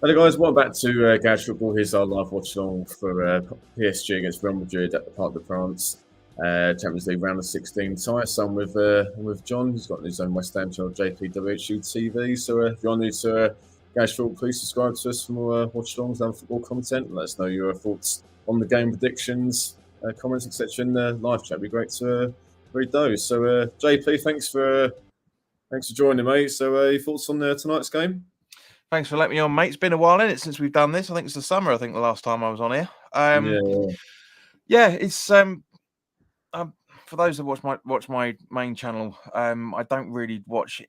Hello guys, welcome back to Garage Football. Here's our live watch along for PSG against Real Madrid at the Parc de France, Champions League round of 16 tie. So I'm with John, who's got his own West Ham channel, JPWHU TV. So if you're new to Garage Football, please subscribe to us for more watch alongs and football content. And let us know your thoughts on the game, predictions, comments, etc. in the live chat. It'd be great to read those. So JP, thanks for joining, mate. So your thoughts on tonight's game? Thanks for letting me on, mate. It's been a while, isn't it, since we've done this? I think it's the summer. I think the last time I was on here. Yeah, it's for those that watch my main channel. I don't really watch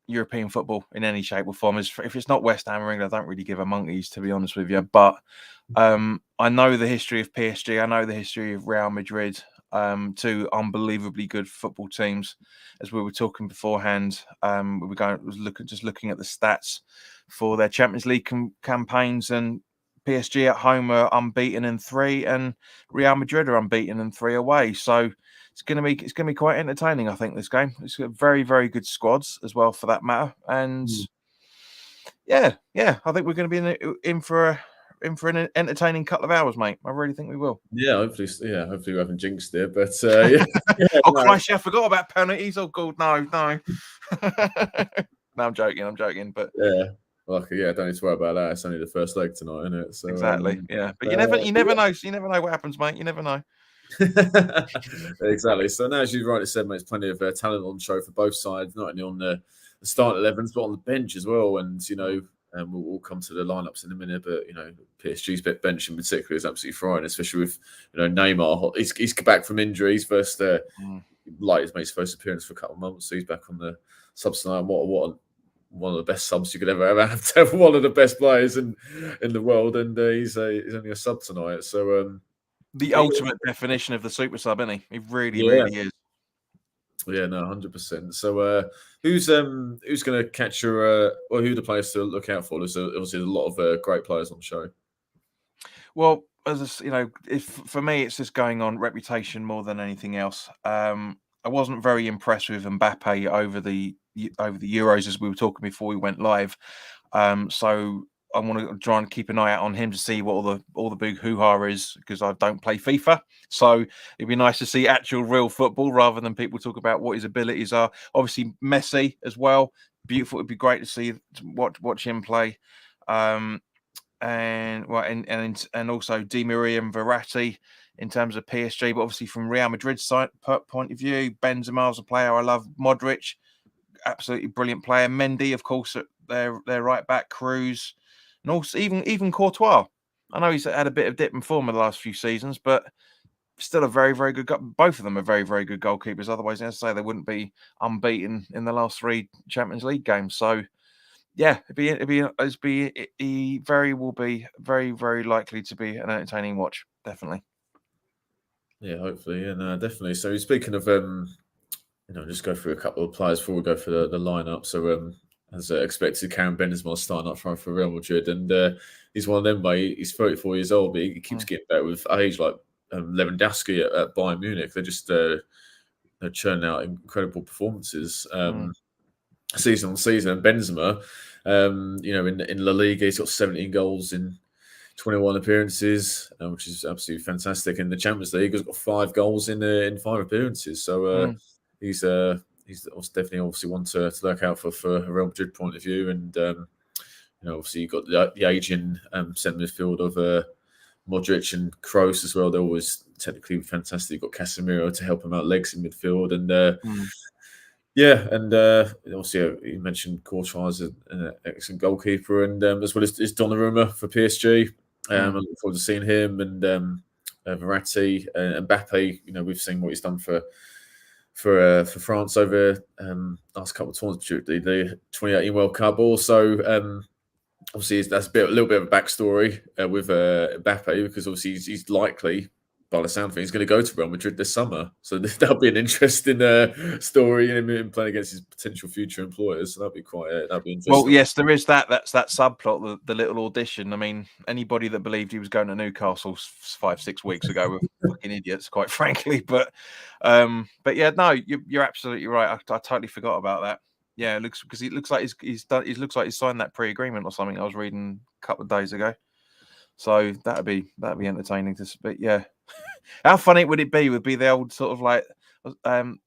European football in any shape or form. If it's not West Ham or England, I don't really give a monkeys, to be honest with you. But I know the history of PSG. I know the history of Real Madrid. Two unbelievably good football teams. As we were talking beforehand, we were looking at the stats for their Champions League campaigns, and PSG at home are unbeaten in 3, and Real Madrid are unbeaten in 3 away. So it's going to be quite entertaining. I think this game. It's got very, very good squads as well, for that matter. And yeah, I think we're going to be in for an entertaining couple of hours, mate. I really think we will. Yeah, hopefully we haven't jinxed it. But yeah. Oh, Christ, I forgot about penalties. Oh, God, no. No, I'm joking. But yeah. Well, yeah, don't need to worry about that. It's only the first leg tonight, isn't it? So, exactly. Yeah, but you never know. You never know what happens, mate. You never know. Exactly. So now, as you rightly said, mate, there's plenty of talent on the show for both sides, not only on the start 11s, but on the bench as well. And we'll come to the lineups in a minute. But PSG's bench in particular is absolutely frying, especially with Neymar. He's back from injuries. First, like he's made his first appearance for a couple of months, so he's back on the subs tonight. What one of the best subs you could ever have to have, one of the best players in the world, and he's only a sub tonight. So the ultimate definition of the super sub, isn't he? He really is. Yeah, no, 100%. So who's going to catch your or who are the players to look out for? There's obviously a lot of great players on the show. Well, for me, it's just going on reputation more than anything else. I wasn't very impressed with Mbappe over the Euros, as we were talking before we went live. So I want to try and keep an eye out on him to see what all the big hoo-ha is, because I don't play FIFA. So it'd be nice to see actual real football rather than people talk about what his abilities are. Obviously, Messi as well. Beautiful. It'd be great to see watch him play. And also Di Maria and Verratti in terms of PSG, but obviously from Real Madrid's side point of view, Benzema's a player I love. Modric, absolutely brilliant player. Mendy, of course, their right back. Cruz, and also even Courtois. I know he's had a bit of dip in form in the last few seasons, but still a very, very good. Both of them are very, very good goalkeepers. Otherwise, as I say, they wouldn't be unbeaten in the last 3 Champions League games. So yeah, he will be very, very likely to be an entertaining watch. Definitely. Yeah, hopefully, and definitely. So speaking of, just go through a couple of players before we go for the lineup. So as expected, Karim Benzema starting up front for Real Madrid, and he's one of them. Mate, he's 34 years old, but he keeps getting better with age. Like Lewandowski at Bayern Munich, they're just churning out incredible performances. Season on season, and Benzema, in La Liga, he's got 17 goals in 21 appearances, which is absolutely fantastic. In the Champions League, he's got 5 goals in 5 appearances. So he's definitely obviously one to look out for a Real Madrid point of view. And obviously you've got the aging centre midfield of Modric and Kroos as well. They're always technically fantastic. You've got Casemiro to help him out legs in midfield, and yeah, and obviously you mentioned Courtois as an excellent goalkeeper, and as well as Donnarumma for PSG. I look forward to seeing him, and Verratti and Mbappe. We've seen what he's done for France over last couple of tournaments, particularly the 2018 World Cup. Also, obviously that's a little bit of a backstory with Mbappe, because obviously he's likely, by the sound of things, he's going to go to Real Madrid this summer. So that'll be an interesting story in him playing against his potential future employers. So that'll be interesting. Well, yes, there is that. That's that subplot, the little audition. I mean, anybody that believed he was going to Newcastle 5-6 weeks ago were fucking idiots, quite frankly. But yeah, no, you're absolutely right. I totally forgot about that. Yeah, it looks like he's signed that pre-agreement or something. I was reading a couple of days ago. So that'd be entertaining to. But yeah, how funny would it be? Would be the old sort of like the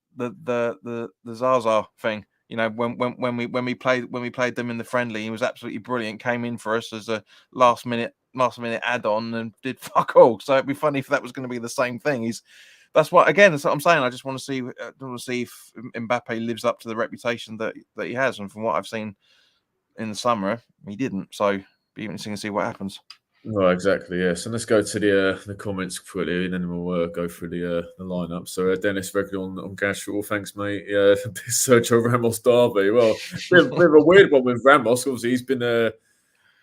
Zaza thing. You know, when we played them in the friendly, he was absolutely brilliant. Came in for us as a last minute add-on and did fuck all. So it'd be funny if that was going to be the same thing. That's what I'm saying. I just want to see if Mbappe lives up to the reputation that he has. And from what I've seen in the summer, he didn't. So it'd be interesting to see what happens. Well, exactly, yes. And let's go to the comments quickly, and then we'll go through the lineup. So Dennis regular on Gashford. Thanks, mate. Yeah, Sergio Ramos derby. Well, bit of a weird one with Ramos. Obviously, he's been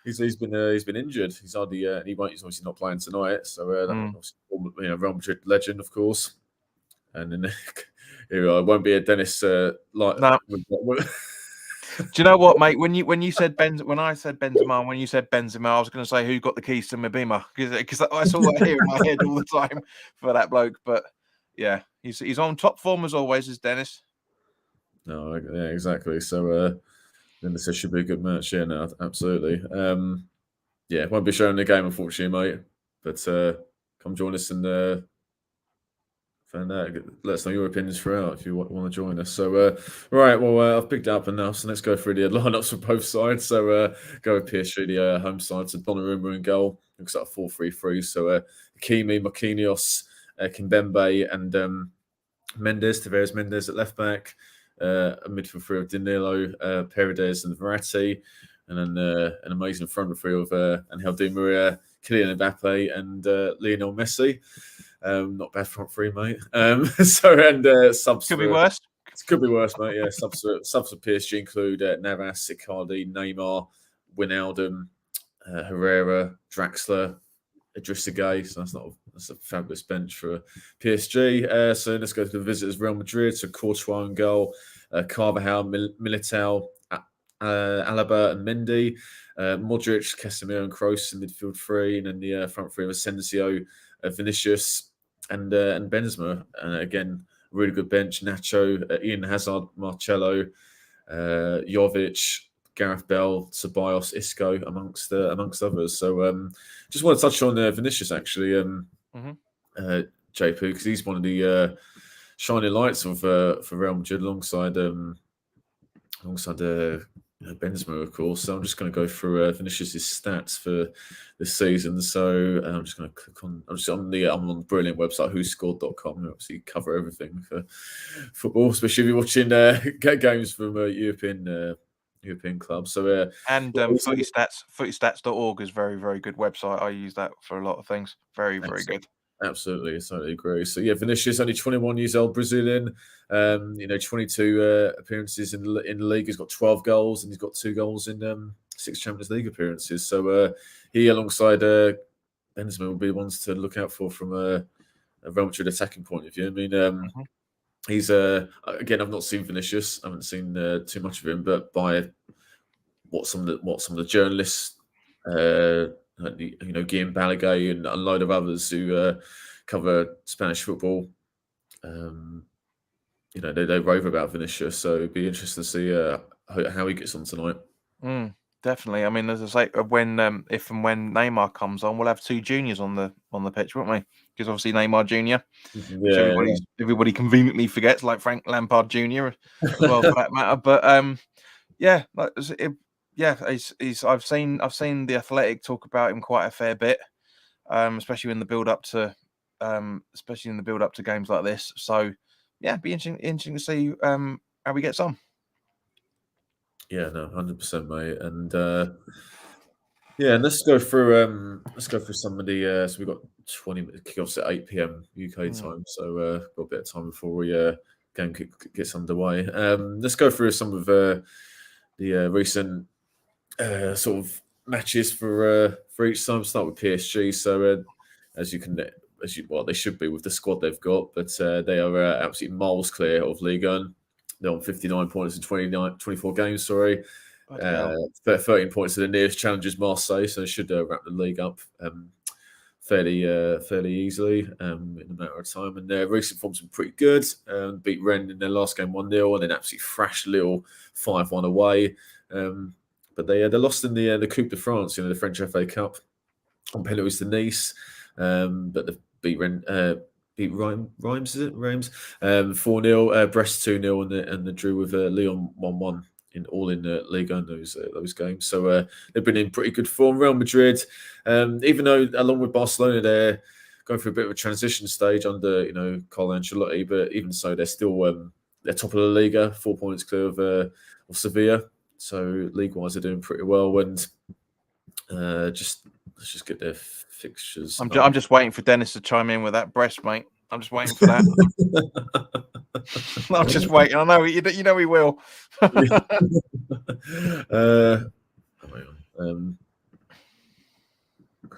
injured. He's obviously not playing tonight. So Real Madrid legend, of course. And then it won't be a Dennis like. No. Do you know what, mate? When you said when I said Benzema, and when you said Benzema, I was going to say who got the keys to Mabima because that's all I hear in my head all the time for that bloke. But yeah, he's on top form as always, is Dennis. No, yeah, exactly. So then this should be a good match. Yeah, no, absolutely. Yeah, won't be showing the game unfortunately, mate. But come join us and. Let us know your opinions throughout if you want to join us. So, right, well, I've picked up enough, so let's go through the lineups for both sides. So, go with PSG, the home side. So, Donnarumma in goal. Looks like a 4-3-3. So, Hakimi, Marquinhos, Kimpembe, and Tavares Mendes at left back. A midfield three of Danilo, Paredes, and Verratti. And then an amazing front three of Angel Di Maria, Kylian Mbappe, and Lionel Messi. Not bad front three, mate. Subs could be worse. Could be worse, mate. Yeah, subs for PSG include Navas, Icardi, Neymar, Wijnaldum, Herrera, Draxler, Idrissa Gueye. So that's a fabulous bench for PSG. So let's go to the visitors, Real Madrid. So Courtois in goal, Carvajal, Militao, Alaba, and Mendy, Modric, Casemiro, and Kroos in midfield three, and then the front three of Asensio, Vinicius, and Benzema. And again, really good bench. Nacho, Ian Hazard, Marcelo, Jovic, Gareth Bell, Ceballos, Isco, amongst others. So just want to touch on Vinicius actually, JP, because he's one of the shining lights of for Real Madrid alongside Benzema, of course. So I'm just going to go through Vinicius' stats for this season. So I'm just going to click on. I'm on the brilliant website whoscored.com. We obviously cover everything for football, especially if you're watching games from European clubs. So footystats.org is very, very good website. I use that for a lot of things. Very, very good. Absolutely, I totally agree. So yeah, Vinicius, only 21 years old, Brazilian. 22 appearances in the league. He's got 12 goals, and he's got 2 goals in 6 Champions League appearances. So he, alongside Benzema, will be the ones to look out for from a Real Madrid attacking point of view. I mean, he's again, I've not seen Vinicius. I haven't seen too much of him, but by what some of the journalists. Guillaume Balaguer and a load of others who cover Spanish football. They rave about Vinicius, so it'd be interesting to see how he gets on tonight. Definitely. I mean, as I say, if and when Neymar comes on, we'll have 2 juniors on the pitch, won't we? Because obviously Neymar Jr., which everybody conveniently forgets, like Frank Lampard Jr. as well, for that matter. But I've seen the Athletic talk about him quite a fair bit, especially in the build up to games like this. So yeah, it'd be interesting to see how he gets on. Yeah, no, 100%, mate. And and let's go through some of the. So we've got 20 kickoffs at 8 p.m. UK time, so got a bit of time before we game gets underway. Let's go through some of the recent sort of matches for each time. Start with PSG. So as you can they should be with the squad they've got, but they are absolutely miles clear of Ligue 1. They're on 59 points in 24 games. Sorry, 13 points to the nearest challengers, Marseille. So they should wrap the league up fairly easily in a matter of time. And their recent form's been pretty good. Beat Rennes in their last game 1-0, and then absolutely thrashed Lille 5-1 away. But they lost in the Coupe de France, the French FA Cup, on penalties to Nice. But they beat Reims, is it? Reims 4-0, Brest 2-0, and the drew with Lyon 1-1 in Ligue 1 those games. So they've been in pretty good form. Real Madrid, even though along with Barcelona they're going through a bit of a transition stage under Carlo Ancelotti, but even so they're still they're top of the Liga, 4 points clear of Sevilla. So league-wise they're doing pretty well. And let's just get their fixtures. I'm just waiting for Dennis to chime in with that Brest, mate. I'm just waiting for that. I'm just waiting. I know you know he will. Click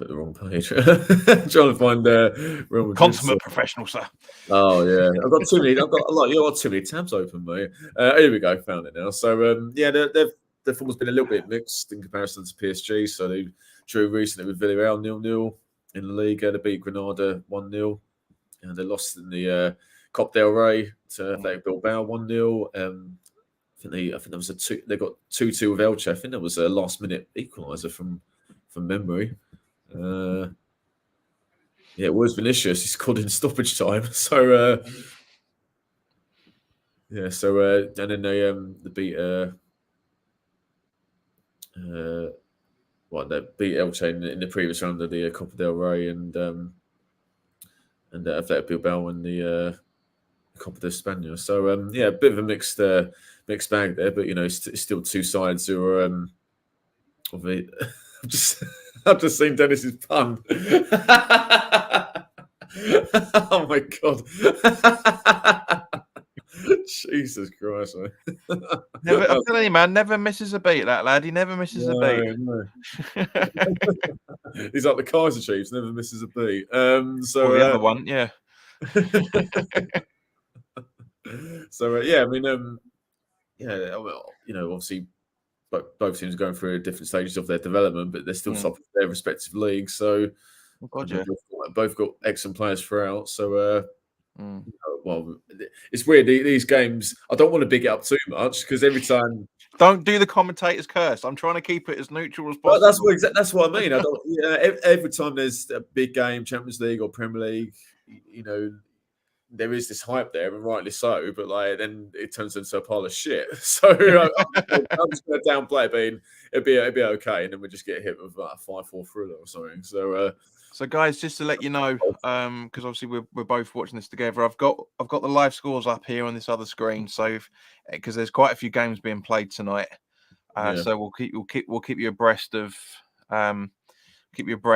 the wrong page. Trying to find Real Madrid. Consummate professional, sir. Oh yeah, I've got too many tabs open, mate. Here we go, found it now. So their form has been a little bit mixed in comparison to PSG. So they drew recently with Villarreal 0-0 in the league. They beat Granada 1-0, and they lost in the Copa del Rey to Athletic Bilbao 1-0. I think there was they got 2-2 with Elche. I think that was a last minute equaliser from memory. It was Vinicius. He scored in stoppage time. So and then they beat they beat Elche in the previous round of the Copa del Rey, and Athletic Bilbao in the Copa de España. So a bit of a mixed bag there, but it's still two sides who are of it. I've just seen Dennis's pun. Oh my god. Jesus Christ, man. I'm telling you, man, never misses a beat, that lad. He never misses a beat. No. He's like the Kaiser Chiefs, never misses a beat. The other one, yeah. So I mean, obviously, but both teams are going through different stages of their development, but they're still top of their respective leagues. So both got excellent players throughout. So it's weird. These games, I don't want to big it up too much because every time. Don't do the commentator's curse. I'm trying to keep it as neutral as possible. That's what I mean. I don't. Every time there's a big game, Champions League or Premier League, there is this hype there, and rightly so. But then it turns into a pile of shit. So I'm just going to downplay it, being it'd be okay, and then we just get hit with a 5-4 thriller or something. So guys, just to let you know, because obviously we're both watching this together. I've got the live scores up here on this other screen. So because there's quite a few games being played tonight, so we'll keep you abreast of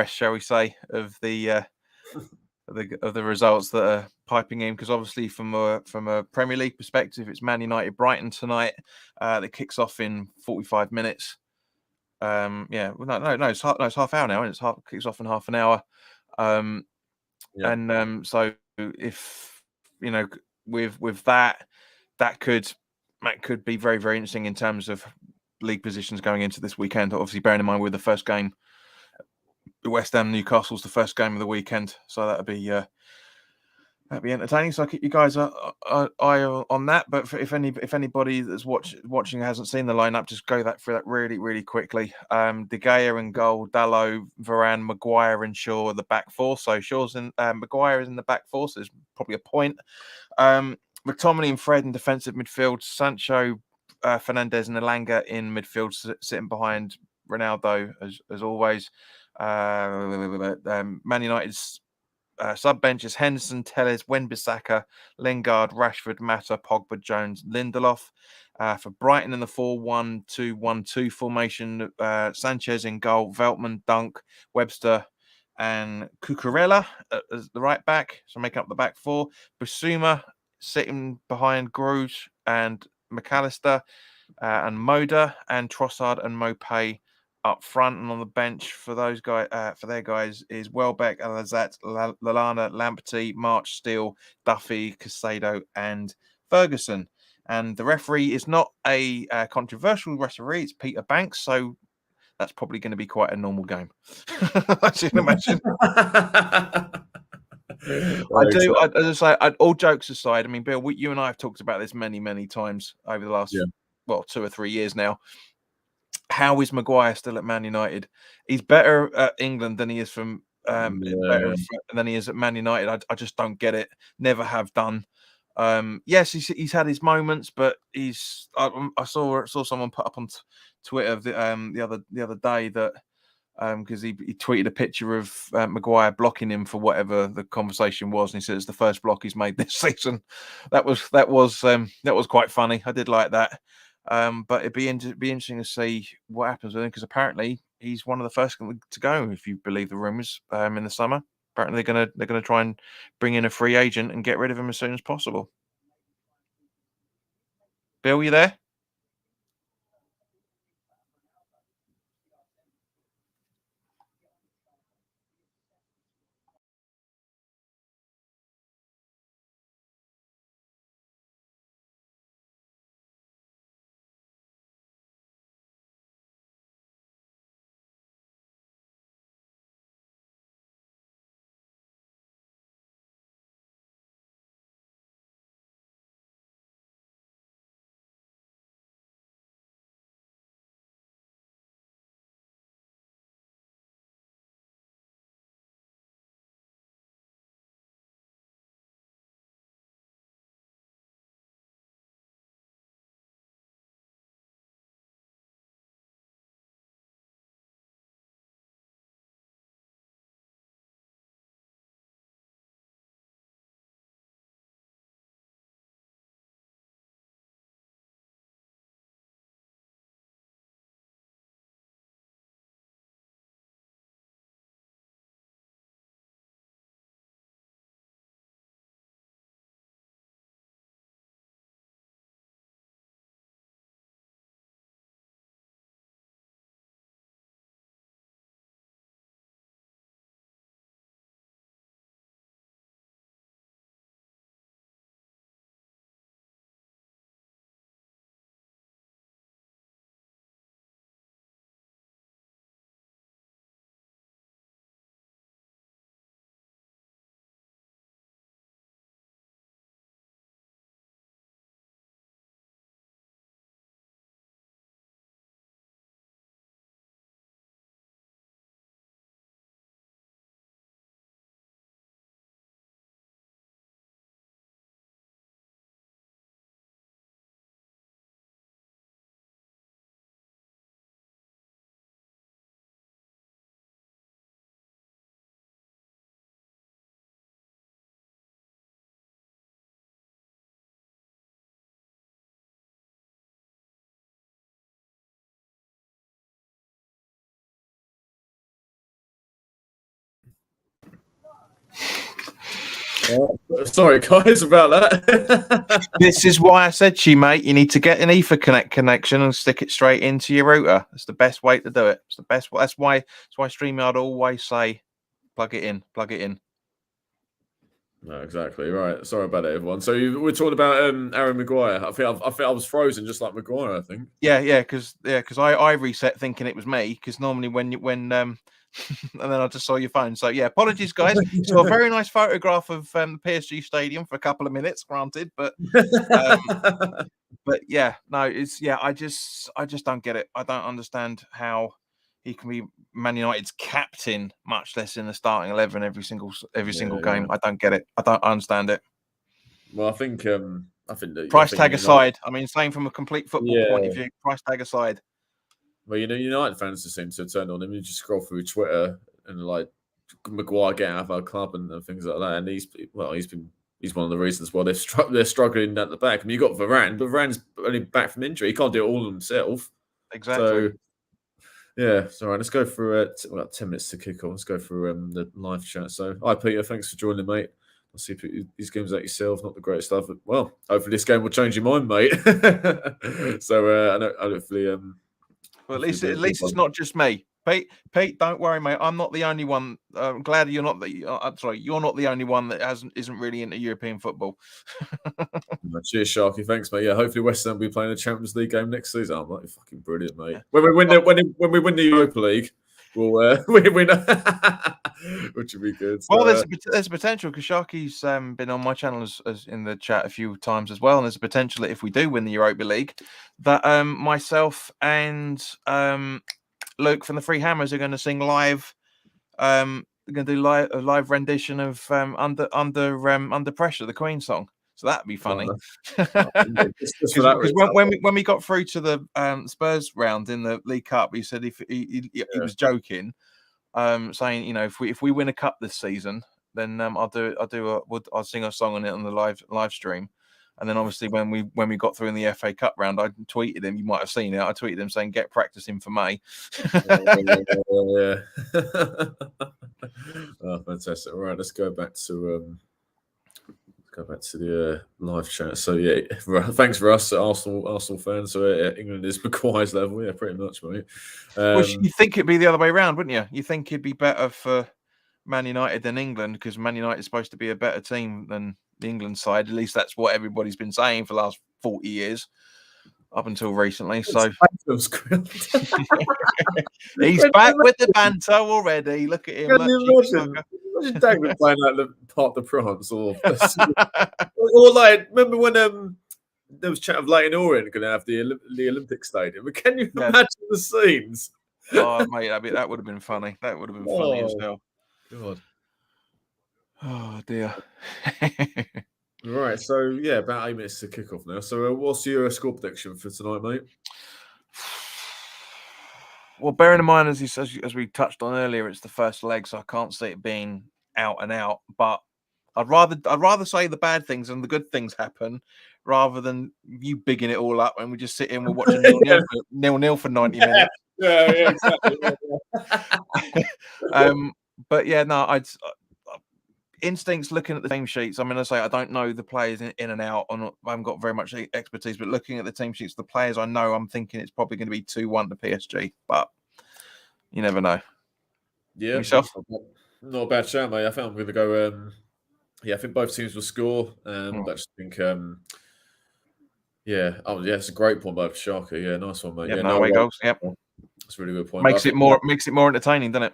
shall we say, of the results that are piping in. Because obviously from a Premier League perspective, it's Man United Brighton tonight that kicks off in 45 minutes. It's half hour now, and kicks off in half an hour. And so if with that could be very, very interesting in terms of league positions going into this weekend. Obviously, bearing in mind with the first game, West Ham Newcastle's the first game of the weekend, so that'd be entertaining. So I'll keep you guys eye on that. But if anybody that's watching hasn't seen the lineup, just go through that really, really quickly. De Gea in goal, Dalot, Varane, Maguire, and Shaw are the back four. So Shaw's in, Maguire is in the back four, so there's probably a point. McTominay and Fred in defensive midfield, Sancho, Fernandes, and Elanga in midfield, sitting behind Ronaldo as always. Man United's sub bench is Henderson, Telles, Wan-Bissaka, Lingard, Rashford, Mata, Pogba, Jones, Lindelof. For Brighton in the 4-1-2-1-2 formation, Sanchez in goal, Veltman, Dunk, Webster, and Cucurella as the right back. So making up the back four. Bissouma sitting behind Gruj and McAllister, and Moda, and Trossard and Mopay up front and on the bench for those guys, for their guys, is Welbeck, Alazat, Lallana, Lamptey, March, Steele, Duffy, Casado, and Ferguson. And the referee is not a controversial referee; it's Peter Banks. So that's probably going to be quite a normal game. As you can imagine. I do. As I say, all jokes aside, I mean, Bill, you and I have talked about this many, many times over the last, 2 or 3 years now. How is Maguire still at Man United? He's better at England than he is better than he is at Man United. I just don't get it. Never have done. Yes, he's had his moments, but I saw someone put up on Twitter the other day that because he tweeted a picture of Maguire blocking him for whatever the conversation was, and he said it's the first block he's made this season. That was quite funny. I did like that. But it'd be interesting to see what happens with him, because apparently he's one of the first to go, if you believe the rumors, in the summer. Apparently they're gonna try and bring in a free agent and get rid of him as soon as possible. Bill, you there? Sorry, guys, about that. This is why I said to you, mate, you need to get an Ethernet connection and stick it straight into your router. That's the best way to do it. It's the best. That's why StreamYard always say, plug it in, plug it in. No, exactly right. Sorry about that, everyone. So we're talking about Aaron Maguire. I think I was frozen just like Maguire. I think. Yeah, because I reset thinking it was me, because normally when and then I just saw your phone. So yeah, apologies, guys. So a very nice photograph of the PSG stadium for a couple of minutes, granted, but yeah, no, I just don't get it. I don't understand how he can be Man United's captain, much less in the starting 11 every single game. I don't get it. I don't understand it. Well, I think that price tag aside. I mean, same from a complete football point of view. Price tag aside. Well, United fans just seem to turn on him. You just scroll through Twitter and like Maguire getting out of our club and things like that. And he's one of the reasons why they're struggling at the back. I mean, you got Varane, but Varane's only back from injury. He can't do it all himself. Exactly. So yeah, so all right, let's go through about 10 minutes to kick off. Let's go through the live chat. So hi Peter, thanks for joining, mate. I'll see these games out yourself, not the great stuff. But, hopefully this game will change your mind, mate. So hopefully Well, at least it's not just me. Pete, don't worry, mate. I'm not the only one. I'm glad you're not sorry, you're not the only one that isn't really into European football. Cheers, Sharky. Thanks, mate. Yeah, hopefully West Ham will be playing the Champions League game next season. I'm like, fucking brilliant, mate. When we win the Europa League, we'll win, which would be good. So, well, there's a potential because Sharky's been on my channel as in the chat a few times as well, and there's a potential that if we do win the Europa League, that myself and Luke from the Free Hammers are going to sing live. They're going to do a live rendition of Under Pressure, the Queen song. So that'd be funny. Because when we got through to the Spurs round in the League Cup, he said he was joking, saying if we win a cup this season, then I'll sing a song on it on the live stream. And then obviously when we got through in the FA Cup round, I tweeted him. You might have seen it. I tweeted him saying, "Get practicing for May." Yeah. Oh, fantastic! All right, let's go back to the live chat. So yeah, thanks for us, Arsenal fans. So England is Maguire's level. Yeah, pretty much, mate. Well, you think it'd be the other way around, wouldn't you? You think it'd be better for Man United than England because Man United is supposed to be a better team than the England side. At least that's what everybody's been saying for the last 40 years, up until recently. So he's back with the banter already. Look at him. Imagine David playing like the Parc de France or like remember when there was chat of Leighton Orient going to have the Olympic Stadium. But can you imagine the scenes? Oh mate, that would have been funny. That would have been funny as hell. God. Oh dear. Right, so yeah, about 8 minutes to kick off now. So what's your score prediction for tonight, mate? Well, bearing in mind as we touched on earlier, it's the first leg, so I can't see it being out and out. But I'd rather say the bad things and the good things happen, rather than you bigging it all up and we just sit in, we're watching nil for 90 minutes. Yeah, exactly. But yeah, no, instincts looking at the team sheets. I'm going to say I don't know the players in and out. I haven't got very much expertise, but looking at the team sheets, the players I know, I'm thinking it's probably going to be 2-1 to PSG, but you never know. Yeah, yourself? Not a bad shout, mate. I think I'm going to go. I think both teams will score. I just think. It's a great point by Sharky. Yeah, nice one, mate. Yep, no way goals. Yep, that's a really good point. Makes it more entertaining, doesn't it?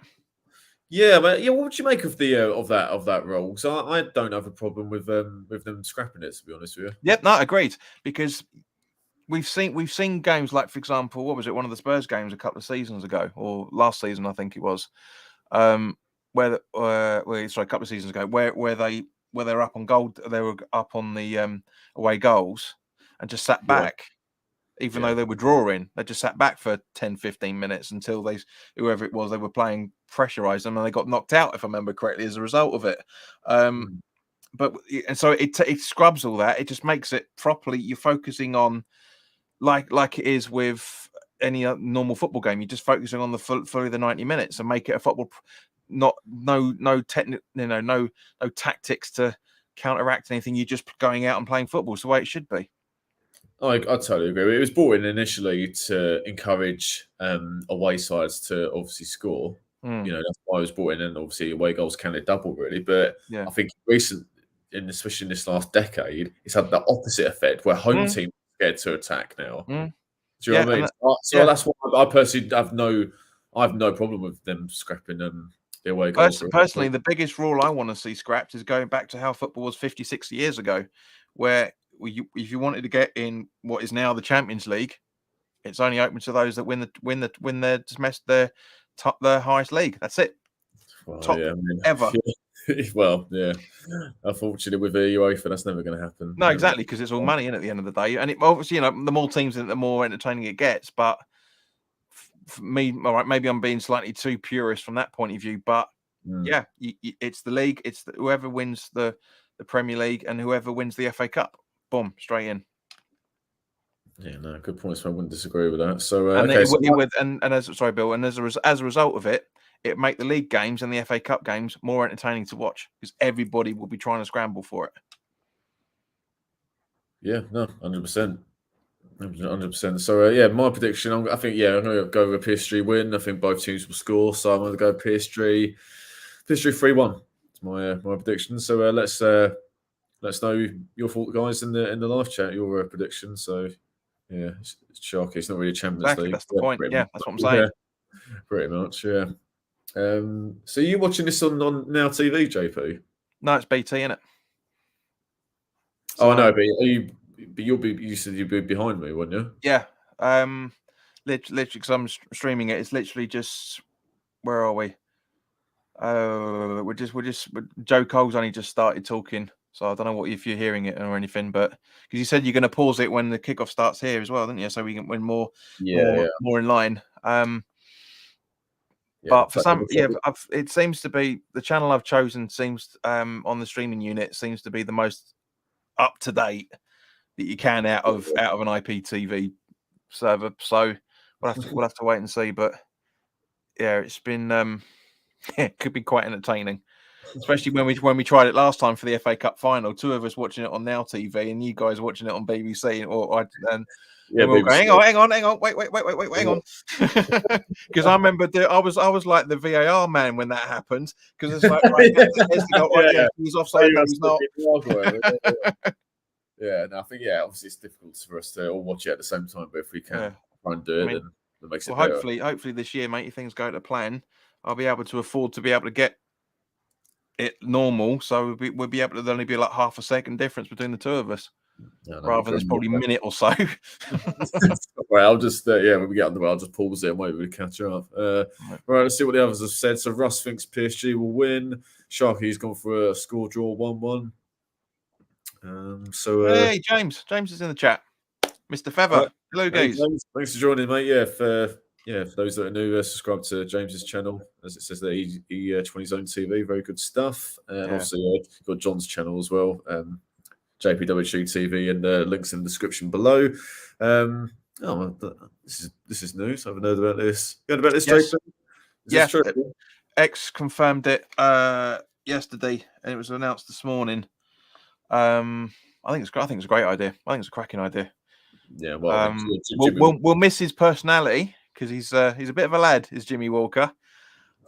Yeah, but what would you make of that role? So I don't have a problem with them scrapping it, to be honest with you. Yep, no, agreed. Because we've seen games like, for example, what was it? One of the Spurs games a couple of seasons ago, or last season, I think it was, a couple of seasons ago, where they're up on goal, they were up on the away goals and just sat back. Even though they were drawing, they just sat back for 10, 15 minutes until whoever it was they were playing pressurized them and they got knocked out, if I remember correctly, as a result of it. But so it scrubs all that. It just makes it properly. You're focusing on like it is with any normal football game. You're just focusing on the fully the 90 minutes and make it a football. No tactics to counteract anything. You're just going out and playing football. It's the way it should be. I totally agree. It was brought in initially to encourage away sides to obviously score. That's why it was brought in, and obviously away goals counted double, really. But I think especially in this last decade, it's had the opposite effect where home teams are scared to attack now. Do you know what I mean? That's why I personally have no problem with them scrapping the away goals. Personally, the biggest rule I want to see scrapped is going back to how football was 50, 60 years ago, where if you wanted to get in what is now the Champions League, it's only open to those that win their highest league. That's it. Ever. Well, yeah. Unfortunately, with the UEFA, that's never going to happen. No, exactly, because it's all money in at the end of the day, and it obviously, the more teams, the more entertaining it gets. But for me, all right, maybe I'm being slightly too purist from that point of view, but it's the league. It's whoever wins the Premier League and whoever wins the FA Cup. Boom, straight in. Yeah, no, good points. I wouldn't disagree with that. So, Bill, and as a result of it, it make the league games and the FA Cup games more entertaining to watch because everybody will be trying to scramble for it. Yeah, no, 100%. 100%. So yeah, my prediction. I think I'm going to go with a PSG win. I think both teams will score, so I'm going to go PSG 3-1. It's my prediction. So let's know your thought, guys, in the live chat. Your prediction. So yeah, it's Sharky. It's not really a Champions Exactly, League. that's the point. Yeah, that's what I'm saying. Yeah, pretty much. Yeah. So you watching this on Now TV, JP? No, it's BT, isn't it? So, oh no, but you said you'd be behind me, wouldn't you? Yeah. Literally, because I'm streaming it. It's literally just, where are we? We're just Joe Cole's only just started talking, so I don't know if you're hearing it or anything, but because you said you're going to pause it when the kickoff starts here as well, didn't you? So we can win more in line. But for some, it seems to be the channel I've chosen seems on the streaming unit seems to be the most up to date that you can out of an IPTV server. So we'll have to wait and see. But yeah, it's been it could be quite entertaining, especially when we tried it last time for the FA Cup final. Two of us watching it on Now TV, and you guys watching it on BBC, and we'll go, hang on, wait, hang on, because I remember I was like the VAR man when that happened, because it's like, right, he's offside, no, he's not. Yeah, no, I think obviously it's difficult for us to all watch it at the same time, but if we can try and do it, then it makes it better. Hopefully this year, mate, if things go to plan, I'll be able to afford to be able to get it normal, so we'll be able to only be like half a second difference between the two of us, rather than probably a minute or so. Well, I'll just when we get on the way, I'll just pause it and wait for it to catch up. Right, let's see what the others have said. So Russ thinks PSG will win. Sharky's gone for a score draw 1-1. Hey, James is in the chat. Mr. Feather, hello guys. Thanks for joining, mate. For those that are new, subscribe to James's channel, as it says there. He 20's own TV, very good stuff. And also you've got John's channel as well, JPWG TV, and links in the description below. This is news. I haven't heard about this. You heard about this, yes. JP? This true? X confirmed it yesterday, and it was announced this morning. I think it's a great idea. I think it's a cracking idea. Yeah, well, we'll miss his personality because he's a bit of a lad, is Jimmy Walker.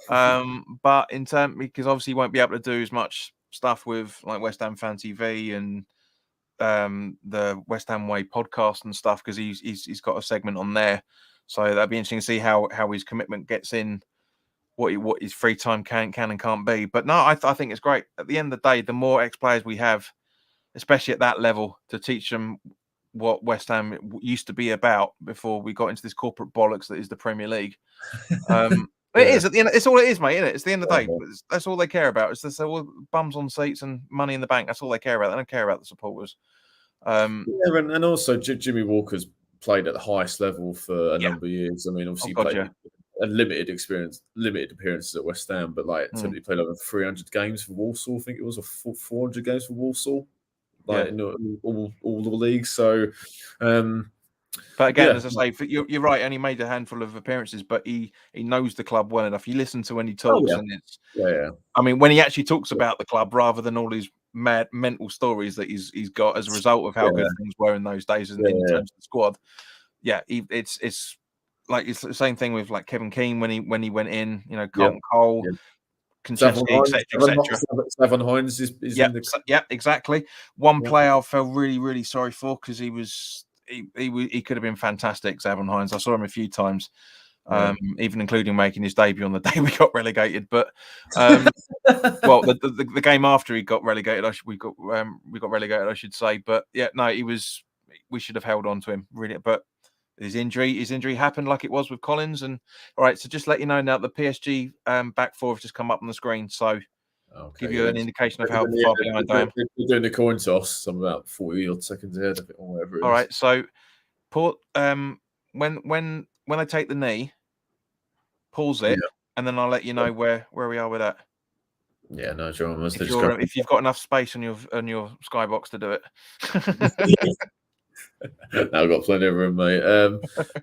But in terms, because obviously he won't be able to do as much stuff with like West Ham Fan TV and the West Ham Way podcast and stuff, because he's got a segment on there. So that'd be interesting to see how his commitment gets in, what his free time can and can't be. But no, I think it's great. At the end of the day, the more ex-players we have, especially at that level, to teach them what West Ham used to be about before we got into this corporate bollocks that is the Premier League. It is at the end. It's all it is, mate. Isn't it? It's the end of the day. That's all they care about. It's just all bums on seats and money in the bank. That's all they care about. They don't care about the supporters. And also Jimmy Walker's played at the highest level for a number of years. I mean, obviously he played a limited appearances at West Ham, but he played over 300 games for Walsall, I think it was, or 400 games for Walsall. In all the leagues. So, but again, as I say, you're right. Only made a handful of appearances, but he knows the club well enough. You listen to when he talks, and it's I mean, when he actually talks about the club, rather than all his mad mental stories that he's got as a result of how good things were in those days in terms of the squad. Yeah, it's like it's the same thing with like Kevin Keane when he went in. You know, Colton Cole. Konchesky, etc. Savon Hines is in the... exactly. One player I felt really, really sorry for, because he could have been fantastic, Savon Hines. I saw him a few times, even including making his debut on the day we got relegated. But well, the game after he got relegated, we got relegated, I should say. But yeah, no, we should have held on to him really, but his injury happened like it was with Collins. And all right, so just let you know now, the PSG back four have just come up on the screen, so give you an indication of how far behind I am. We're doing the coin toss, so I'm about 40 odd seconds ahead of it, or whatever it is. All right, so when I take the knee, pause it, and then I'll let you know where we are with that. Yeah, no, John. If you've got enough space on your skybox to do it. Now I've got plenty of room, mate.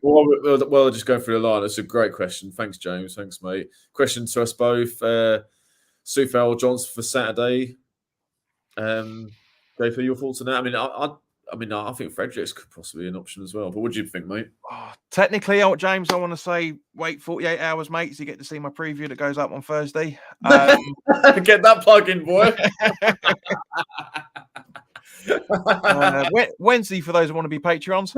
Well, just going through the line. It's a great question. Thanks, James. Thanks, mate. Question to us both. Sufal Johnson for Saturday. JP, your thoughts on that? I mean, I mean, I think Fredericks could possibly be an option as well. But what do you think, mate? Oh, technically, James, I want to say wait 48 hours, mate, so you get to see my preview that goes up on Thursday. Get that plug in, boy. Wednesday for those who want to be Patreons.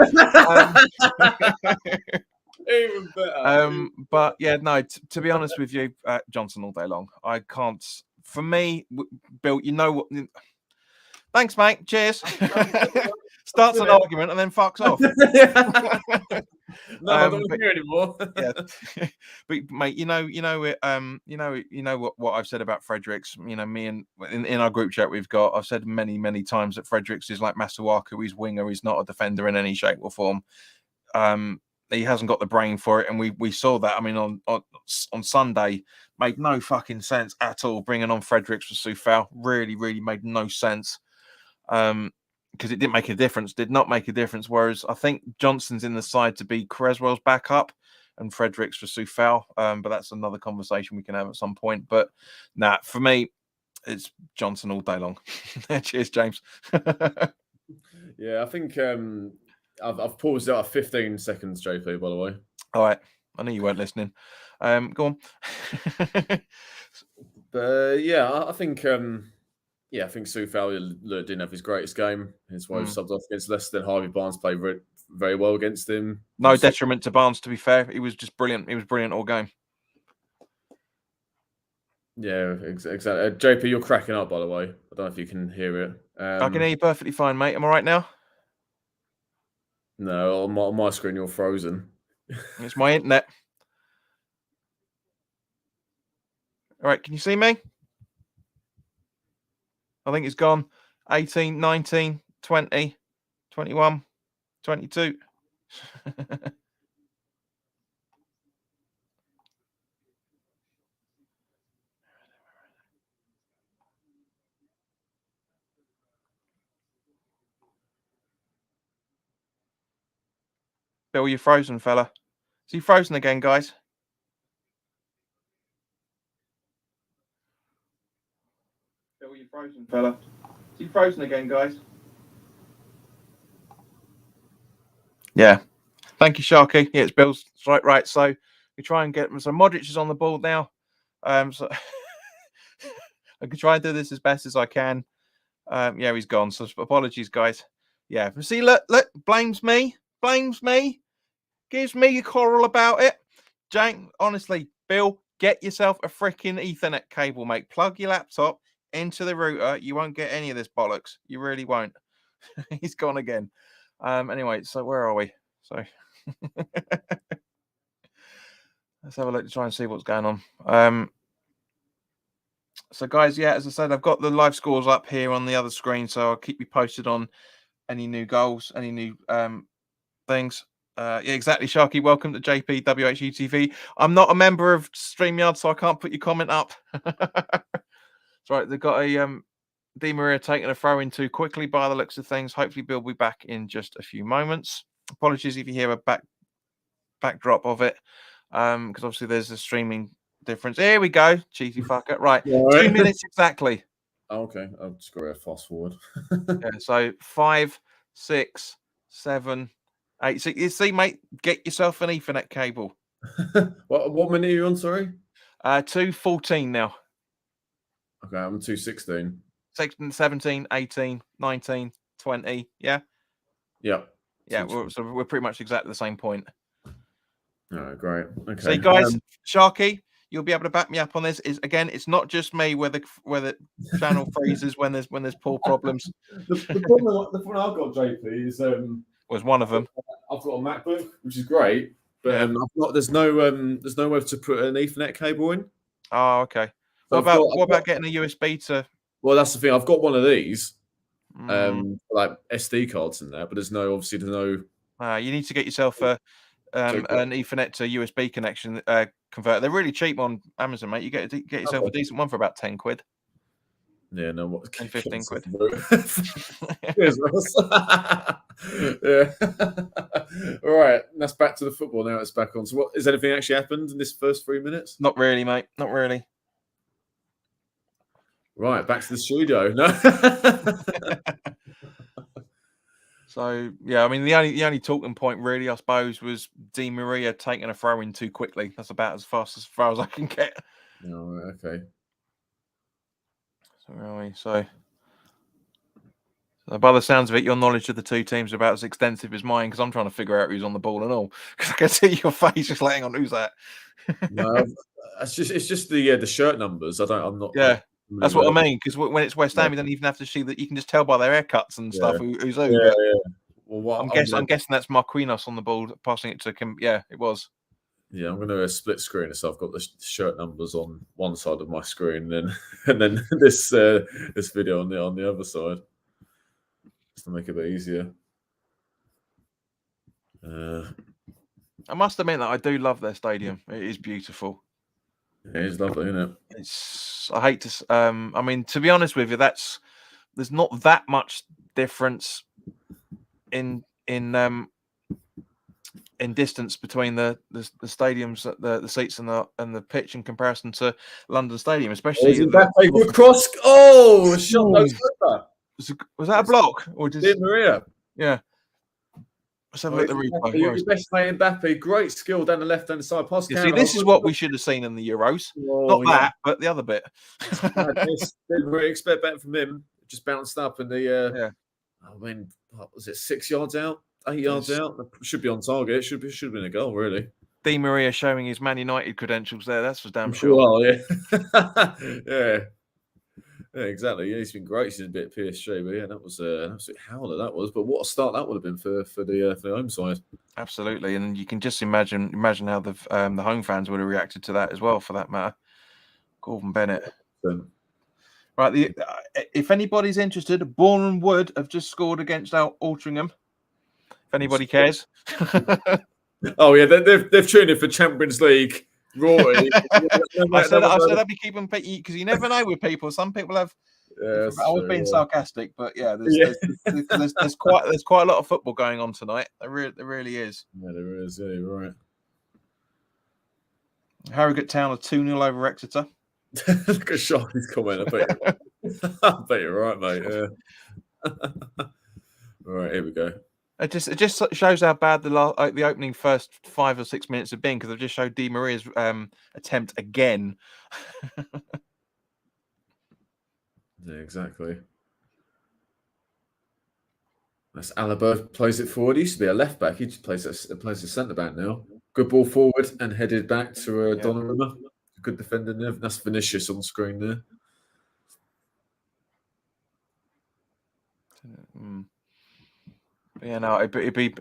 Even better. But yeah, no. To be honest with you, Johnson all day long. I can't. For me, Bill, you know what? Thanks, mate. Cheers. Starts an argument and then fucks off. No, I don't want to hear anymore. Yeah, but mate, you know what I've said about Fredericks. You know, me and in our group chat I've said many times that Fredericks is like Masuaku. He's winger. He's not a defender in any shape or form. He hasn't got the brain for it, and we saw that. I mean, on Sunday, made no fucking sense at all. Bringing on Fredericks for Soufal really made no sense. Because it didn't make a difference, did not make a difference. Whereas I think Johnson's in the side to be Creswell's backup and Fredericks for Soufal. But that's another conversation we can have at some point. But for me, it's Johnson all day long. Cheers, James. Yeah, I think I've paused it at 15 seconds, JP, by the way. All right. I knew you weren't listening. Go on. But yeah, I think I think Soufal didn't have his greatest game. His why he subbed off against Leicester. Harvey Barnes played very well against him. No detriment to Barnes, to be fair. He was just brilliant. He was brilliant all game. Yeah, exactly. JP, you're cracking up, by the way. I don't know if you can hear it. I can hear you perfectly fine, mate. Am I right now? No, on my screen, you're frozen. It's my internet. All right, can you see me? I think it's gone. 18, 19, 20, 21, 22. Bill, you're frozen, fella. Is he frozen again, guys? Bill, you're frozen, fella. Is he frozen again, guys? Yeah. Thank you, Sharky. Yeah, it's Bill's right. So we try and get so Modric is on the ball now. So I can try and do this as best as I can. Yeah, he's gone. So apologies, guys. Yeah. See, look, blames me, gives me a quarrel about it. Jane, honestly, Bill, get yourself a freaking Ethernet cable, mate. Plug your laptop into the router. You won't get any of this bollocks. You really won't. He's gone again. Anyway, so where are we? So let's have a look to try and see what's going on. So guys, yeah, as I said, I've got the live scores up here on the other screen, so I'll keep you posted on any new goals, any new things. Yeah, exactly, Sharky. Welcome to JP WHU TV. I'm not a member of StreamYard, so I can't put your comment up. That's right. They've got a Di Maria taking a throw in too quickly by the looks of things. Hopefully, Bill will be back in just a few moments. Apologies if you hear a backdrop of it, because obviously there's a streaming difference. Here we go, cheeky fucker. Right, 2 minutes exactly. Okay, I'll just go fast forward. Yeah, so 5, 6, 7, 8. So you see, mate, get yourself an Ethernet cable. What minute are you on? Sorry, 2:14 now. Okay, I'm 2:16. 16, 17, 18, 19, 20. Yeah. Yeah. Yeah. We're pretty much exactly the same point. All right, great. Okay. So, guys, Sharky, you'll be able to back me up on this. It's not just me where the channel freezes when there's poor problems. The problem I've got, JP, is was one of them. I've got a MacBook, which is great, but there's no way to put an Ethernet cable in. Oh, okay. So what about getting a USB to? Well, that's the thing. I've got one of these, like SD cards in there, but there's no. You need to get yourself an Ethernet to USB connection converter. They're really cheap on Amazon, mate. You get yourself a decent one for about 10 quid. Yeah, no, what? 10, 15 quid. Cheers, Ross. Yeah. All right, that's back to the football now. It's back on. So, what has anything actually happened in this first 3 minutes? Not really, mate. Not really. Right, back to the studio. No. So yeah, I mean the only talking point really, I suppose, was Di Maria taking a throw in too quickly. That's about as far as I can get. Oh, okay. So by the sounds of it, your knowledge of the two teams is about as extensive as mine, because I'm trying to figure out who's on the ball and all. Because I can see your face just laying on who's that. No, it's just the shirt numbers. I'm not. Yeah, that's what I mean. Because when it's West Ham, Yeah. you don't even have to see that. You can just tell by their haircuts and stuff who's who. Yeah, But yeah. Well, I'm guessing that's Marquinhos on the ball, passing it to Kim. Yeah, it was. Yeah, I'm going to split screen it, so I've got the shirt numbers on one side of my screen, and then this video on the other side, just to make it a bit easier. I must admit that I do love their stadium. It is beautiful. Yeah, it's lovely, isn't it? I hate to. I mean, to be honest with you, there's not that much difference in distance between the stadiums, the seats and the pitch in comparison to London Stadium, especially. Good cross. Oh, shot goes over. Was that a block or just Di Maria? Yeah. Let's have a look at the replay. Your best play, Mbappe. Great skill down the left-hand side. Pass. See, this is what we should have seen in the Euros. Not that, but the other bit. Didn't really expect better from him. Just bounced up in the. Yeah. I mean, what was it? 6 yards out, 8 yards out. Should be on target. Should have been a goal, really. Di Maria showing his Man United credentials there. That's for damn sure. Well, yeah. Yeah. Yeah, exactly. Yeah, he's been great since a bit at PSG, but yeah, that was an absolute howler. That was, but what a start that would have been for the home side. Absolutely, and you can just imagine how the home fans would have reacted to that as well, for that matter. Gordon Bennett. Right, if anybody's interested, Bournemouth Wood have just scored against Altrincham. If anybody cares. Oh yeah, they've tuned in for Champions League. Rory. I said I'd be keeping because you never know with people. Some people have. Yeah, I was being sarcastic, but yeah, there's quite a lot of football going on tonight. There really is. Yeah, there is. Yeah, you're right. Harrogate Town are 2-0 over Exeter. Look at Sharky's comment. I bet you're right, mate. Yeah. All right, here we go. It just shows how bad the opening first 5 or 6 minutes have been, because they've just showed Di Maria's attempt again. Yeah, exactly. That's Alaba plays it forward. He used to be a left back. He just plays a centre back now. Good ball forward and headed back to Donnarumma. Good defender there. That's Vinicius on screen there. Yeah, no, it'd be.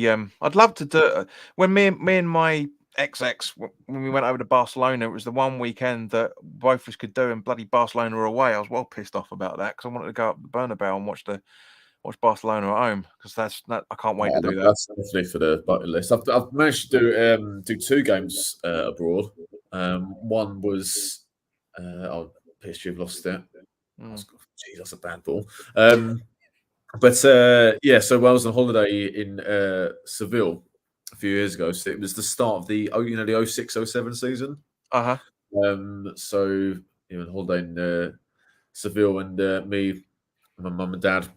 I'd love to do when me and my XX, when we went over to Barcelona. It was the one weekend that both of us could do, and bloody Barcelona were away. I was well pissed off about that, because I wanted to go up the Bernabeu and watch Barcelona at home, because I can't wait to do that. That's definitely for the bucket list. I've managed to do 2 games abroad. One was PSG have lost it. Geez, that's a bad ball. But so I was on holiday in Seville a few years ago. So it was the start of the 06-07 season. So on holiday in Seville, and me, my mum and dad,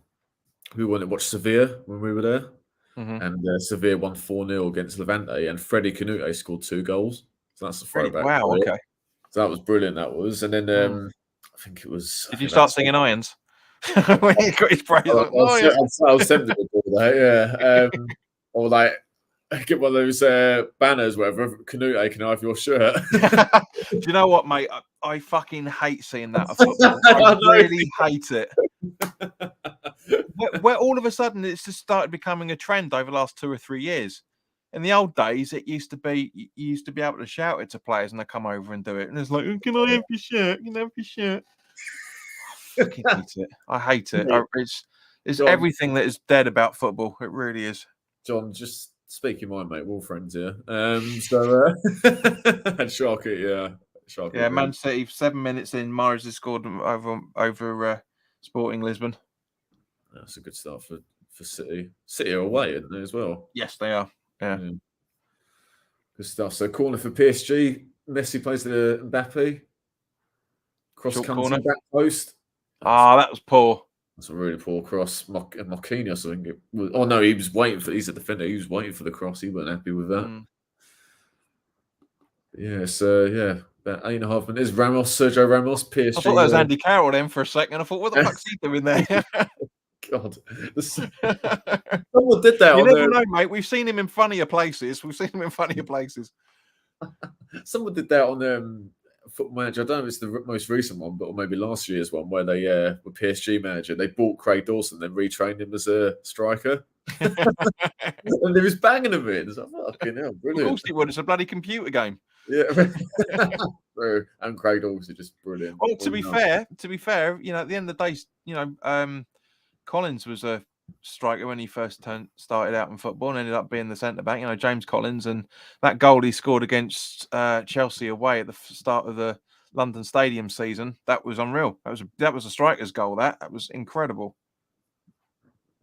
we went to watch Sevilla when we were there, and Sevilla won 4-0 against Levante, and Freddie Canute scored 2 goals. So that's a throwback. Wow, okay. So that was brilliant. That was, and then I think it was. Did you start singing Irons? When he got his praise. I was tempted to do that, yeah. Or like get one of those banners, whatever. Canute, can I have your shirt? Do you know what, mate? I fucking hate seeing that. I really hate it. Where all of a sudden it's just started becoming a trend over the last 2 or 3 years. In the old days, it used to be you used to be able to shout it to players, and they come over and do it, and it's like, "Can I have your shirt? Can I have your shirt?" I fucking hate it. I hate it. It's John, everything that is dead about football. It really is. John, just speaking my mate, we're all friends here. And Sharky, Sharky. Yeah, Man City, 7 minutes in, Mahrez has scored over Sporting Lisbon. That's a good start for City. City are away, aren't they, as well? Yes, they are. Yeah. Good stuff. So corner for PSG. Messi plays the Mbappe. Cross comes in back post. That was poor. That's a really poor cross. Marquinhos, I think it was. Oh no, he was waiting for. He's a defender. He was waiting for the cross. He wasn't happy with that. Yeah, so yeah, about 8.5 minutes. Sergio Ramos, PSG. I thought that was Andy Carroll then for a second. I thought, what the fuck's he doing there? God, someone did that. You on never know, mate. We've seen him in funnier places. Someone did that on Football Manager. I don't know if it's the most recent one, but or maybe last year's one, where they were PSG manager. They bought Craig Dawson, then retrained him as a striker. And they was banging him in. It's like, fucking hell, brilliant. Of course he would. It's a bloody computer game. Yeah. And Craig Dawson just brilliant. Well, to be fair, you know, at the end of the day, you know, Collins was a striker when he first started out in football and ended up being the centre back. You know, James Collins, and that goal he scored against Chelsea away at the start of the London Stadium season, that was unreal. That was a striker's goal. That was incredible.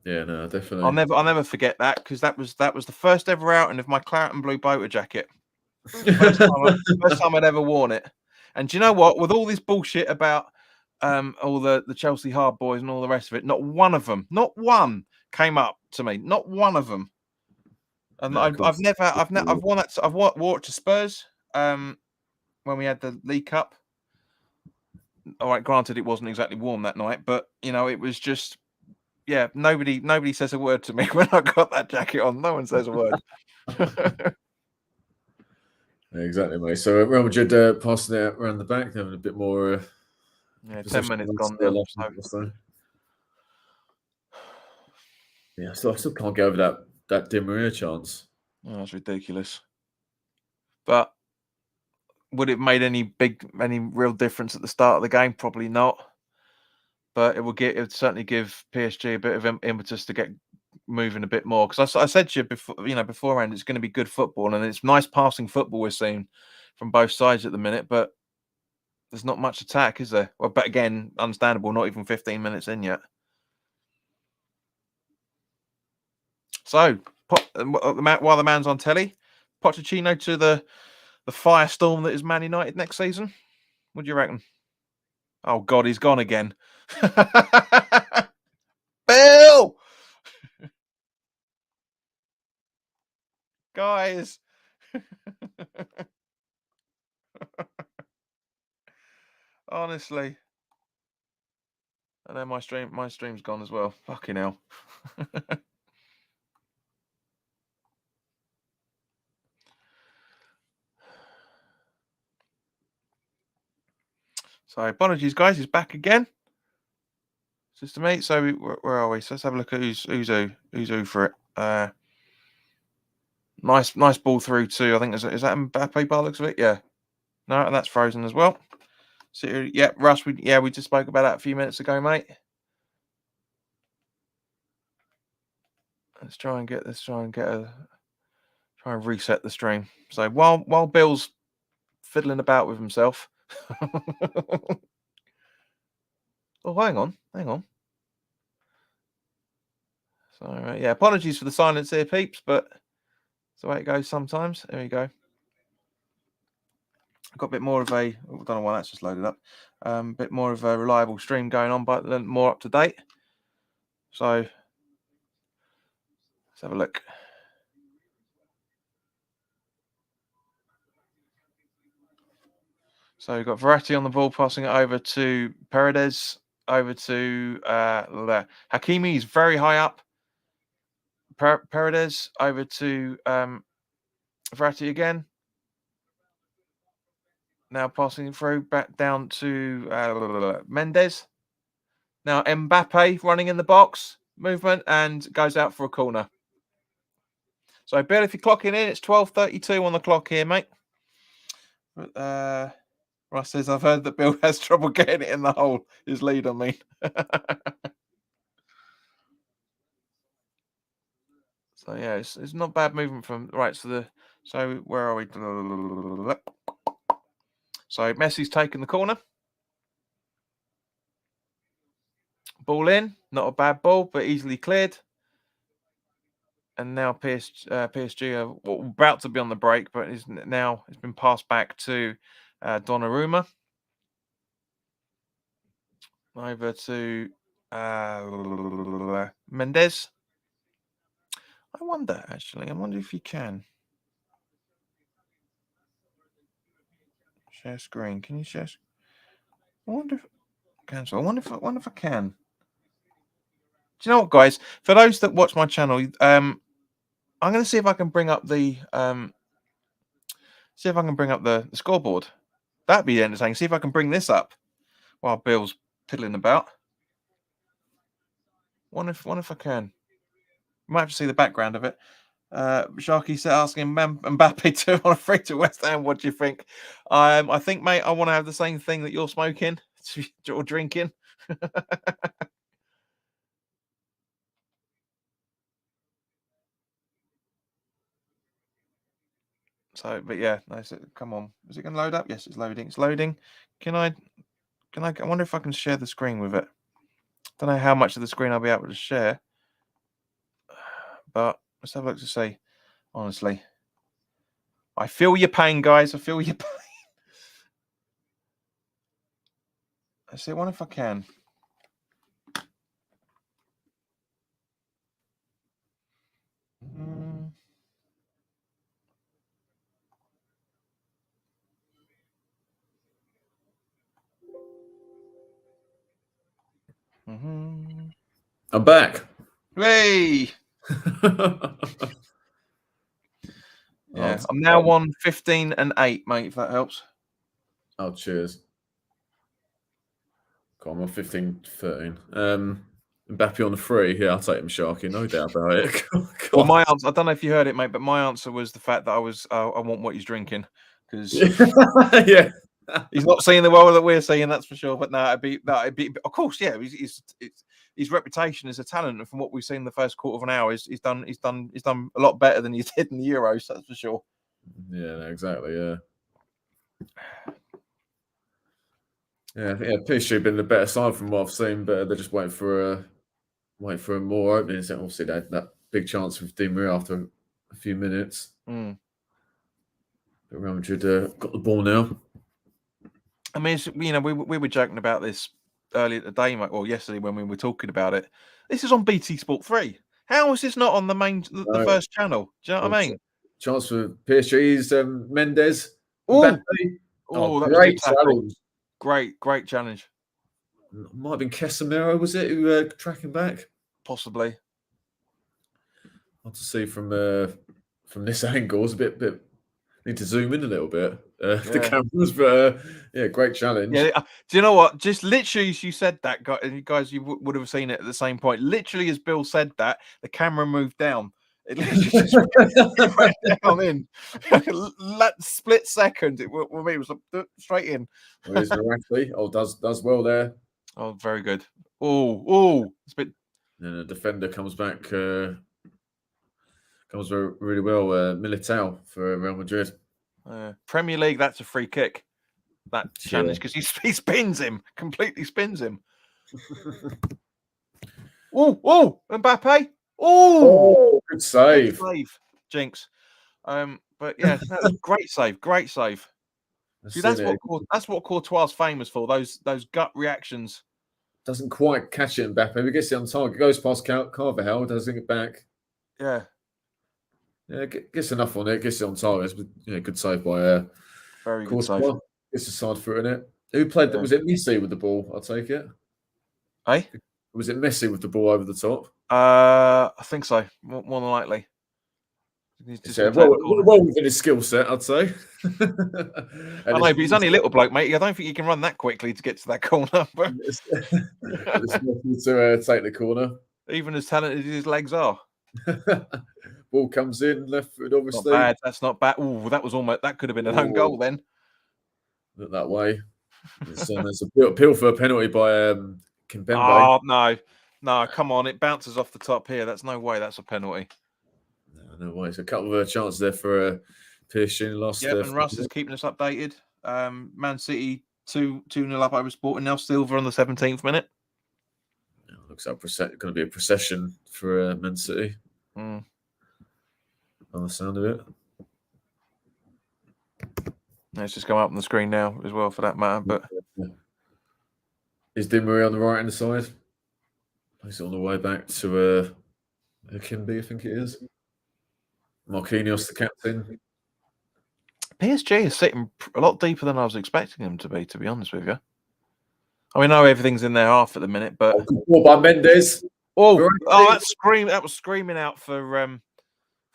Yeah, no, definitely. I'll never forget that, because that was the first ever outing of my claret and blue boater jacket. First time I'd ever worn it. And do you know what? With all this bullshit about all the Chelsea hard boys and all the rest of it, not one of them, not one came up to me. Not one of them. And no, I've worn that. I've wore it to Spurs when we had the League Cup. All right, granted, it wasn't exactly warm that night, but you know, it was just, yeah. Nobody says a word to me when I got that jacket on. No one says a word. Exactly, mate. So Real Madrid passing it around the back, having a bit more. 10 minutes gone now. So. Yeah, so I still can't get over that Di Maria chance. Oh, that's ridiculous. But would it have made any real difference at the start of the game? Probably not. But it would certainly give PSG a bit of impetus to get moving a bit more. Because I said to you before, you know, beforehand, it's going to be good football, and it's nice passing football we're seeing from both sides at the minute. But there's not much attack, is there? Well, but again, understandable. Not even 15 minutes in yet. So while the man's on telly, Pochettino to the firestorm that is Man United next season. What do you reckon? Oh God, he's gone again. Bill, guys. Honestly, and then my stream's gone as well. Fucking hell. So apologies, guys. He's back again. Just to me. So where are we? So let's have a look at who's who for it. Nice ball through to, I think, is that Mbappe by the looks of it? Yeah. No, and that's frozen as well. So yeah, Russ. We just spoke about that a few minutes ago, mate. Let's try and reset the stream. So while Bill's fiddling about with himself. Oh, hang on. So yeah, apologies for the silence here, peeps, but it's the way it goes sometimes. There we go. I've got a bit more of a, I don't know why that's just loaded up. Bit more of a reliable stream going on, but more up to date. So let's have a look. So we've got Verratti on the ball, passing it over to Paredes, over to Hakimi. He's very high up. Paredes over to Verratti again. Now passing through back down to Mendes. Now Mbappe running in the box, movement, and goes out for a corner. So Bill, if you're clocking in, it's 12:32 on the clock here, mate. Russ says, I've heard that Bill has trouble getting it in the hole. His lead, I mean. So yeah, it's not bad movement from right. So where are we? So Messi's taken the corner. Ball in, not a bad ball, but easily cleared. And now PSG are about to be on the break, but it's been passed back to Donnarumma. Over to Mendes. I wonder, actually. I wonder if you can. Share screen. Can you share? I wonder if cancel. I wonder if I can. Do you know what, guys? For those that watch my channel, I'm going to see if I can bring up the the scoreboard. That'd be entertaining. See if I can bring this up while Bill's piddling about. Wonder if I can. Might have to see the background of it. Sharky asking Mbappe to on a free to West Ham. What do you think? I think, mate, I want to have the same thing that you're smoking or drinking. So, but yeah, come on. Is it going to load up? Yes, it's loading. It's loading. I wonder if I can share the screen with it. Don't know how much of the screen I'll be able to share, but let's have a look to see. Honestly, I feel your pain, guys. I feel your pain. Let's see. I wonder if I can. I'm back. Hey! Yeah, I'm now on 15 and 8, mate, if that helps. Oh, cheers. I'm on 15-13. Mbappe on the 3. Yeah, I'll take him, Sharky. No doubt about it. Well, my answer, I don't know if you heard it, mate, but my answer was the fact that I want what he's drinking. Because yeah. He's not seeing the world that we're seeing, that's for sure. But no, it'd be of course, yeah. His reputation as a talent, and from what we've seen in the first quarter of an hour, he's done a lot better than he did in the Euros, that's for sure. Yeah, exactly. Yeah. Yeah, PSG have been the better side from what I've seen, but they're just waiting for a more openings. Obviously, they had that big chance with Di Maria after a few minutes. But Real Madrid got the ball now. I mean, we were joking about this earlier today, mate, or yesterday when we were talking about it. This is on BT Sport 3. How is this not on the first channel? Do you know what I mean? Chance for PSG's Mendes. Oh, that was a good tackle. Great challenge. Might have been Casemiro, was it, who tracking back? Possibly. Hard to see from this angle. It's a bit. Need to zoom in a little bit. The cameras, but yeah, great challenge. Yeah, do you know what? Just literally, as you said that, guys, you would have seen it at the same point. Literally, as Bill said that, the camera moved down. It literally just went down in split second. It was straight in. Where's Verratti? Oh, does well there. Oh, very good. Oh, it's a bit. And the defender comes back. Comes really well. Militao for Real Madrid. Premier League, that's a free kick. That challenge, because he spins him, completely spins him. Oh, Mbappe. Oh, good save. Jinx. But yeah, that was great save. See, that's what Courtois is famous for. Those gut reactions. Doesn't quite catch it, Mbappe. He gets it on target. Goes past Carvajal, doesn't get back. Yeah. Yeah, gets enough on it. Gets it on target. Good save by very good save. Gets a side foot in it. Who played that? Was it Messi with the ball? I'll take it. Hey? Was it Messi with the ball over the top? I think so. More than likely. Well within his skill set, I'd say. I know, but he's only a little bloke, mate. I don't think he can run that quickly to get to that corner. But it's to take the corner. Even as talented as his legs are. Ball comes in, left foot, obviously. Not bad. That's not bad. Oh, that could have been an own goal then. Not that way. There's a appeal for a penalty by Kimpembe. Oh, no, come on. It bounces off the top here. That's no way that's a penalty. No way. It's a couple of chances there for PSG lost. Yeah, and Russ is keeping us updated. Man City 2-0 up over Sporting. Now Silva on the 17th minute. Looks like going to be a procession for Man City. On the sound of it. It's just come up on the screen now as well, for that matter. But is Di Maria on the right hand side? He's on the way back to Kimby, I think it is. Marquinhos, the captain. PSG is sitting a lot deeper than I was expecting them to be honest with you. I mean, I know everything's in their half at the minute, but good ball by Mendes. that was screaming out for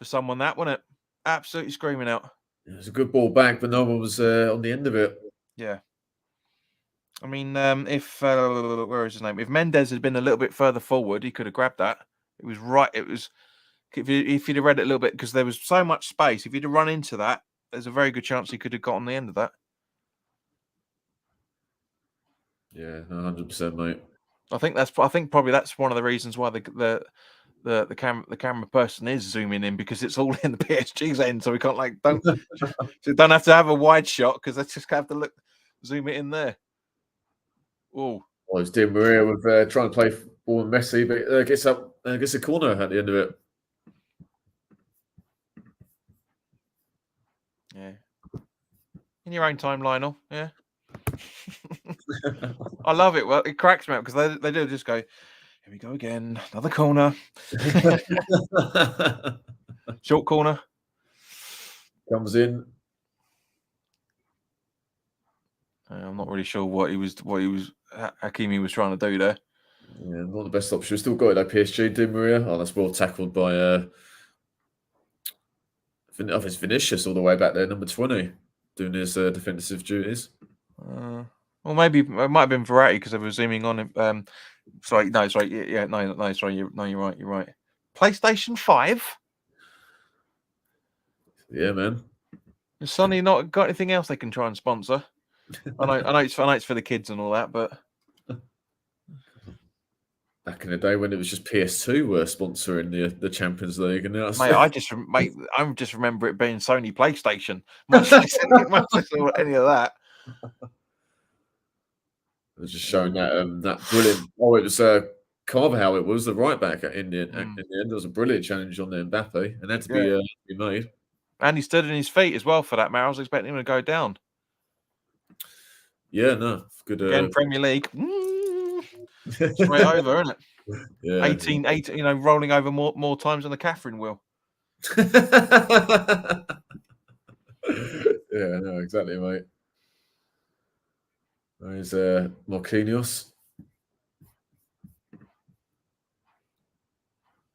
someone, that wasn't it? Absolutely screaming out. It was a good ball back, but no one was on the end of it. Yeah. I mean, if where is his name? If Mendes had been a little bit further forward, he could have grabbed that. It was right. It was if you'd have read it a little bit, because there was so much space. If you'd have run into that, there's a very good chance he could have got on the end of that. Yeah, 100%, mate. I think probably that's one of the reasons why the camera person is zooming in, because it's all in the PSG's end, so we can't don't have to have a wide shot, because they just have to zoom it in there. Oh, well, it's Di Maria with trying to play ball with Messi, but gets a corner at the end of it. Yeah, in your own time, Lionel. Yeah. I love it. Well, it cracks me up because they do just go, here we go again, another corner. Short corner. Comes in. I'm not really sure what Hakimi was trying to do there. Yeah, not the best option. We've still got it, like PSG, Di Maria. Oh, that's well tackled by it's Vinicius all the way back there, number 20, doing his defensive duties. Well, maybe it might have been Verratti, because they were zooming on him. Sorry, yeah, no, sorry, you're right. PlayStation 5. Yeah, man. Has Sony not got anything else they can try and sponsor? I know it's for the kids and all that, but back in the day when it was just PS2 were sponsoring the Champions League, and now mate, I just remember it being Sony PlayStation, much less any of that. It was just showing that brilliant. Oh, it was Carvajal. It was the right back in the end. There was a brilliant challenge on the Mbappe, and had to be made. And he stood on his feet as well for that, man. I was expecting him to go down. Yeah, no, good. Again, Premier League. Straight over, isn't it? Yeah. 18, rolling over more times than the Catherine wheel. Yeah, no, exactly, mate. There's Marquinhos.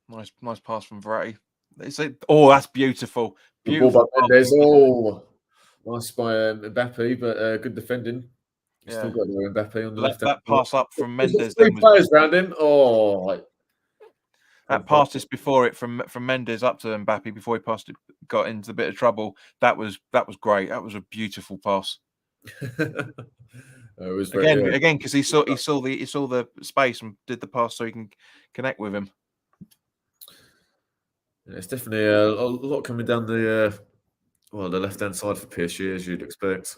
Nice pass from Verratti. That's beautiful. Beautiful. There's nice by Mbappe, but good defending. Still got Mbappe on the left. That pass up from Mendes. Three players around him. That pass just before it from Mendes up to Mbappe before he got into a bit of trouble. That was great. That was a beautiful pass. It was again because he saw the space and did the pass so he can connect with him. Yeah, it's definitely a lot coming down the left hand side for PSG, as you'd expect.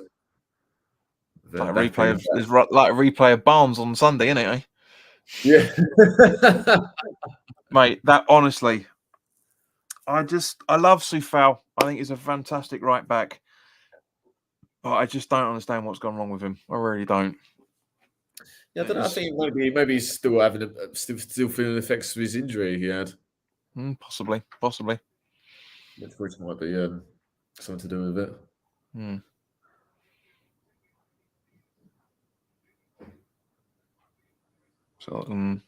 Like a replay of Barnes on Sunday, isn't it? Eh? Yeah, mate. That honestly, I love Soufal. I think he's a fantastic right back, but I just don't understand what's gone wrong with him. I really don't. Yeah, I don't know. I think maybe he's still having still feeling the effects of his injury he had. Possibly. Which might be something to do with it. So,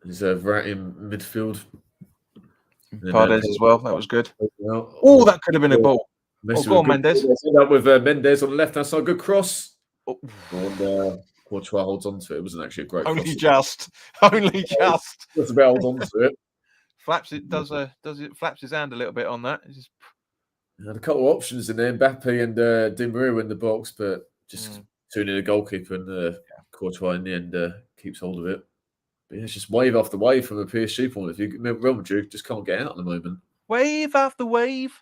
He's Verratti in midfield. Pardes as well. That was good. Oh, that could have been a ball. Go on, Mendes. Up with Mendes on the left hand side. Good cross. And Courtois holds on to it. It wasn't actually a great cross. Only just. Just about holds on to it. Flaps his hand a little bit on that. Had a couple of options in there. Mbappe and Di Maria in the box, but just two near the goalkeeper, and Courtois in the end keeps hold of it. But it's just wave after wave from a PSG point of view. Real Madrid just can't get out at the moment. Wave after wave.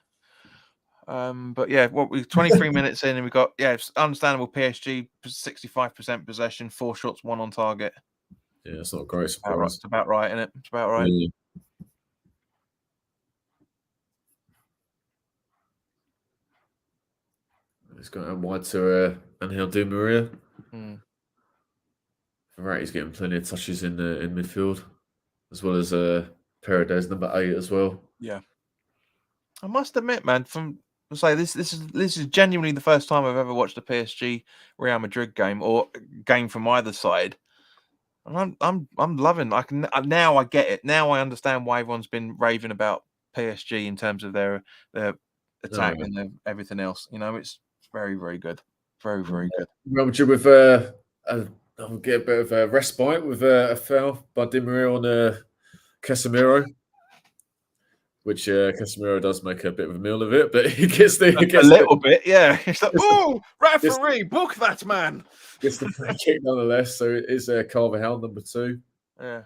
But yeah, we're 23 minutes in, and we got it's understandable. PSG 65% possession, 4 shots, 1 on target. Yeah, it's not a great It's surprise. about right, isn't it? It's about right. Yeah. It's going out wide to Angel Di Maria. Verratti's getting plenty of touches in midfield, as well as Paredes, number 8 as well. Yeah, I must admit, man, this is genuinely the first time I've ever watched a PSG Real Madrid game or game from either side. And I'm loving. I get it. Now I understand why everyone's been raving about PSG in terms of their attack and everything else. You know, it's very, very good. Very, very good. Real Madrid with I'll get a bit of a respite with a foul by Di Maria on Casemiro, which Casemiro does make a bit of a meal of it, but he gets a little bit, yeah. It's like, oh, referee, book that man. Gets the free kick nonetheless. So it is Carvajal, number 2. Yeah.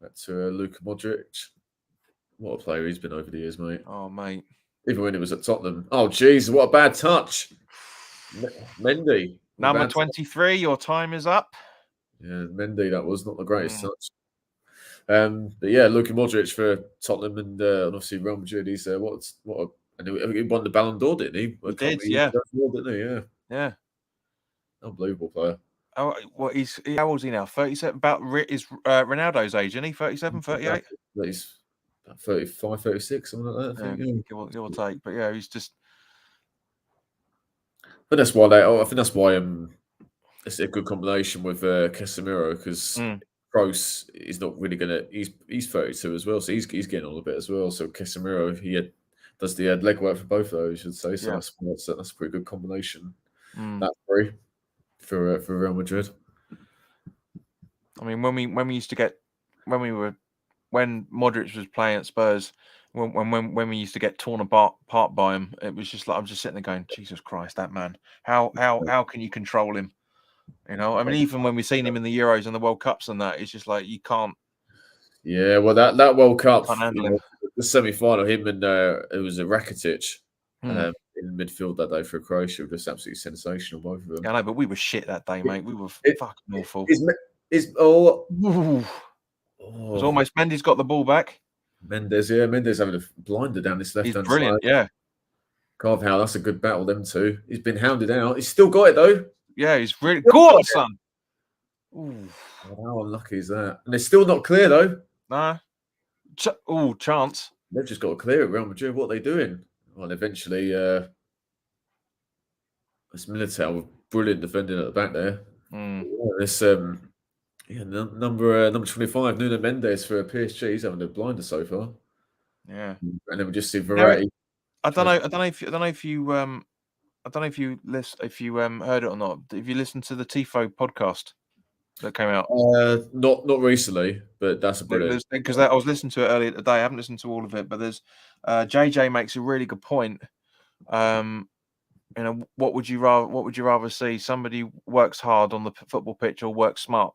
Back to Luka Modric. What a player he's been over the years, mate. Oh, mate. Even when he was at Tottenham. Oh, jeez, what a bad touch. Mendy. Number 23, your time is up. Yeah, Mendy, that was not the greatest touch. But yeah, Luka Modric for Tottenham and obviously Real Madrid. He's and he won the Ballon d'Or, didn't he? He did, yeah. Didn't he? Yeah. Yeah. Unbelievable player. Oh, well, how old is he now? 37. About is Ronaldo's age, isn't he? 37, 38? He's 35, 36, something like that. I think. Give or take. But yeah, he's just. But that's why I think that's why it's a good combination with Casemiro, because Kroos is not really gonna. He's 32 as well, so he's getting on a bit as well. So Casemiro does the legwork for both of those, I should say. So that's a pretty good combination. That's free for Real Madrid. I mean, when we used to get when Modric was playing at Spurs, when we used to get torn apart by him, it was just like I'm just sitting there going, Jesus Christ, that man! How can you control him? You know, I mean, even when we've seen him in the Euros and the World Cups and that, it's just like you can't. Yeah, well, that World Cup, the semi-final, him and it was a Rakitic in midfield that day for Croatia, just absolutely sensational, both of them. Yeah, I know, but we were shit that day, mate. We were fucking awful. It was almost Mendy's got the ball back. Mendes having a blinder down this left hand side. Brilliant, yeah. Carvajal, that's a good battle, them two. He's been hounded out. He's still got it though. Yeah, he's really good, son. How unlucky is that? And they're still not clear though. Nah. Chance. They've just got to clear it. Real Madrid, what are they doing? Well, eventually, this Militao, brilliant defending at the back there. This number 25, Nuno Mendes for PSG. He's having a blinder so far. Yeah, and then we just see Verratti. I don't know if you heard it or not. If you listened to the Tifo podcast that came out, not recently, but that's a brilliant. Because I was listening to it earlier today. I haven't listened to all of it, but there's JJ makes a really good point. You know, what would you rather see? Somebody works hard on the football pitch or works smart?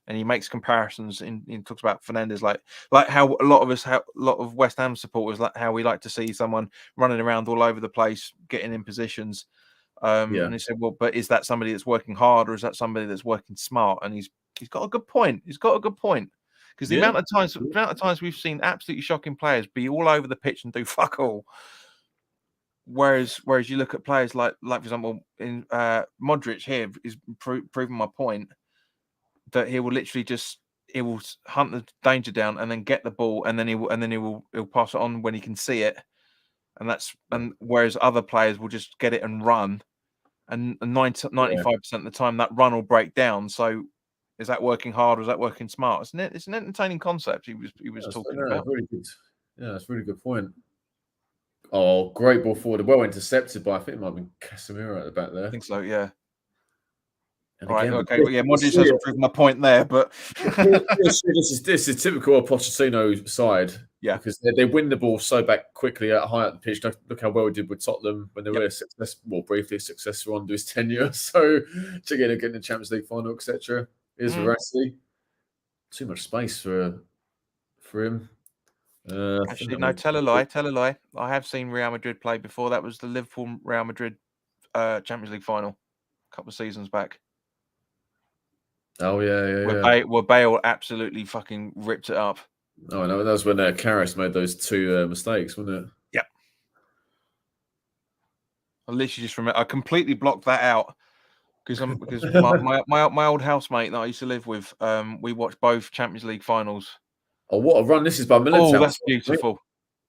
And he makes comparisons. He talks about Fernandes, like how a lot of West Ham supporters, like how we like to see someone running around all over the place, getting in positions. And he said, well, but is that somebody that's working hard, or is that somebody that's working smart? And he's got a good point. He's got a good point, because the amount of times we've seen absolutely shocking players be all over the pitch and do fuck all. Whereas you look at players like for example, in Modric here is proving my point, that he will literally he will hunt the danger down and then get the ball, and then he'll pass it on when he can see it, and whereas other players will just get it and run, and 95% of the time that run will break down. So is that working hard or is that working smart? It's an entertaining concept he was talking about. Really good. Yeah, that's a really good point. Oh, great ball forward. Well intercepted by, I think it might have been Casemiro at the back there. I think so, yeah. And all right, okay. Well, yeah, Modric hasn't proven my point there, but this is typical of Pochettino side. Yeah. Because they win the ball so back quickly high up the pitch. Look how well he did with Tottenham when they were briefly successful under his tenure. So to get the Champions League final, etc. Is Verratti. Too much space for him. Actually, no, tell a lie. I have seen Real Madrid play before. That was the Liverpool Real Madrid Champions League final a couple of seasons back. Oh yeah. Where Bale absolutely fucking ripped it up. Oh no, that was when Karras made those two mistakes, wasn't it? Yeah. I literally just remember. I completely blocked that out because my old housemate that I used to live with, we watched both Champions League finals. Oh, what a run this is by Oh, Militao. that's beautiful.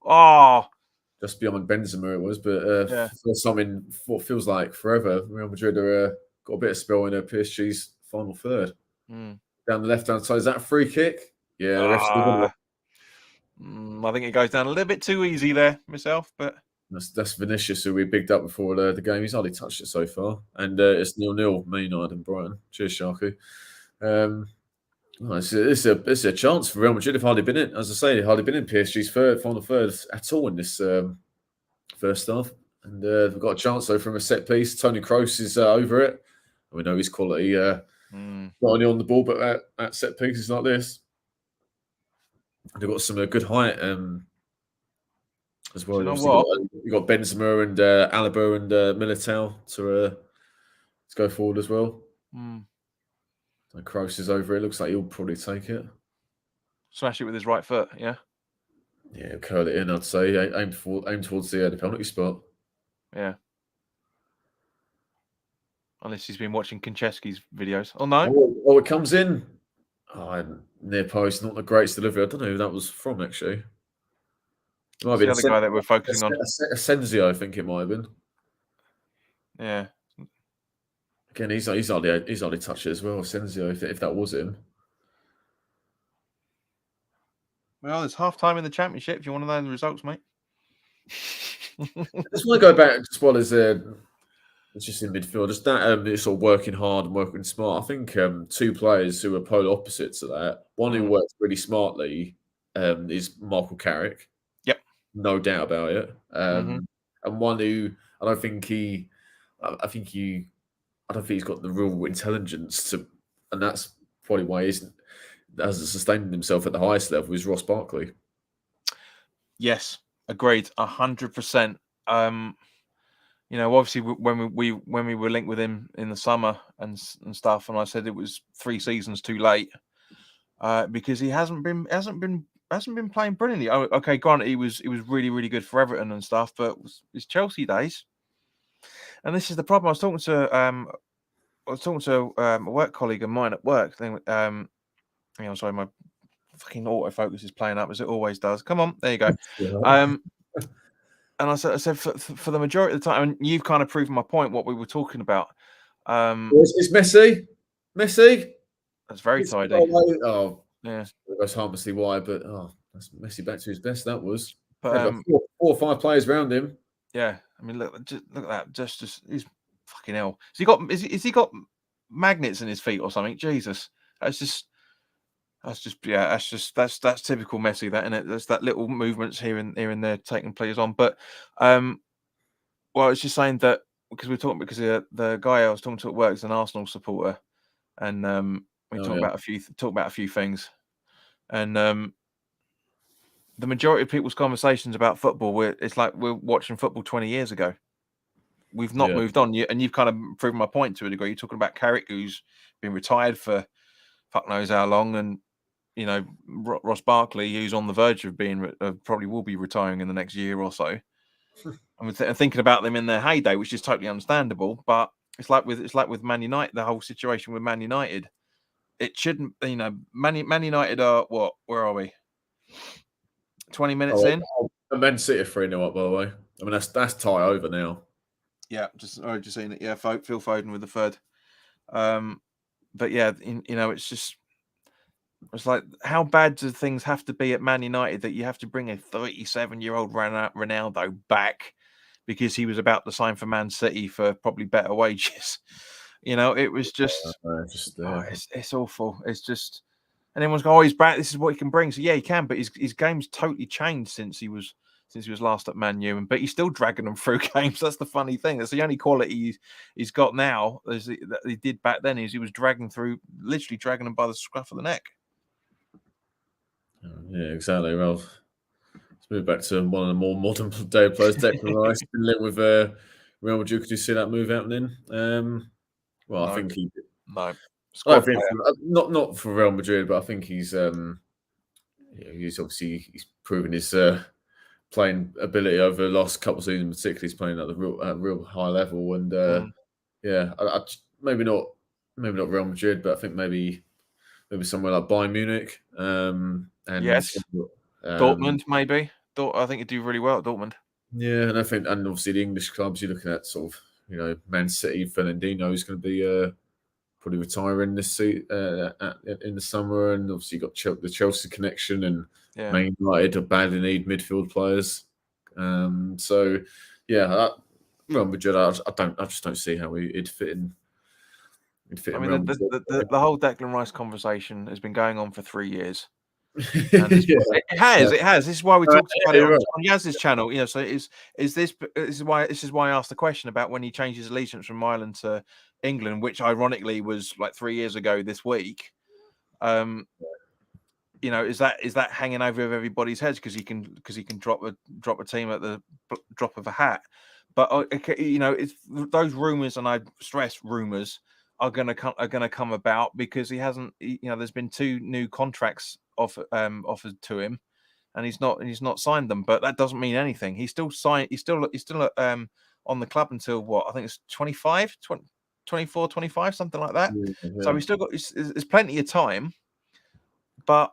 Oh, just beyond Benzema it was, but yeah. for some in what feels like forever, Real Madrid are got a bit of spell in PSG's final third. Down the left-hand side, is that a free kick? Yeah, the rest of I think it goes down a little bit too easy there myself, but that's Vinicius, who we bigged up before the game. He's hardly touched it so far, and it's 0-0, Man United and Brighton. Cheers, Sharky. It's a chance for Real Madrid. Have hardly been in, as I say, hardly been in PSG's final third at all in this first half, and we've got a chance though from a set piece. Tony Kroos is over it. We know his quality, not only on the ball but at set pieces like this. And they've got some good height as well. You know what? You've got Benzema and Alaba and Militao to go forward as well. So Kroos is over it. Looks like he'll probably take it. Smash it with his right foot, yeah? Yeah, curl it in, I'd say. Aim towards the penalty spot. Yeah. Unless he's been watching Konchesky's videos. Oh, no. Oh, it comes in. Oh, near post, not the greatest delivery. I don't know who that was from, actually. It might be the other guy that we're focusing on. Asensio, I think it might have been. Yeah. Again, he's hardly touched it as well, Asensio, if that was him. Well, it's half time in the championship. If you want to know the results, mate. I just want to go back as well as just in midfield. Just that sort of working hard and working smart. I think two players who are polar opposites of that. One who works really smartly is Michael Carrick. Yep, no doubt about it. And one who I don't think he's got the real intelligence to, and that's probably why he hasn't sustained himself at the highest level. Is Ross Barkley? Yes, agreed, 100%. You know, obviously when we were linked with him in the summer and stuff, and I said it was 3 seasons too late because he hasn't been playing brilliantly. Oh, okay, granted, he was really, really good for Everton and stuff, but his Chelsea days. And this is the problem. I was talking to a work colleague of mine at work. Sorry, my fucking autofocus is playing up as it always does. Come on, there you go. And I said for the majority of the time, and you've kind of proven my point. What we were talking about. It's Messi. That's very tidy. Oh, yeah. That's harmlessly wide, but that's Messi back to his best. That was. But 4 or 5 players around him. Yeah, I mean, look at that. Just he's fucking hell. Has he got magnets in his feet or something? Jesus, that's typical Messi, that, isn't it? There's that little movements here and there taking players on. But well, I was just saying that because the guy I was talking to at work is an Arsenal supporter, and we talked about a few things, and the majority of people's conversations about football, it's like we're watching football 20 years ago. We've not moved on yet, and you've kind of proven my point to a degree. You're talking about Carrick, who's been retired for fuck knows how long, and you know Ross Barkley, who's on the verge of being probably will be retiring in the next year or so. I'm thinking about them in their heyday, which is totally understandable. But it's like with Man United, the whole situation with Man United. It shouldn't, Man United are what? Where are we? 20 minutes in. Man City 3-0 up, by the way. I mean, that's tie over now. Yeah, just seen it. Yeah, Phil Foden with the third. But yeah, it's like, how bad do things have to be at Man United that you have to bring a 37-year-old Ronaldo back because he was about to sign for Man City for probably better wages? It was just it's awful. It's just. And everyone's going, he's back. This is what he can bring. So yeah, he can, but his game's totally changed since he was last at Man U. But he's still dragging them through games. That's the funny thing. That's the only quality he's got now that he did back then. Is he was literally dragging them by the scruff of the neck. Yeah, exactly. Well, let's move back to one of the more modern day players, Declan Rice. Been linked with Real Madrid. Could you see that move happening? Well, I think he did. No. Not for Real Madrid, but I think he's obviously proven his playing ability over the last couple of seasons. Particularly, he's playing at the real high level, and maybe not Real Madrid, but I think maybe somewhere like Bayern Munich. And Yes, Dortmund maybe. I think he'd do really well at Dortmund. Yeah, and I think, and obviously the English clubs, you're looking at sort of, Man City. Fernandinho is going to be probably retiring this in the summer, and obviously you've got the Chelsea connection, and Man United are badly need midfield players. So yeah, Real Madrid, I just don't see how it'd fit in. I mean, the whole Declan Rice conversation has been going on for 3 years. And it has. This is why we talked about it on Yaz's channel. So this is why I asked the question about when he changed his allegiance from Ireland to England, which ironically was like 3 years ago this week. Is that hanging over everybody's heads because he can drop a team at the drop of a hat? But it's those rumors, and I stress rumors, are going to come about because he hasn't. There's been 2 new contracts offered to him, and he's not signed them. But that doesn't mean anything. He's still signed. He's still on the club until what? I think it's 25, 24, 25, something like that. Yeah. So he's still got. There's plenty of time. But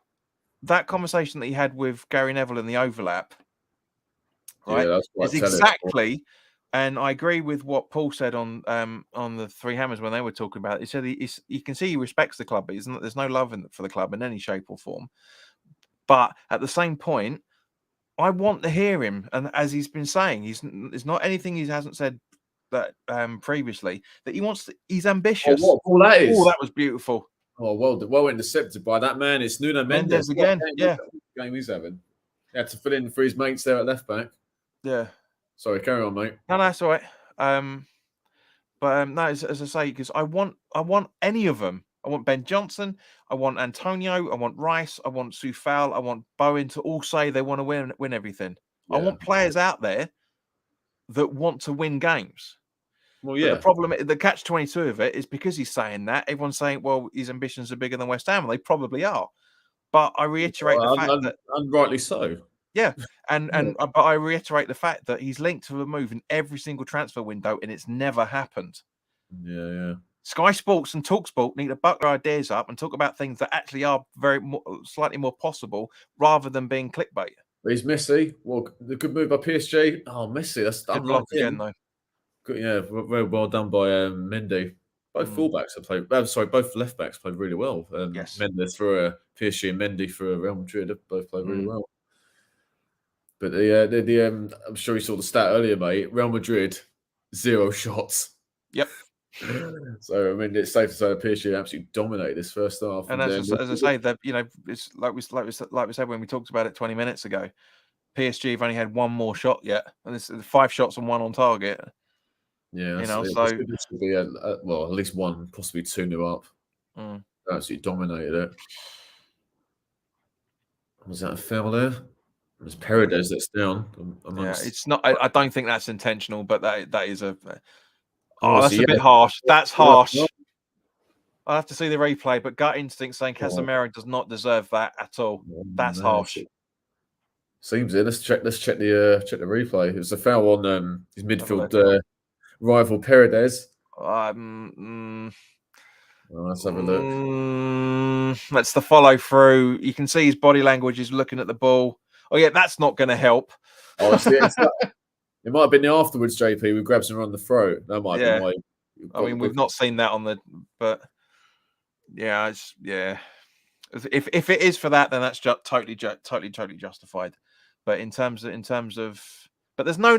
that conversation that he had with Gary Neville in the overlap, right, is exactly. And I agree with what Paul said on the Three Hammers when they were talking about it. He said you can see he respects the club, but there's no love for the club in any shape or form. But at the same point, I want to hear him, and as he's been saying, it's not anything he hasn't said that previously that he wants. He's ambitious. Oh, what that is! Oh, that was beautiful. Oh, well intercepted by that man. It's Nuno Mendes again. Game he's having. He had to fill in for his mates there at left back. Yeah. Sorry, carry on, mate. No, that's all right. But no, as I say, because I want any of them. I want Ben Johnson. I want Antonio. I want Rice. I want Soufal. I want Bowen to all say they want to win everything. Yeah. I want players out there that want to win games. Well, yeah. But the problem, the catch-22 of it is because he's saying that, everyone's saying, well, his ambitions are bigger than West Ham, and they probably are. But I reiterate the fact that, and rightly so. Yeah, but I reiterate the fact that he's linked to a move in every single transfer window, and it's never happened. Yeah. Sky Sports and TalkSport need to buck their ideas up and talk about things that actually are slightly more possible, rather than being clickbait. But he's Messi. Well, the good move by PSG. Oh, Messi, that's unlike again though. Good, yeah, very well done by Mendy. Both fullbacks have played. Both left backs played really well. Yes, Mendes for PSG and Mendy for Real Madrid have both played really well. But I'm sure you saw the stat earlier, mate. Real Madrid 0 shots. Yep. So I mean, it's safe to say that PSG absolutely dominated this first half. And as I say, that it's like we said when we talked about it 20 minutes ago. PSG have only had 1 more shot yet, and it's 5 shots and 1 on target. Yeah, so this should be at least 1, possibly 2-0 up. Absolutely dominated it. Was that a foul there? It's Paredes that's down. It's not. I don't think that's intentional, but that is a. That's a bit harsh. That's harsh. I'll have to see the replay, but gut instinct saying Casemiro does not deserve that at all. That's harsh. Seems it. Let's check the replay. It was a foul on his midfield rival Paredes. Let's have a look. That's the follow through. You can see his body language is looking at the ball. Oh yeah, that's not going to help. It might have been the afterwards, JP. We grabbed him on the throat. That might have been why. I mean, we've not seen that on the, but if it is for that, then that's totally justified. But in terms of, but there's no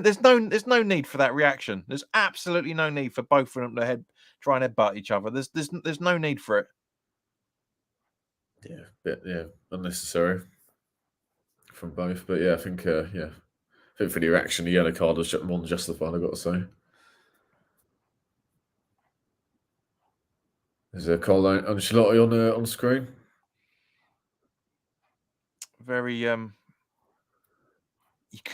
need for that reaction. There's absolutely no need for both of them to try and headbutt each other. There's no need for it. Yeah, unnecessary from both. But I think for the reaction, the yellow card was more than justified, I've got to say. Is there Carlo Ancelotti on screen? Very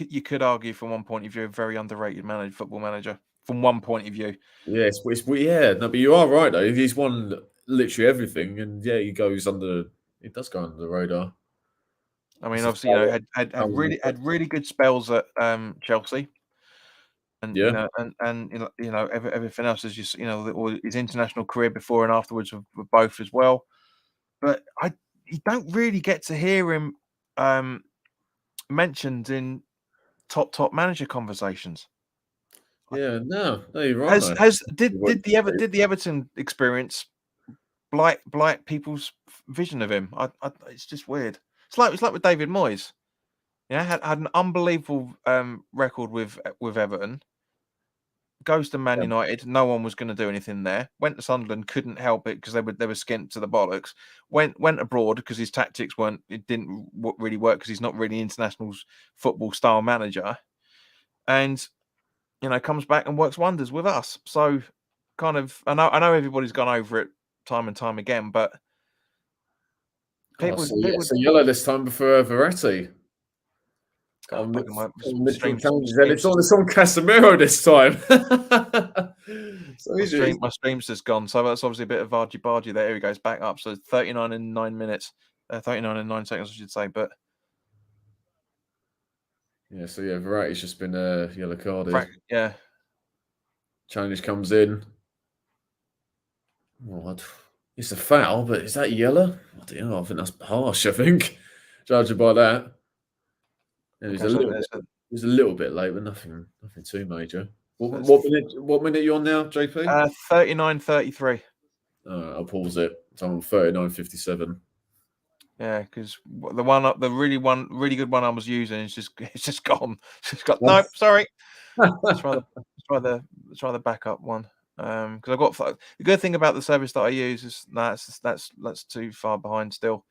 you could argue from one point of view, a very underrated football manager. From one point of view, but you are right though. He's won literally everything, and he goes under. It does go under the radar. I mean, obviously, had really good spells at Chelsea. and everything else is just or his international career before and afterwards were both as well. But you don't really get to hear him mentioned in top manager conversations. Yeah, no, you're right. Did the Everton experience blight people's vision of him? It's just weird. It's like with David Moyes. Yeah, had an unbelievable record with Everton. Goes to Man United. No one was going to do anything there. Went to Sunderland, couldn't help it because they were skint to the bollocks. Went abroad because his tactics didn't really work because he's not really international football style manager, and comes back and works wonders with us. So, kind of, I know everybody's gone over it time and time again, but people yellow this time before Verratti. And it's on Casemiro this time. My stream's just gone, so that's obviously a bit of argy-bargy there. Here he goes, back up. So 39 in 9 minutes, 39 in 9 seconds, I should say. But Verratti's just been yellow carded. Yeah. Challenge comes in. It's a foul, but is that yellow? I don't know. I think that's harsh. I think, judging by that. It was a little bit late, but nothing too major. What minute are you on now, JP? 39:33. I'll pause it. So I'm on 39:57. Yeah, because the really good one I was using it's just gone. It's got no, sorry. Let's try the backup one. Because I've got the good thing about the service that I use is that's too far behind still.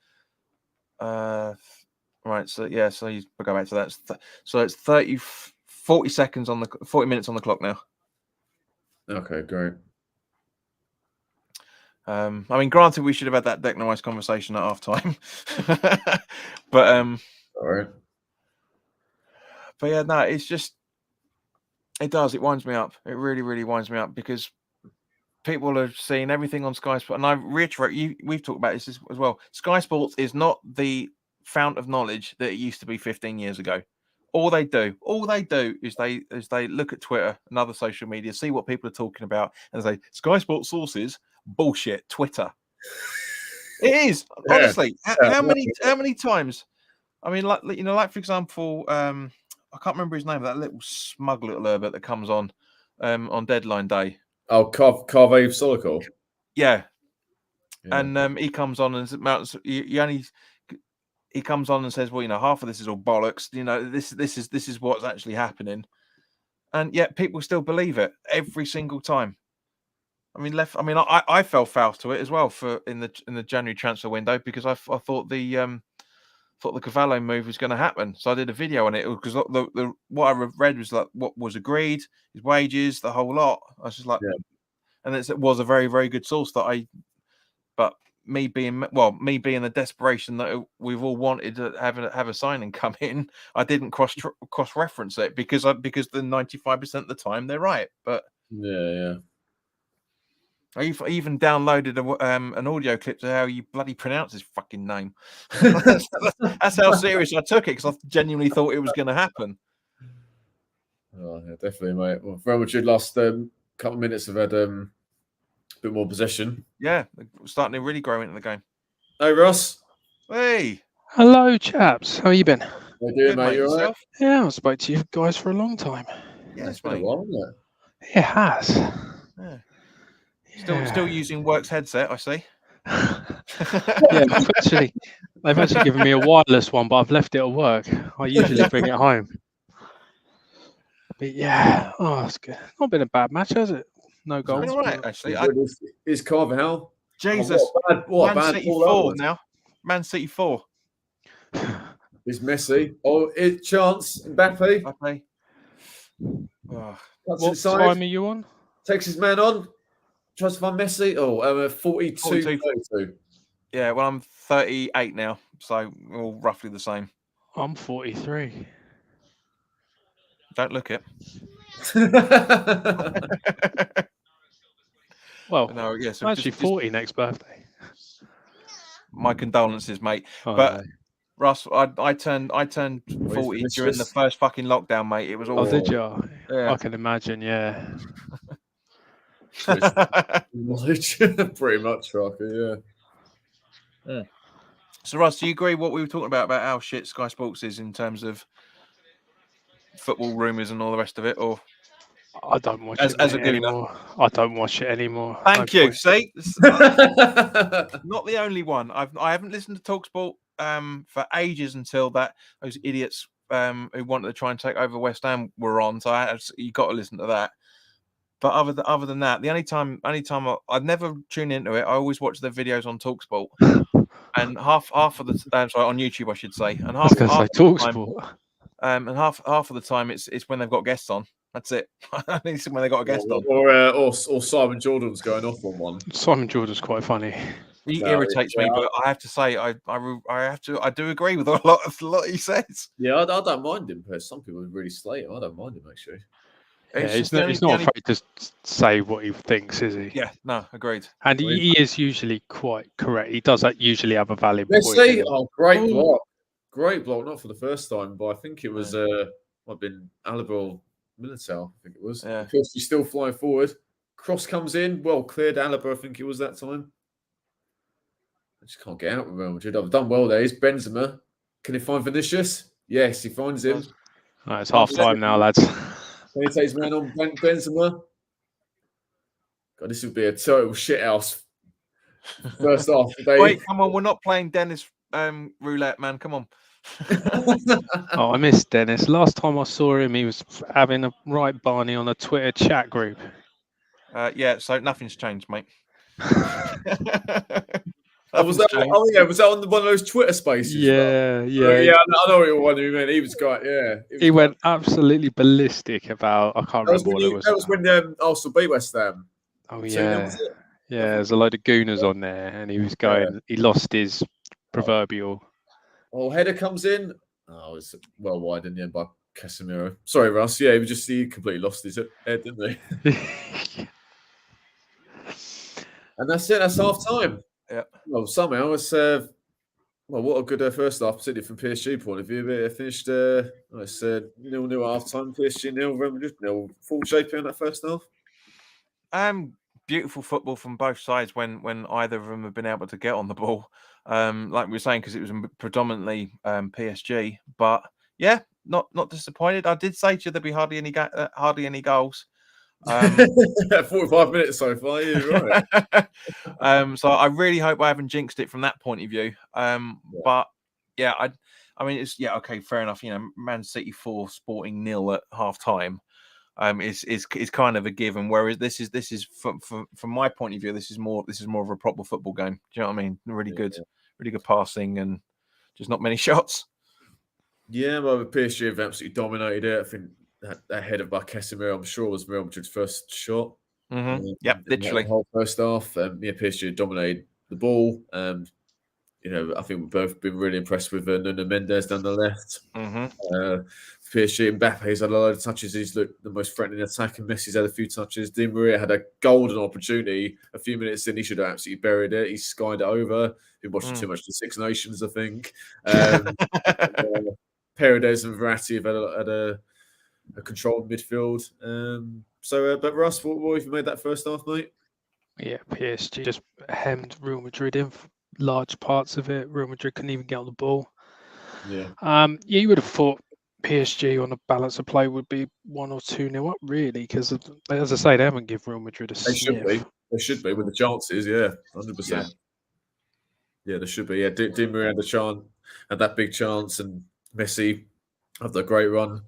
Right, so you go back to that. So it's 40 seconds 40 minutes on the clock now. Okay, great. I mean, granted, we should have had that Declan Rice conversation at half time, but all right. But yeah, no, it's just it winds me up. It really, really winds me up because people are seeing everything on Sky Sports, and I reiterate, we've talked about this as well. Sky Sports is not the fount of knowledge that it used to be 15 years ago. All they do is they look at Twitter and other social media, see what people are talking about, and say Sky Sports sources bullshit. Twitter. It is honestly. How many times? I mean, like for example, I can't remember his name. That little smug little Herbert that comes on deadline day. Oh, Carve Solical. Yeah. And he comes on and he comes on and says, well, half of this is all bollocks. This is what's actually happening, and yet people still believe it every single time. I mean, I fell foul to it as well in the January transfer window because I thought the Cavallo move was going to happen, so I did a video on it because what I read was like what was agreed, his wages, the whole lot. I was just like, and it was a very, very good source but me being the desperation that we've all wanted to have a signing come in, I didn't cross reference it because the 95% of the time they're right. But I even downloaded an audio clip to how you bloody pronounce his fucking name. That's how serious I took it because I genuinely thought it was going to happen. Oh, yeah, definitely, mate. Well, Real Madrid last couple of minutes have had a bit more possession. Yeah, starting to really grow into the game. Hey, Ross. Hey. Hello, chaps. How you been? How you doing, mate? You all right? Yeah, I haven't spoken to you guys for a long time. Yeah, it's been a while, hasn't it? It has. Yeah. Still using Works headset, I see. Yeah, they've actually given me a wireless one, but I've left it at work. I usually bring it home. But yeah, it's good. Not been a bad match, has it? No goals. Been all right, actually. Is Carvajal? Jesus. What Man City 4 now. Man City 4. Is Messi? Oh, chance. Mbappe. What time are you on? Takes his man on. Tries to find Messi. 42. Yeah, well, I'm 38 now, so we're all roughly the same. I'm 43. Don't look it. Well, no, yes, I'm actually 40 next birthday. My condolences, mate. But Russ, I turned 40 during the first fucking lockdown, mate. It was all. Oh, did you? I can imagine. Yeah. Knowledge, pretty much, Rocker. Yeah. So, Russ, do you agree what we were talking about how shit Sky Sports is in terms of football rumours and all the rest of it, or? I don't watch As a it gooner. anymore. I don't watch it anymore. Thank No you. point. See, not the only one. I haven't listened to TalkSport for ages until those idiots who wanted to try and take over West Ham were on. So you got to listen to that. But other than that, the only time I'd never tune into it. I always watch their videos on TalkSport, and half of the sorry, on YouTube I should say, and half I was going to say TalkSport. And half of the time it's when they've got guests on. That's it. It's when they got a guest on. Or Simon Jordan's going off on one. Simon Jordan's quite funny. He irritates me, but I have to say I do agree with a lot he says. Yeah, I don't mind him. Some people really slate him. I don't mind him actually. Yeah, he's not afraid to say what he thinks, is he? Yeah, no, agreed. And he is usually quite correct. He does usually have a valid point. Great Ooh. block. Great block, not for the first time, but I think it was might have been Alaba Militao, I think it was. Yeah. He's still flying forward. Cross comes in, well cleared. Alaba, I think it was that time. I just can't get out with Real Madrid. I've done well there. Is Benzema. Can he find Vinicius? Yes, he finds him. Right, it's half time now, lads. Can he take his man on Benzema? God, this would be a total shithouse. First half. Wait, come on, we're not playing Dennis roulette, man. Come on. Oh, I miss Dennis. Last time I saw him, he was having a right Barney on a Twitter chat group. Yeah, so nothing's changed, mate. Was that on one of those Twitter spaces? Yeah. I know what you meant. He was great. Yeah, he went absolutely ballistic about. I can't remember what it was. That was when Arsenal beat West Ham. Oh yeah, there's a load of gooners on there, and he was going. Yeah. He lost his proverbial. Oh, header comes in. Oh, it's well wide in the end by Casemiro. Sorry, Russ. Yeah, he completely lost his head, didn't he? And that's it. That's half time. Yeah. Well, somehow it's what a good first half, particularly from PSG point of view. It finished 0-0 at half time. PSG 0, Real Madrid 0. Full shape in that first half. Beautiful football from both sides when either of them have been able to get on the ball. Like we were saying, because it was predominantly PSG, but yeah, not disappointed. I did say to you there'd be hardly any goals. 45 minutes so far. You're right. So I really hope I haven't jinxed it from that point of view. But yeah, I mean, it's okay, fair enough. You know, Man City 4, Sporting 0 at half time. Is kind of a given. Whereas this is from my point of view, this is more of a proper football game. Do you know what I mean? Really good passing and just not many shots. Yeah, well, the PSG have absolutely dominated it. I think that header by Casemiro, I'm sure, was Real Madrid's first shot. Yep, literally. The whole first half. PSG dominated the ball. I think we've both been really impressed with Nuno Mendes down the left. PSG, Mbappe's had a lot of touches. He's looked the most threatening attack, and Messi's had a few touches. Di Maria had a golden opportunity a few minutes in. He should have absolutely buried it. He skied it over. Been watching too much the Six Nations, I think. Paredes and Verratti have had a controlled midfield. But Russ, what have you made that first half, mate? Yeah, PSG just hemmed Real Madrid in large parts of it. Real Madrid couldn't even get on the ball. Yeah. You would have thought PSG on a balance of play would be 1 or 2-0 up, really, because as I say, they haven't given Real Madrid a sniff. They should be with the chances. Yeah, 100%. Yeah, there should be. Yeah, Di Maria had that big chance, and Messi had that great run.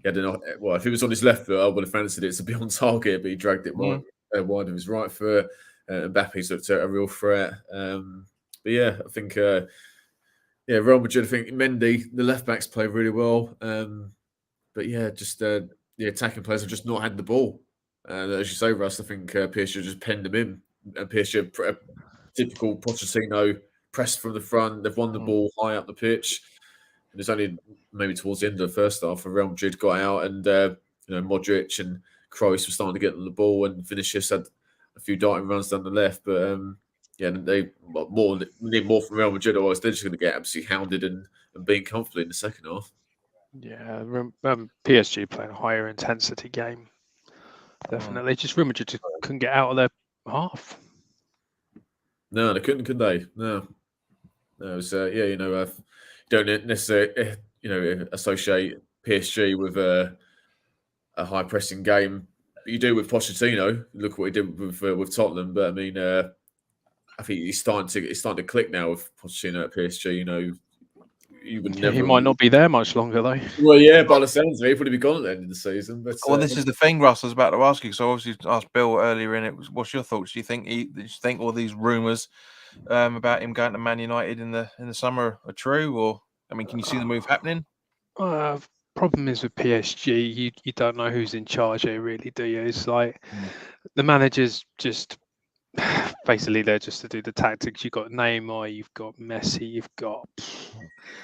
If he was on his left foot, I would have fancied it to be on target, but he dragged it wide of his right foot. Mbappe's looked at a real threat. But yeah, I think Real Madrid. I think Mendy, the left backs play really well. But yeah, just the attacking players have just not had the ball. As you say, Russ, I think PSG just penned them in. And PSG, typical Pochettino, pressed from the front. They've won the ball high up the pitch. And it's only maybe towards the end of the first half where Real Madrid got out, and Modric and Kroos were starting to get on the ball, and Vinicius had a few darting runs down the left. But they need more from Real Madrid, otherwise they're just going to get absolutely hounded and being comfortably in the second half. Yeah, PSG playing a higher intensity game. Definitely. Just Real Madrid just couldn't get out of their half. No, they couldn't, could they? No. It was, don't necessarily, associate PSG with a high pressing game. But you do with Pochettino. Look what he did with Tottenham. But I mean, I think he's starting to click now with Pochettino at PSG. You know, you would never. He might not be there much longer though. Well, yeah, by the sounds of it, he'd probably be gone at the end of the season. But well, this is the thing, Russ. I was about to ask you. So obviously, asked Bill earlier in it. What's your thoughts? Do you think all these rumours about him going to Man United in the summer are true, or I mean, can you see the move happening? Problem is with PSG, you don't know who's in charge here, really, do you? It's like the managers just basically there just to do the tactics. You've got Neymar, you've got Messi, you've got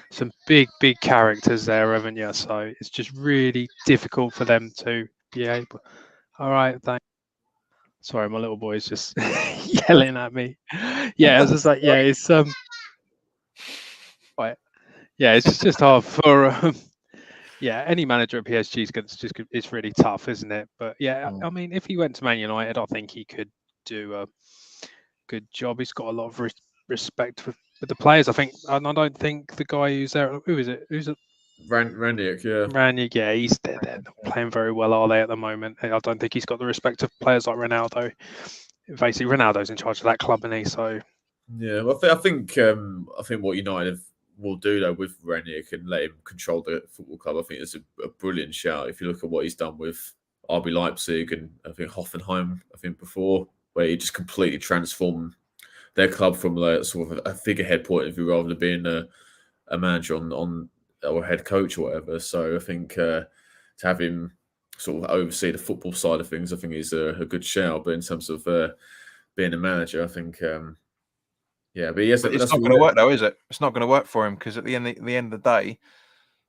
some big characters there, haven't you? So it's just really difficult for them to be able. All right, thanks. Sorry, my little boy's just yelling at me. Yeah, I was just like, yeah, it's right. Yeah, it's just hard for yeah, any manager at PSG is it's really tough, isn't it? But yeah, I mean, if he went to Man United, I think he could do a good job. He's got a lot of respect with the players. I think, and I don't think the guy who's there, who is it? Who's it? Ranić, yeah. Ranić, yeah, they're not playing very well, are they, at the moment? I don't think he's got the respect of players like Ronaldo. Basically, Ronaldo's in charge of that club, isn't he? So yeah, well, I think what United will do though with Ranić and let him control the football club. I think it's a brilliant shout. If you look at what he's done with RB Leipzig and I think Hoffenheim, before, where he just completely transformed their club from sort of a figurehead point of view rather than being a manager on or a head coach or whatever. So I think to have him sort of oversee the football side of things, I think is a good shout. But in terms of being a manager, I think. Yeah, but yes, it's not going to work though, is it? It's not going to work for him because at the end of the day,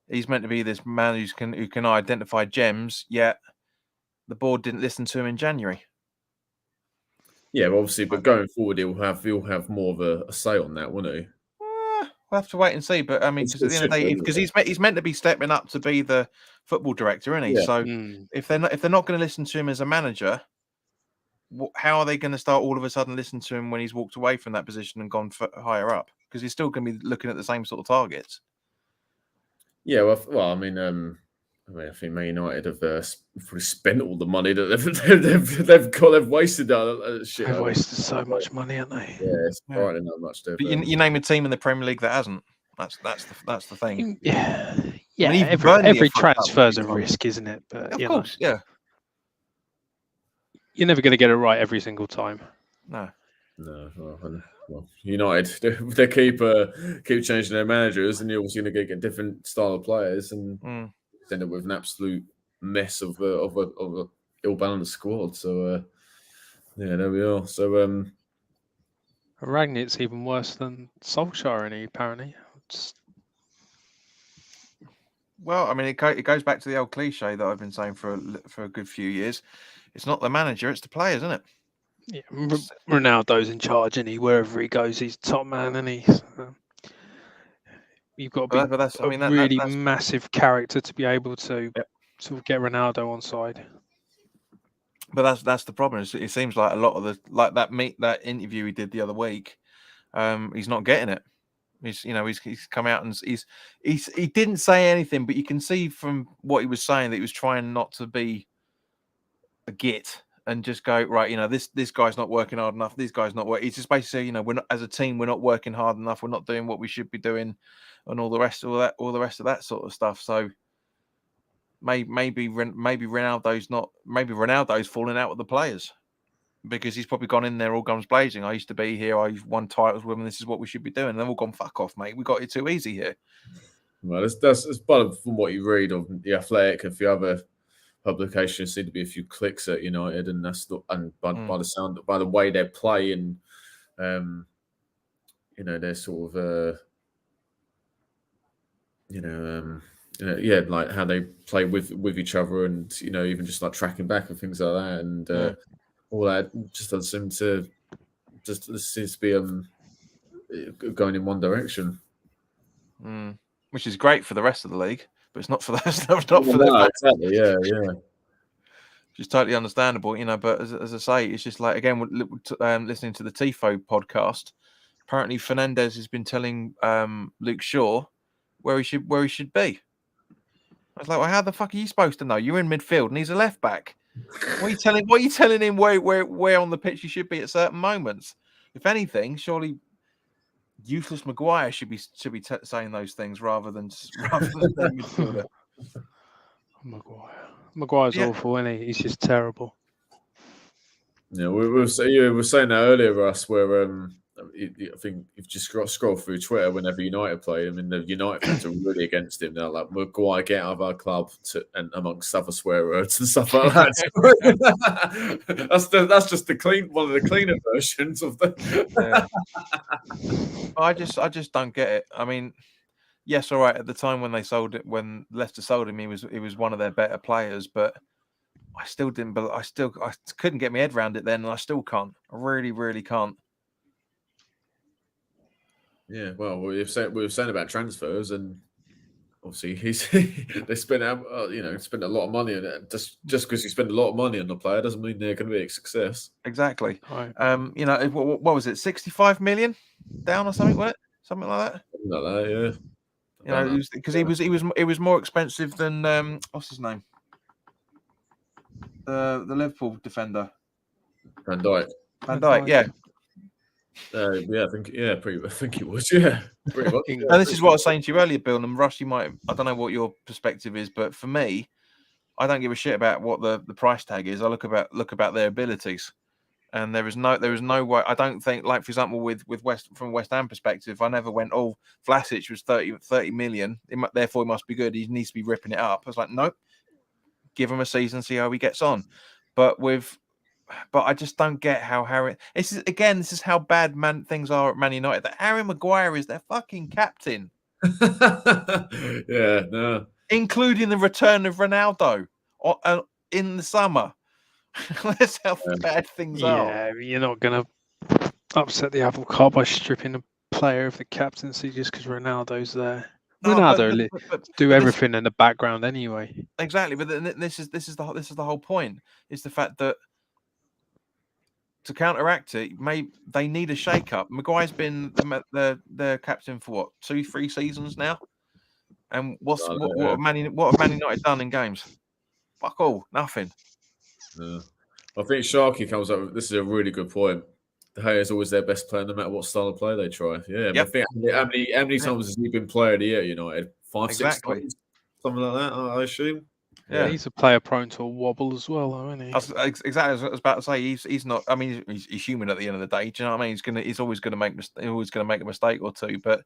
he's meant to be this man who can identify gems. Yet the board didn't listen to him in January. Yeah, obviously, but going forward, he'll have more of a say on that, won't he? We'll have to wait and see. But I mean, because at the end of the day, because he's meant to be stepping up to be the football director, isn't he? Yeah. So if they're not going to listen to him as a manager, how are they going to start all of a sudden listening to him when he's walked away from that position and gone higher up? Because he's still going to be looking at the same sort of targets. Yeah, well, I mean, I think Man United have probably spent all the money that they've wasted. Shit, they've wasted so much money, haven't they? Yeah, it's frightening how much. But you name a team in the Premier League that hasn't. That's the thing. Yeah, I mean, every transfer's a risk, isn't it? But of course, yeah. You're never going to get it right every single time. No. Well, United, they keep changing their managers, and you're obviously going to get different style of players, and end up with an absolute mess of a ill-balanced squad. So, yeah, there we are. So, Rangnick's even worse than Solskjaer, apparently. Well, I mean, it goes back to the old cliche that I've been saying for a good few years. It's not the manager, it's the players, isn't it? Yeah, Ronaldo's in charge, and wherever he goes, he's top man, and you've got to be a really massive character to be able to sort of get Ronaldo on side. But that's the problem. It seems like a lot of that interview he did the other week, he's not getting it. He's come out and he didn't say anything, but you can see from what he was saying that he was trying not to be a git and just go, right, this guy's not working hard enough. This guy's not working. He's just basically, we're not, as a team, we're not working hard enough. We're not doing what we should be doing, and all the rest of that sort of stuff. So maybe Ronaldo's falling out with the players because he's probably gone in there all guns blazing. I used to be here. I've won titles with them. This is what we should be doing. And they've all gone, fuck off, mate. We got it too easy here. Well, that's part of from what you read of the Athletic and a few other publications. Seem to be a few clicks at United, and that's not. And by the way they play, and they're sort of like how they play with each other, and even just like tracking back and things like that, and all that just doesn't seem to seems to be going in one direction. Which is great for the rest of the league. but it's not for those. Not for No, their exactly. Yeah, yeah. which is totally understandable, But as I say, it's just like again, listening to the Tifo podcast. Apparently, Fernandez has been telling Luke Shaw where he should be. I was like, well, how the fuck are you supposed to know? You're in midfield and he's a left back. What are you telling him where on the pitch he should be at certain moments? If anything, surely useless Maguire should be saying those things rather than their midfielder. Maguire's awful, isn't he? He's just terrible. Yeah, we were saying that earlier, Russ, where I think you've just scroll through Twitter whenever United play. I mean, the United fans are really against him now. Like, Maguire, get out of our club, and amongst other swear words and stuff like that. that's just one of the cleaner versions of the. I just don't get it. I mean, yes, all right. At the time when Leicester sold him, he was one of their better players, but I still didn't. But I couldn't get my head around it then, and I still can't. I really, really can't. Yeah, well, we were saying about transfers, and obviously they spent spent a lot of money on it. Just because you spend a lot of money on the player doesn't mean they're going to be a success. Exactly. Right. What was it? 65 million down or something? Was it something like that? Something like that, yeah. Because it was more expensive than what's his name? The Liverpool defender. Van Dijk. Yeah. I think it was, yeah. Pretty much. And this is what I was saying to you earlier, Bill, and Russ, I don't know what your perspective is, but for me, I don't give a shit about what the price tag is. I look about their abilities. And there is no way. I don't think, like, for example, from West Ham perspective, I never went, oh, Vlasic was 30 million, therefore he must be good. He needs to be ripping it up. I was like, nope, give him a season, see how he gets on. But I just don't get how Harry. This is how bad things are at Man United. That Harry Maguire is their fucking captain. Yeah, no. Including the return of Ronaldo in the summer. That's how bad things are. Yeah, you're not going to upset the apple cart by stripping a player of the captaincy just because Ronaldo's there. Ronaldo do everything in the background anyway. Exactly, but this is the whole point. Is the fact that to counteract it, they need a shake-up. Maguire's been their captain for what, 2-3 seasons now, and what have Man United done in games? Fuck all, nothing. Yeah. I think Sharky comes up with this is a really good point. De Gea is always their best player, no matter what style of play they try. Yeah, yep. I think how many times has he been player of the year at United? 5, 6 times, something like that. I assume. Yeah, he's a player prone to a wobble as well, though, isn't he? Exactly, I was about to say he's not. I mean, he's human at the end of the day. Do you know what I mean? He's always going to make a mistake or two. But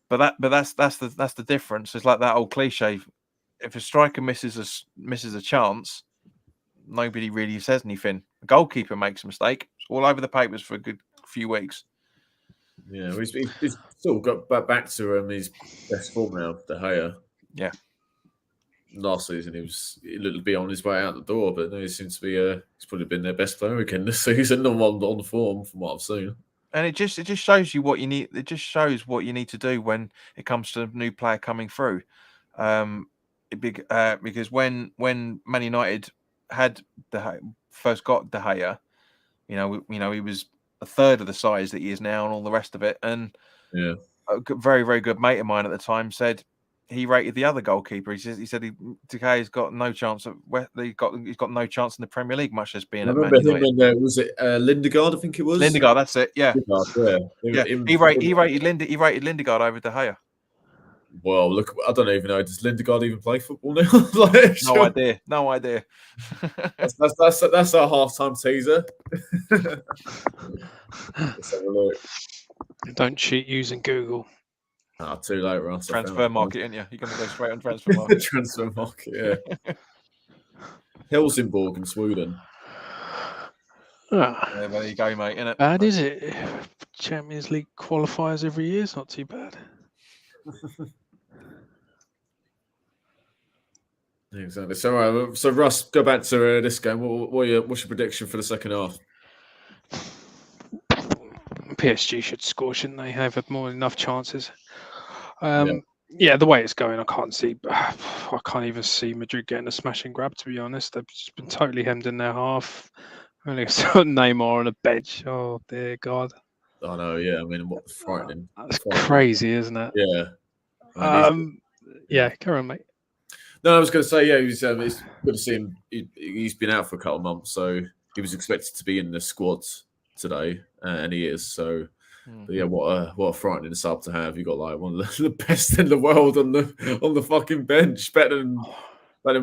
that's the difference. It's like that old cliche: if a striker misses a chance, nobody really says anything. A goalkeeper makes a mistake, it's all over the papers for a good few weeks. Yeah, he's still got back to his best form now, De Gea. Yeah. Last season he'll be on his way out the door, but no, he seems to be he's probably been their best player again this season on form from what I've seen. And it just shows you what you need. It just shows what you need to do when it comes to a new player coming through. Because when Man United had first got De Gea, he was a third of the size that he is now, and all the rest of it. And a very, very good mate of mine at the time said he rated the other goalkeeper. He said De Gea's got no chance he's got no chance in the Premier League, much as being. I remember him when was it Lindegaard? I think it was Lindegaard. That's it. Yeah. He rated Lindegaard over De Gea. Well, look, I don't even know. Does Lindegaard even play football now? No idea. That's our halftime teaser. Let's have a look. Don't cheat using Google. Too late, Ross. Transfer market, aren't you? You're going to go straight on transfer market. Transfer market, yeah. Helsingborg in Sweden. Yeah, there you go, mate. Isn't it? Bad, is it? Champions League qualifiers every year. It's not too bad. Exactly. So Russ, go back to this game. What's your prediction for the second half? PSG should score, shouldn't they? Have had more than enough chances. Yeah, the way it's going, I can't even see Madrid getting a smashing grab. To be honest, they've just been totally hemmed in their half. Only got Neymar on a bench. Oh dear God. I know. Yeah, I mean, what frightening. That's crazy, isn't it? Yeah. I mean, yeah, carry on, mate. No, I was going to say, yeah, it's good to see him. He's been out for a couple of months, so he was expected to be in the squad today, and he is. So, but yeah, what a frightening sub to have. You got like one of the best in the world on the fucking bench, better than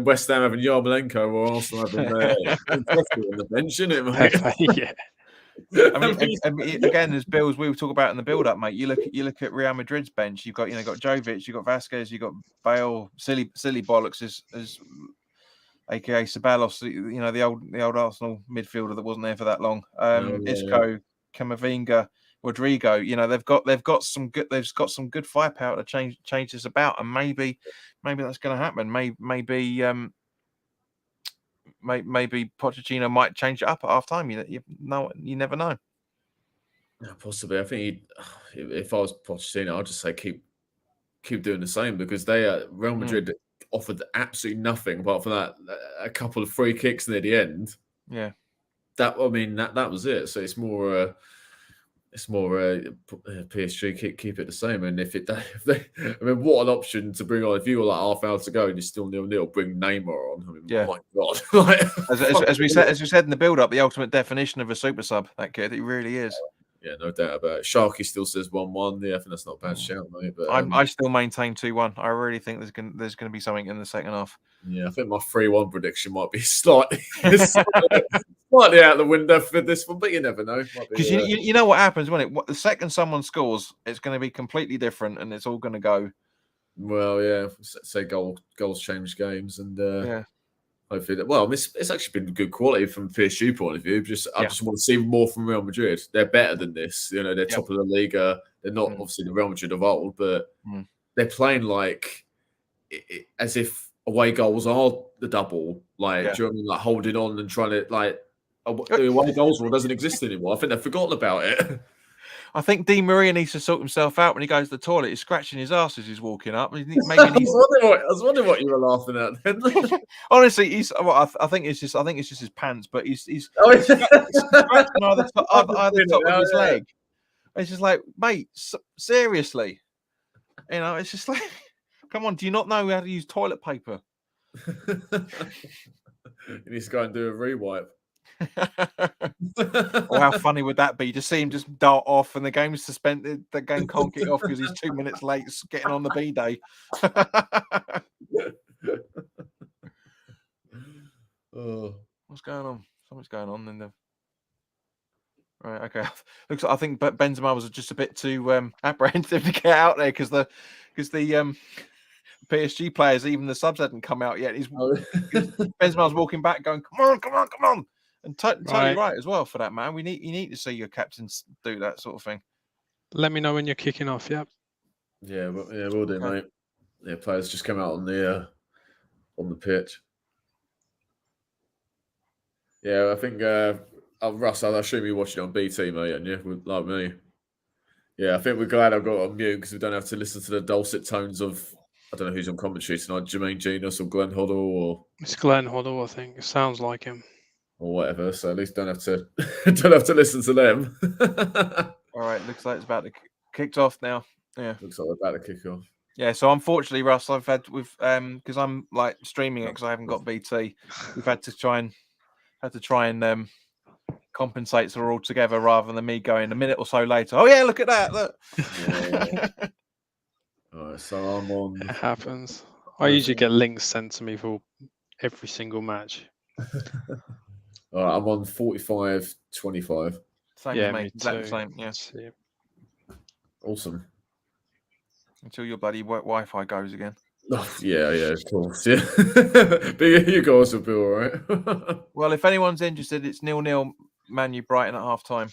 West Ham having Yarmolenko or Arsenal having on the bench, isn't it, mate? Yeah. I mean, again, as Bills, we were talking about in the build-up, mate. You look at Real Madrid's bench. You've got got Jovic, you've got Vasquez, you've got Bale, silly bollocks as aka Ceballos, the old Arsenal midfielder that wasn't there for that long. Isco, Camavinga, Rodrigo. They've got some good firepower to change this about, and maybe that's going to happen. Maybe Pochettino might change it up at half time. You never know. No, possibly. I think if I was Pochettino, I'd just say keep doing the same, because Real Madrid offered absolutely nothing apart from that a couple of free kicks near the end. Yeah, that was it. So it's more PSG keep it the same. And if they, I mean, what an option to bring on if you were like half hour to go and you're still 0-0, bring Neymar on. I mean, yeah. My God. as we said in the build up, the ultimate definition of a super sub. That kid, he really is. Yeah, no doubt about it. Sharky still says 1-1. Yeah, I think that's not a bad shout, mate. But I still maintain 2-1. I really think there's going to be something in the second half. Yeah, I think my 3-1 prediction might be slightly out the window for this one, but you never know. Because you know what happens when the second someone scores, it's going to be completely different, and it's all going to go. Well, yeah, say goals change games, and yeah. Hopefully, it's actually been good quality from PSG point of view. I just want to see more from Real Madrid. They're better than this. They're top of the Liga. They're not obviously the Real Madrid of old, but they're playing like as if away goals are the double. Like, do you know what I mean? Like holding on and trying to the away goals rule doesn't exist anymore. I think they've forgotten about it. I think Di Maria needs to sort himself out when he goes to the toilet. He's scratching his ass as he's walking up. I was wondering what you were laughing at then. Honestly, I think it's just his pants, but he's scratching either top of his leg. It's just like, mate, seriously, it's just like, come on, do you not know how to use toilet paper? He needs to go and do a rewipe. Or how funny would that be to see him just dart off and the game is suspended? The game can't kick off because he's 2 minutes late getting on the B-day. What's going on? Something's going on in the. Right, okay. I think Benzema was just a bit too apprehensive to get out there because the PSG players, even the subs, hadn't come out yet. Benzema's walking back, going, "Come on!" And totally right as well for that, man. You need to see your captains do that sort of thing. Let me know when you're kicking off. Yep. Yeah, we'll do, mate. Yeah, players just come out on the pitch. Yeah, I think Russ, I assume you watched it on BT, mate, and you like me. Yeah, I think we're glad I got on mute because we don't have to listen to the dulcet tones of, I don't know who's on commentary tonight, Jermaine Genius or Glenn Hoddle or. It's Glenn Hoddle, I think. It sounds like him. Or whatever, so at least don't have to listen to them. All right, looks like it's about to kicked off now. Yeah, looks like we're about to kick off. Yeah, so unfortunately, Russ, because I'm like streaming it because I haven't got BT. We've had to try and compensate so we're all together rather than me going a minute or so later. Oh yeah, look at that! Look. Yeah. All right, so I'm on. It happens. I usually get links sent to me for every single match. All right, I'm on 45-25. Same as me. Exactly same. Yes. Yeah. Awesome. Until your bloody Wi-Fi goes again. Oh, yeah, of course. Yeah. But you guys will be all right. Well, if anyone's interested, it's 0-0 Man U Brighton at half time.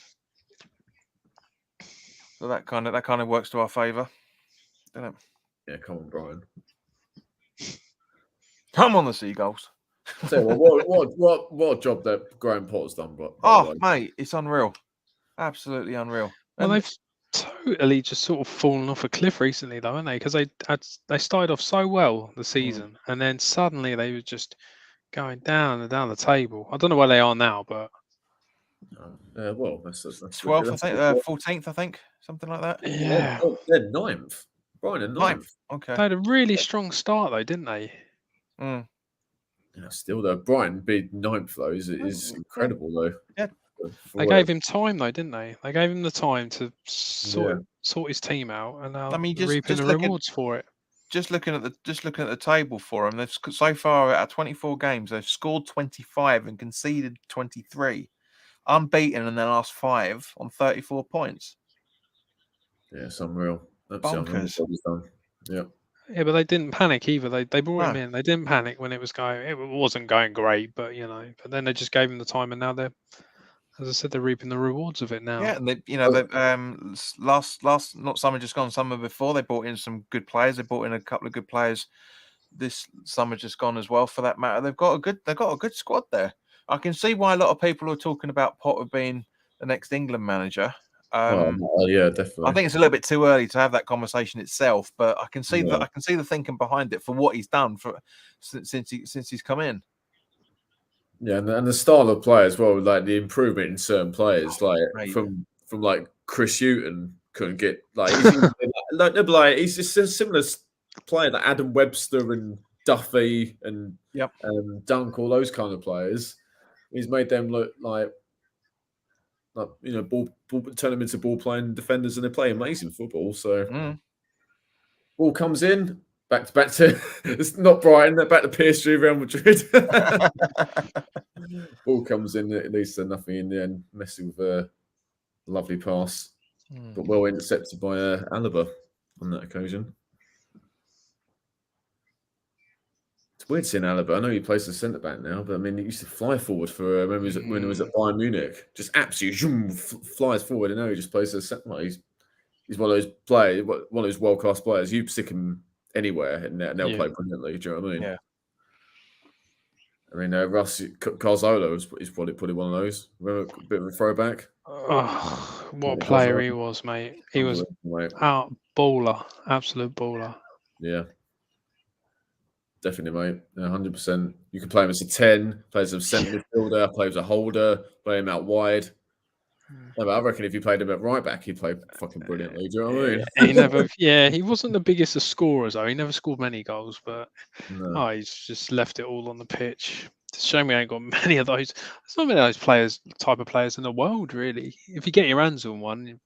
So that kind of works to our favour. Doesn't it? Yeah, come on, Brian. Come on, the Seagulls. So what job that Graham Potter's done, but mate, it's unreal, absolutely unreal. Well, totally just sort of fallen off a cliff recently, though, haven't they? Because they started off so well the season, and then suddenly they were just going down and down the table. I don't know where they are now, but well, that's 12th, I think, 14th, I think, something like that. yeah, they're ninth. Brighton are ninth. Okay. they had a really strong start, though, didn't they? Mm. Yeah, still though, Brighton being ninth though is incredible though. Yeah. They gave him time, though, didn't they? They gave him the time to sort his team out, and now I mean, they're reaping the rewards for it. Just looking at the table for them, they've so far out of 24 games, they've scored 25 and conceded 23, unbeaten in their last 5 on 34 points. Yeah, it's unreal. Bonkers. Yeah. Yeah, but they didn't panic either. They brought him in. They didn't panic when it wasn't going great, but but then they just gave him the time, and now they're, as I said, they're reaping the rewards of it now. Yeah, and they last not summer just gone, summer before, they brought in some good players. They brought in a couple of good players this summer just gone as well, for that matter. They've got a good squad there. I can see why a lot of people are talking about Potter being the next England manager. Yeah, definitely. I think it's a little bit too early to have that conversation itself, but I can see that. I can see the thinking behind it for what he's done since he's come in. Yeah, and the style of play as well, like the improvement in certain players, like from like Chris Hughton couldn't get he's just a similar player like Adam Webster and Duffy and Dunk, all those kind of players. He's made them look like ball turn them into ball playing defenders, and they play amazing football. So ball comes in, back to it's not Brighton, back to PSG, Real Madrid. Ball comes in, it leads to nothing in the end. Messi with a lovely pass, but well intercepted by Alaba on that occasion. It's weird seeing Alaba. I know he plays the centre back now, but I mean, he used to fly forward for when he was at Bayern Munich. Just absolutely flies forward. I know he just plays the centre. Well, he's one of those players, one of those world class players. You stick him anywhere and they'll play brilliantly. Do you know what I mean? Yeah. I mean, Russ Carzola is probably one of those. Remember, a bit of a throwback. Oh, what a player he was, mate! He was out baller, absolute baller. Yeah. Definitely, mate. 100%. You can play him as a 10, play as a centre midfielder, play as a holder, play him out wide. No, but I reckon if you played him at right back, he'd play fucking brilliantly. Do you know what I mean? He wasn't the biggest of scorers, though. He never scored many goals, but he's just left it all on the pitch. It's a shame we ain't got many of those. There's not many of those type of players in the world, really. If you get your hands on one,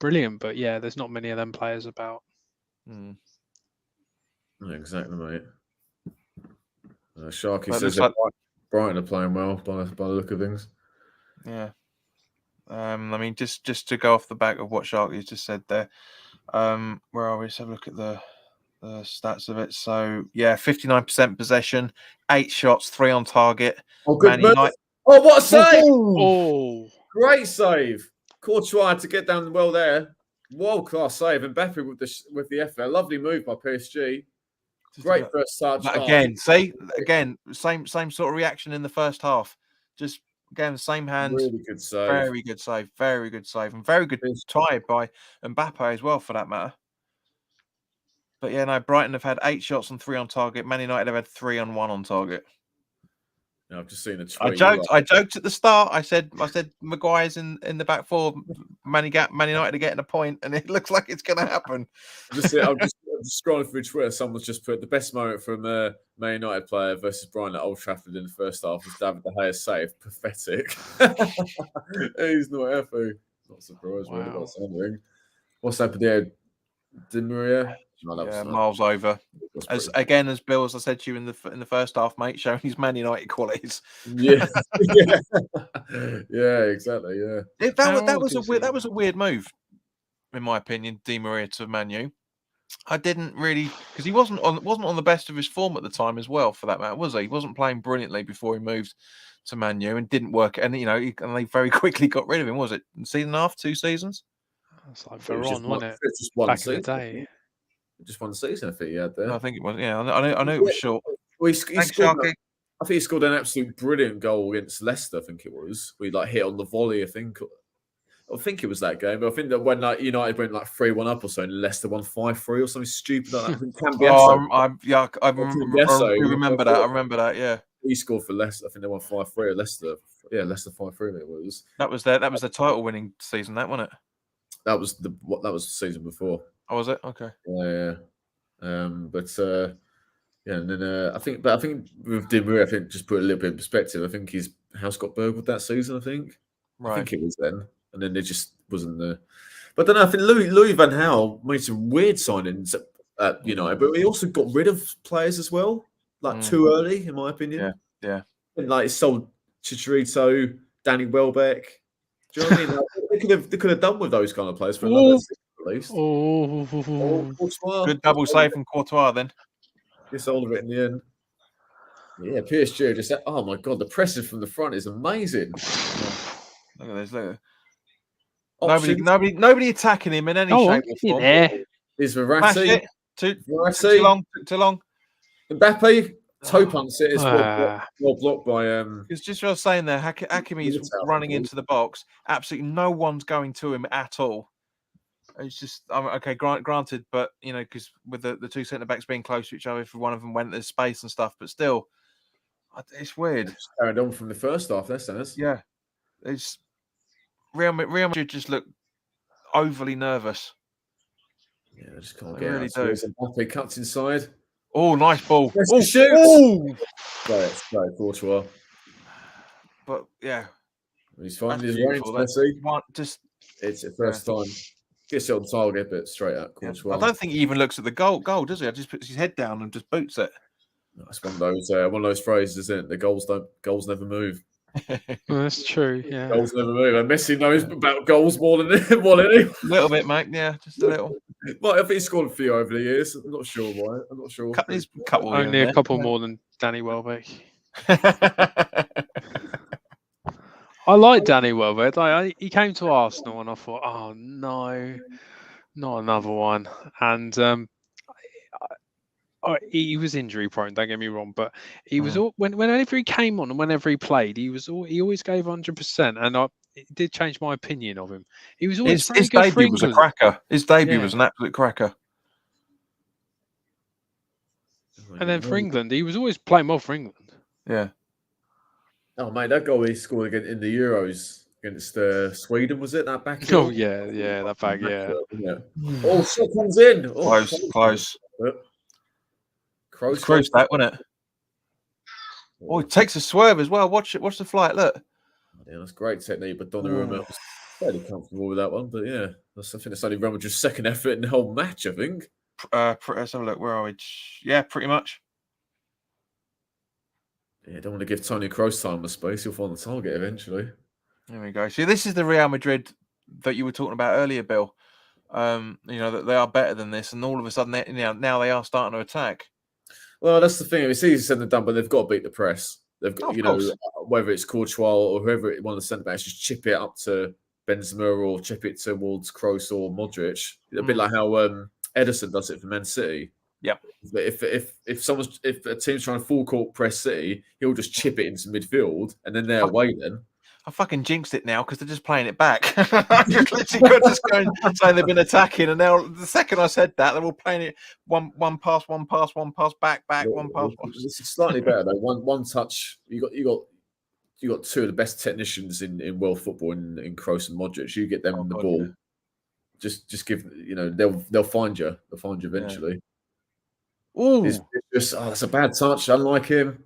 brilliant. But yeah, there's not many of them players about. Exactly, mate. Sharky says Brighton are playing well by the look of things. Yeah. I mean, just to go off the back of what Sharky just said there, where are we? Let's have a look at the stats of it. So, yeah, 59% possession, 8 shots, 3 on target. Oh, good move. Oh, what a save! Oh, great save. Courtois to get down well there. World-class save. And Mbappe with the effort. Lovely move by PSG. Great first touch. Again, same sort of reaction in the first half. Just again, the same hands. Really good save. Very good save. Very good save. And very good try by Mbappe as well, for that matter. But yeah, no, Brighton have had 8 shots and 3 on target. Man United have had 3 on 1 on target. No, I've just seen a tweet. I joked at the start. I said Maguire's in the back four. Man United are getting a point, and it looks like it's going to happen. I'm just scrolling through Twitter. Someone's just put the best moment from a Man United player versus Brighton at Old Trafford in the first half was David De Gea's save. Pathetic. He's not happy. Not surprised really about something. What's happened there? Di Maria? Miles over. As Bill, as I said to you in the first half, mate, showing his Man United qualities. Yeah, yeah, exactly. Yeah, that was a weird move, in my opinion. Di Maria to Man U. I didn't really, because he wasn't on the best of his form at the time as well, for that matter, was he? He wasn't playing brilliantly before he moved to Man U and didn't work. And and they very quickly got rid of him. Was it season and a half, 2 seasons? It's like Veron, wasn't it? Just one back season. in the day. Just one season, I think he had there. I think it was. Yeah, I know it was short. Well, I think he scored an absolute brilliant goal against Leicester. I think it was. We hit on the volley. I think I think it was that game. But I think that when like United went like 3-1 up or so, and Leicester won 5-3 or something stupid like that. I think Cambiasso. I remember that. I remember that. Yeah, he scored for Leicester. I think they won 5-3 at Leicester. Yeah, Leicester 5-3. It was. That was the title-winning season. That wasn't it? That was the season before. Oh, was it? Okay. Yeah. Yeah, and then I think with Di Maria, I think just put a little bit in perspective. I think his house got burgled that season. I think it was then, and then there just wasn't the. But then I think Louis van Gaal made some weird signings at United, but he also got rid of players as well, like too early, in my opinion. Yeah. And like he sold Chicharito, Danny Welbeck. Do you know what I mean? Like, they could have done with those kind of players for another season at least. Good double save from Courtois then. Gets all of it in the end. Yeah, PSG just said, oh my god, the pressing from the front is amazing. Look at this. Look at nobody attacking him in any shape or form. Is Verratti too long. Mbappe toe punts it. It's well blocked by It's just what I was saying there. Hakimi's running into the box. Absolutely no one's going to him at all. It's just okay. Granted, but because with the two centre backs being close to each other, if one of them went, there's space and stuff. But still, it's weird. Just carried on from the first half. That's nice. Yeah, it's Real Madrid just look overly nervous. Yeah, they just can't get really it. Mbappe cuts inside. Oh, nice ball. Shoots. Great, Courtois. But yeah, he's finding his range. It's the first time. Gets it on target, but straight at Courtois. I don't think he even looks at the goal, does he? I just puts his head down and just boots it. That's one of those phrases, isn't it? The goals never move. That's true. Yeah, goals never move. And Messi knows about goals more than anyone. A little bit, mate. Yeah, just a little. Well, I think he's scored a few over the years. I'm not sure why. I'm not sure. Only a couple more than Danny Welbeck. I like Danny Welbeck. He came to Arsenal, and I thought, oh no, not another one. And he was injury prone. Don't get me wrong, but he was whenever he came on and whenever he played, he always gave 100%. And it did change my opinion of him. He was always his debut was a cracker. His debut was an absolute cracker. And then for England, he was always playing well for England. Yeah. Oh mate, that goal he scored again in the Euros against Sweden, was it? That back? Oh yeah, that back, yeah. Oh, shot comes in. Close. Kroos that, wasn't it? Oh, he takes a swerve as well. Watch the flight. Look. Yeah, that's great technique, but Donnarumma was fairly comfortable with that one. But yeah, I think that's only Real Madrid's second effort in the whole match, I think. Let's have a look. Where are we? Yeah, pretty much. Yeah, don't want to give Toni Kroos time and space. He'll find the target eventually. There we go. See, this is the Real Madrid that you were talking about earlier, Bill. That they are better than this, and all of a sudden, now they are starting to attack. Well, that's the thing. It's easy said than done, but they've got to beat the press. They've got, whether it's Courtois or whoever one of the centre backs, just chip it up to Benzema or chip it towards Kroos or Modric. A bit like how Ederson does it for Man City. Yeah. If a team's trying to full court press City, he'll just chip it into midfield, and then they're away. Then I fucking jinxed it now because they're just playing it back. I literally just going saying they've been attacking, and now the second I said that, they're all playing it one pass, one pass, back, one pass. This is slightly better though. One touch. You got two of the best technicians in world football in Kroos and Modric. You get them the ball. Yeah. Just give they'll find you. They'll find you eventually. Yeah. It's just that's a bad touch. Unlike him.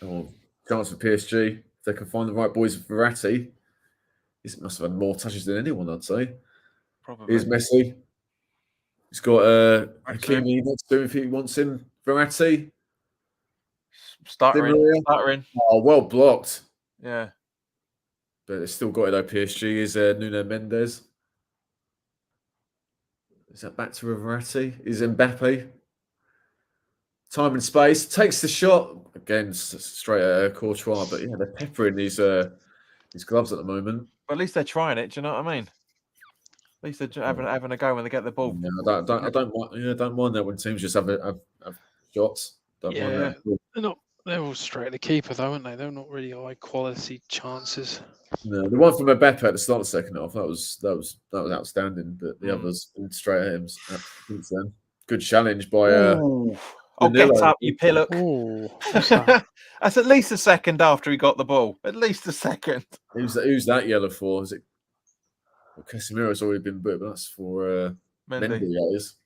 Oh, chance for PSG. If they can find the right boys for Verratti, he must have had more touches than anyone, I'd say. Probably. Here's Messi. He's got Hakimi next to him if he wants him. Verratti. Stuttering. Oh, well blocked. Yeah. But they've still got it though, PSG. Is Nuno Mendes. Is that back to Verratti? Is Mbappe? Time and space. Takes the shot. Again, straight at Courtois. But yeah, they're peppering these gloves at the moment. But at least they're trying it. Do you know what I mean? At least they're having a go when they get the ball. Yeah, I don't mind that when teams just have shots. Don't mind that. They're all straight at the keeper, though, aren't they? They're not really high quality chances. No, the one from Mbappe at the start of the second half, that was outstanding. But the others went straight at him since then. Good challenge by Oh, get Danilo. up, you pillock. Oh, what's that? That's at least a second after he got the ball. At least a second. Who's that yellow for? Is it? Well, Casemiro's already been booked, but that's for Mendy. That is.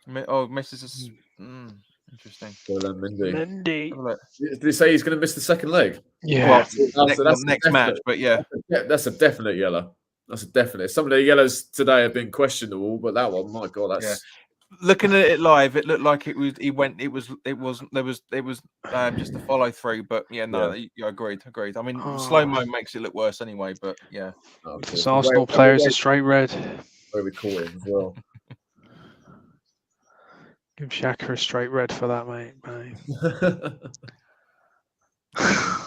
Misses. Interesting. Mendy. Did he say he's going to miss the second leg? Yeah. Well, next match, but yeah. That's a definite yellow. That's a definite. Some of the yellows today have been questionable, but that one, my God, that's. Yeah. Looking at it live, it looked like it was. It was just a follow through, but yeah, no, yeah. Agreed. I mean, slow mo makes it look worse anyway, but yeah. This Arsenal player is a straight red. Where we call him as well. Give Xhaka a straight red for that, mate.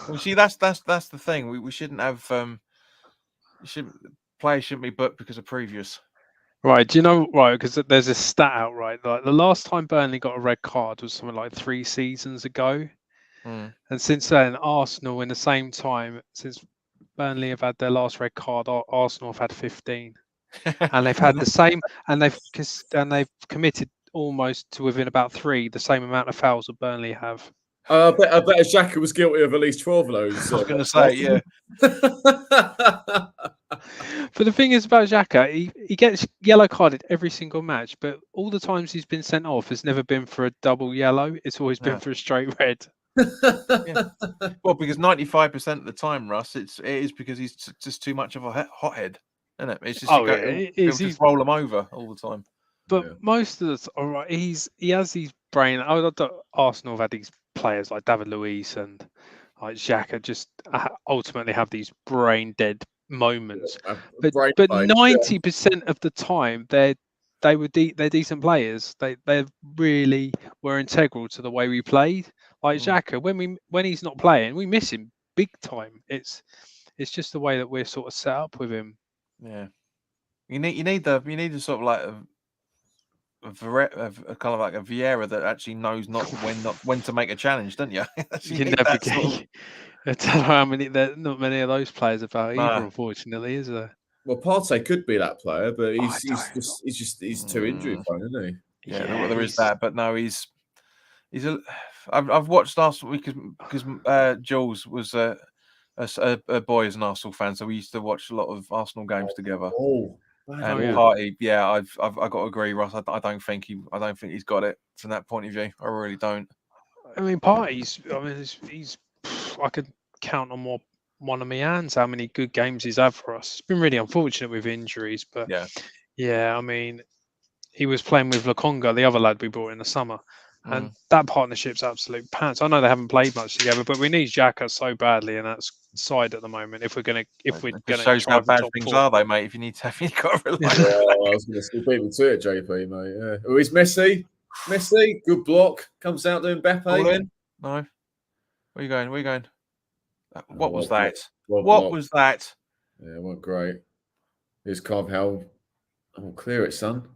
Well, see, that's the thing. We shouldn't have. Players shouldn't be booked because of previous. Right, do you know, right, because there's a stat out, right, like the last time Burnley got a red card was something like 3 seasons ago. And since then, Arsenal, in the same time, since Burnley have had their last red card, Arsenal have had 15. And they've had the same, and they've committed almost to within about 3, the same amount of fouls that Burnley have. I bet Xhaka was guilty of at least 12 of those. I was going to say, yeah. But the thing is about Xhaka, he gets yellow carded every single match, but all the times he's been sent off has never been for a double yellow. It's always been for a straight red. Yeah. Well, because 95% of the time, Russ, it is because he's just too much of a hothead, isn't it? It's just just roll him over all the time. But most of the time, right, he has these brain. Arsenal have had these players like David Luiz and like Xhaka just ultimately have these brain dead moments. But 90% of the time they're decent players. They really were integral to the way we played. Like Xhaka, when he's not playing, we miss him big time. It's just the way that we're sort of set up with him. Yeah, you need a sort of like a kind of like a Vieira that actually knows when to make a challenge, don't you? You never get. I don't know how many. There's not many of those players about either, unfortunately, is there? Well, Partey could be that player, but he's too injury prone, isn't he? Yeah, there is that, but no, I've watched Arsenal because Jules was a boy as an Arsenal fan, so we used to watch a lot of Arsenal games together. Partey, yeah, I've got to agree, Ross. I don't think he's got it from that point of view. I really don't. I mean, Partey's. I mean, he's. I could count on one of my hands how many good games he's had for us. It's been really unfortunate with injuries, but yeah. I mean, he was playing with Lokonga, the other lad we brought in the summer, and that partnership's absolute pants. I know they haven't played much together, but we need Xhaka so badly in that side at the moment. If we're gonna shows how bad things are, though, mate. If you need to, you've got to rely. I was going to say people to it, JP, mate. Yeah. Oh, he's Messi. Good block. Comes out doing Mbappe. No. Where you going? What was that? What was that? Yeah, it wasn't great. Here's Carvajal. Oh, clear it, son.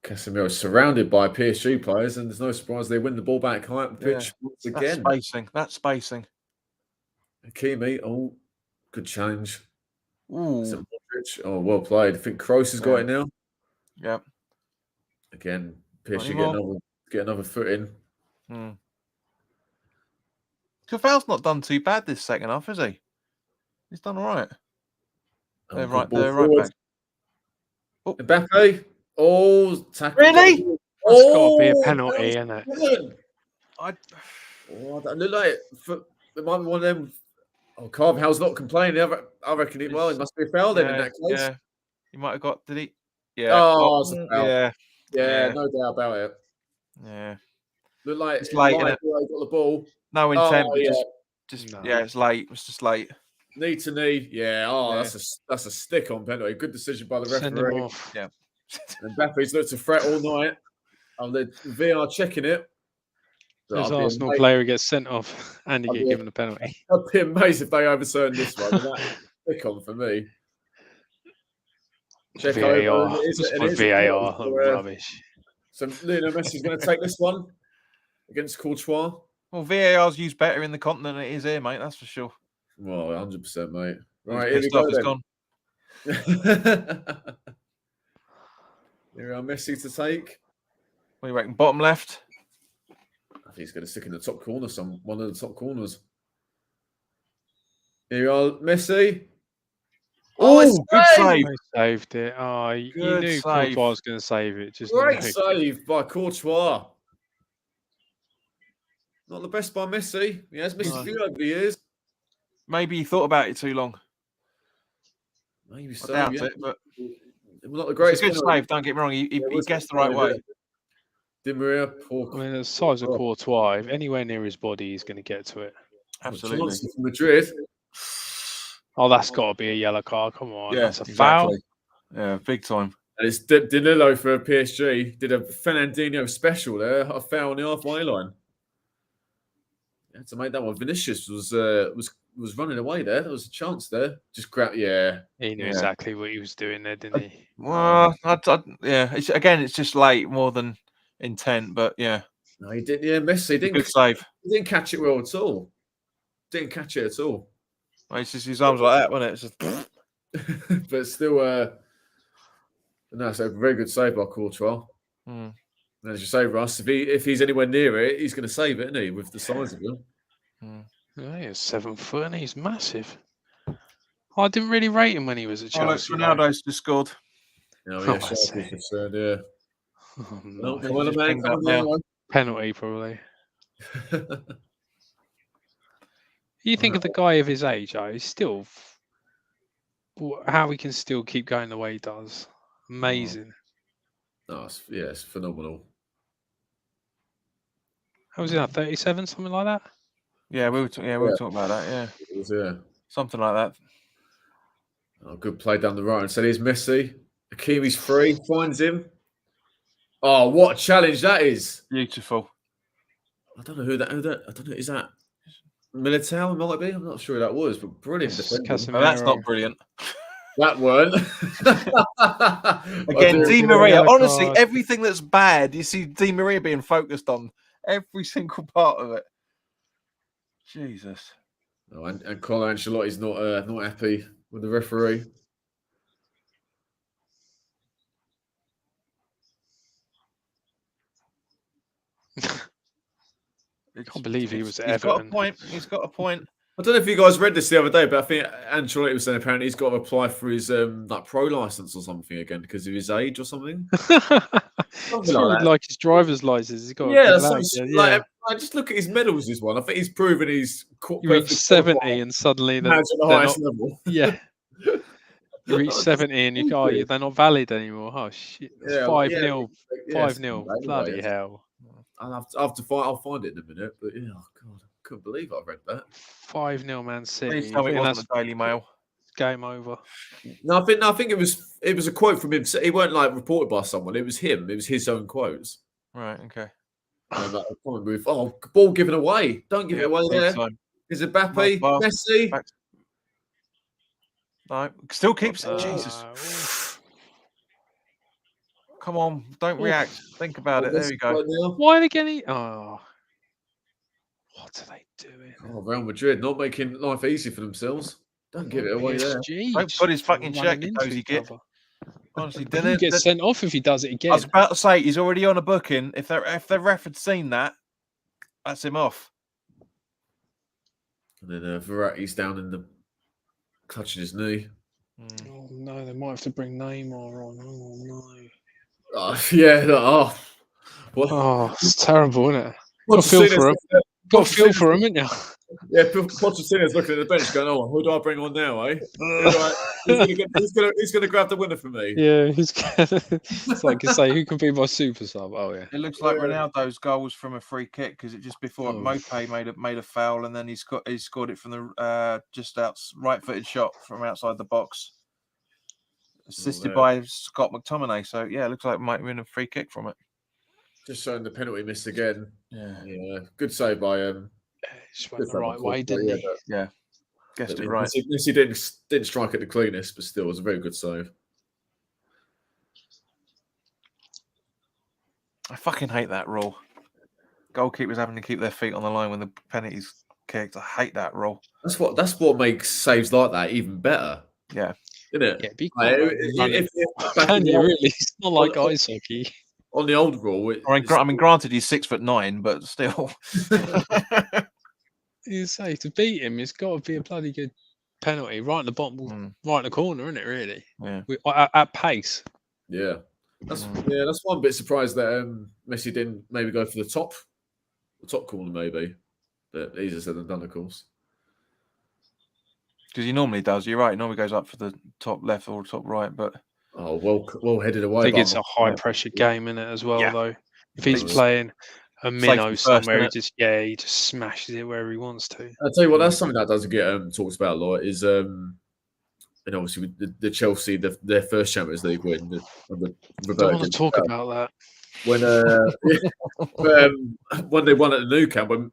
Casemiro is surrounded by PSG players, and there's no surprise they win the ball back high up the pitch once again. That's spacing. Hakimi, good challenge. Ooh. Oh, well played. I think Kroos has got it now. Yep. Again, PSG get another foot in. Caval's not done too bad this second half, has he? He's done all right. They're right back. Mbappe. Oh, tackle. Really? That's got to be a penalty, isn't it? I don't look like it might be one of them. Oh, Carvajal's not complaining. I reckon it must be a foul then in that case. Yeah. He might have got, did he? Yeah. Oh, it's a foul. Yeah, no doubt about it. Yeah. Look like it's late, got the ball. No intent, it's late. It's just late. Knee to knee. Yeah. That's a stick on penalty. Good decision by the referee. Send him off. Yeah. And Mbappe's looked to threat all night. The VR checking it. There's an Arsenal player who gets sent off and you get given a penalty. I'd be amazed if they overturn this one. That's a stick on for me. Check VAR. VAR. Rubbish. So Lionel Messi's going to take this one. against Courtois. Well, VAR's used better in the continent than it is here, mate. That's for sure. Well, 100%, mate. He's Right, here we pissed off, go he's then. gone. Here we are, Messi to take. What do you reckon? Bottom left? I think he's going to stick in the top corner, one of the top corners. Here you are, Messi. Oh, good save. He saved it. Oh, you Good knew save. Courtois was going to save it. Just Great knew. save by Courtois. Not the best by Messi. He has missed a few over the years. Maybe he thought about it too long. Maybe I so. doubt Yeah. it, but Not the it's greatest a good save. Don't get me wrong. He guessed the right way. Di Maria, poor. I mean, the size of Courtois, if anywhere near his body, he's going to get to it. Absolutely. Chance for Madrid. Oh, that's got to be a yellow card. Come on, Yeah, that's a foul. Yeah, big time. And it's Danilo for PSG. Did a Fernandinho special there. A foul on the halfway line. Had to make that one. Vinicius was running away there. There was a chance there. Just grab. Yeah. He knew exactly what he was doing there, didn't he? Well, yeah. It's just late more than intent, but yeah. No, he didn't. Yeah, Messi didn't. Good save. He didn't catch it well at all. Didn't catch it at all. Well, it's just his arms like that, wasn't it? It's just... But still, no, it's a very good save by Courtois. Mm. And as you say, Russ, if he's anywhere near it, he's going to save it, isn't he? With the size of him. Yeah, he's 7 foot and he's massive. I didn't really rate him when he was at Chelsea. Ronaldo's just scored. Oh, yeah, concerned, yeah. Oh, no, no. come on, man. Come on, Penalty, probably. You think of the guy of his age, he's still how he can still keep going the way he does. Amazing. Oh, it's phenomenal. How was he now? 37, something like that? Yeah, we were talking about that. Yeah, it was, yeah, something like that. Oh, good play down the right. And so here's Messi. Hakimi's free, finds him. Oh, what a challenge that is! Beautiful. I don't know who that. I don't know. Is that Militao? It might be. I'm not sure who that was, but brilliant defending. No, that's not brilliant. That weren't. Again, Di Maria. Honestly, everything that's bad, you see Di Maria being focused on. Every single part of it. Jesus. Oh, and Carlo Ancelotti's not happy with the referee. I can't believe he was at He's Everton. got a point. He's got a point. I don't know if you guys read this the other day, but I think Ancelotti was saying apparently he's got to apply for his pro license or something again because of his age or something. like his driver's license. He's got like I just look at his medals. This one, I think he's proven he's you reach 70 and suddenly they're at the highest level. Yeah, you reach 70 and they're not valid anymore. Oh shit! It's 5-0. 5-0. Bloody hell! I'll find it in a minute. But yeah, oh God, I couldn't believe I read that. 5-0 Man City. Please tell me it wasn't the Daily Mail. Game over. No, I think it was a quote from him. It weren't like reported by someone. It was him. It was his own quotes. Right. Okay. Like, ball given away. Don't give it away there. Is it Mbappe? Messi? No, still keeps it. Jesus. Come on, don't react. Think about it. There we go. Why are they getting? Oh, what are they doing? Oh, Real Madrid not making life easy for themselves. Don't give it away there. Don't put his fucking shirt in Dozy Git. Honestly, he gets sent off if he does it again. I was about to say he's already on a booking. If the ref had seen that, that's him off. And then Verratti's down in the clutching his knee. Oh no, they might have to bring Neymar on. Oh no. Oh, yeah. It's terrible, isn't it? Got to feel for him. Got to feel for him, ain't you? Yeah, Pochettino's looking at the bench going, oh, who do I bring on now, eh? He's going to grab the winner for me. Yeah, it's like you say, who can be my super sub? Oh, yeah. It looks like Ronaldo's goal was from a free kick because it just before Mopé made a foul and then he scored it from the just out right-footed shot from outside the box. Assisted by Scott McTominay. So, yeah, it looks like it might win a free kick from it. Just showing the penalty missed again. Yeah. Good save by just went the right way, didn't he? Yeah. Guessed it right. He didn't strike it the cleanest, but still, it was a very good save. I fucking hate that rule. goalkeepers having to keep their feet on the line when the penalty's kicked. I hate that rule. That's what makes saves like that even better. Yeah. Isn't it? Yeah, be Like, can you really? It's not like ice hockey. On the old rule, I mean, granted, he's 6'9", but still. You say to beat him, it's got to be a bloody good penalty, right in the bottom, right in the corner, isn't it? Really? Yeah. At pace. Yeah. That's one bit surprised that Messi didn't maybe go for the top corner maybe, but easier said than done, of course. Because he normally does. You're right. He normally goes up for the top left or top right, but well headed away. I think it's a high pressure game in it as well, though. If he's playing a minnow somewhere, he just smashes it wherever he wants to. I'll tell you what, that's something that doesn't get talked about a lot. Is and obviously the Chelsea, their first Champions League win. Don't want to talk about that. When they won at the Nou Camp, when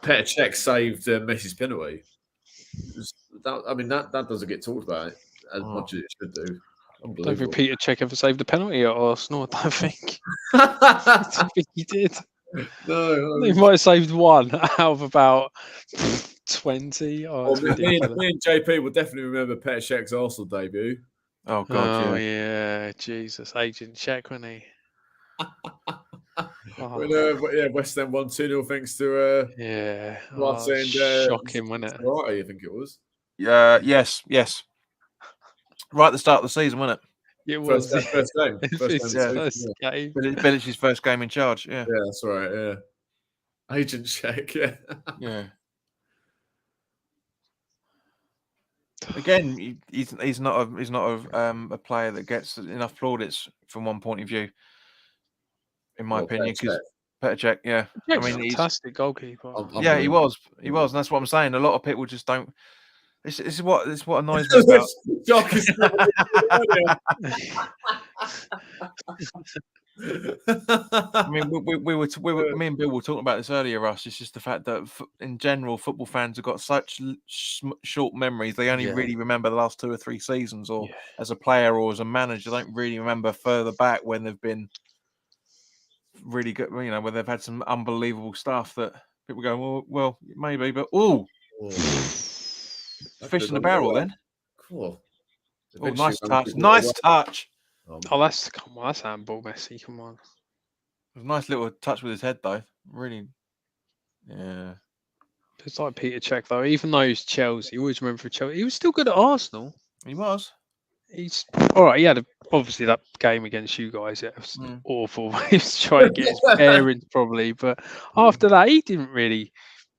Petr Cech saved Messi's penalty. That doesn't get talked about as much as it should do. Don't think Petr Cech ever saved a penalty at Arsenal. I don't think. I don't think he did. No, he might have saved one out of about 20. Me and JP will definitely remember Petr Cech's Arsenal debut. Oh God! Yeah, Jesus, Agent Cech, wasn't he? When West Ham won 2-0 thanks to shocking, wasn't it? Right, I think it was. Yes. Right at the start of the season, wasn't it? It was first game. First game. Bilic's first game in charge. Yeah, that's right. Yeah, Agent Cech. Yeah. Again, he's not a player that gets enough plaudits from one point of view, in my opinion. Because Petr Cech, I mean, he's a fantastic goalkeeper. He was, and that's what I'm saying. A lot of people just don't. This is what annoys me about. I mean, me and Bill were talking about this earlier, Russ. It's just the fact that, in general, football fans have got such short memories. They only really remember the last 2 or 3 seasons, or as a player or as a manager. They don't really remember further back when they've been really good. Where they've had some unbelievable stuff that people go, well, maybe, but fish in the barrel then. Cool. Nice touch. That's handball, Messi. Come on. It was a nice little touch with his head, though. Really, yeah. It's like Petr Cech, though. Even though he's Chelsea, you always remember for Chelsea. He was still good at Arsenal. He was. He's all right. He had obviously that game against you guys. It was awful. He was trying to get his bearings probably, but after that, he didn't really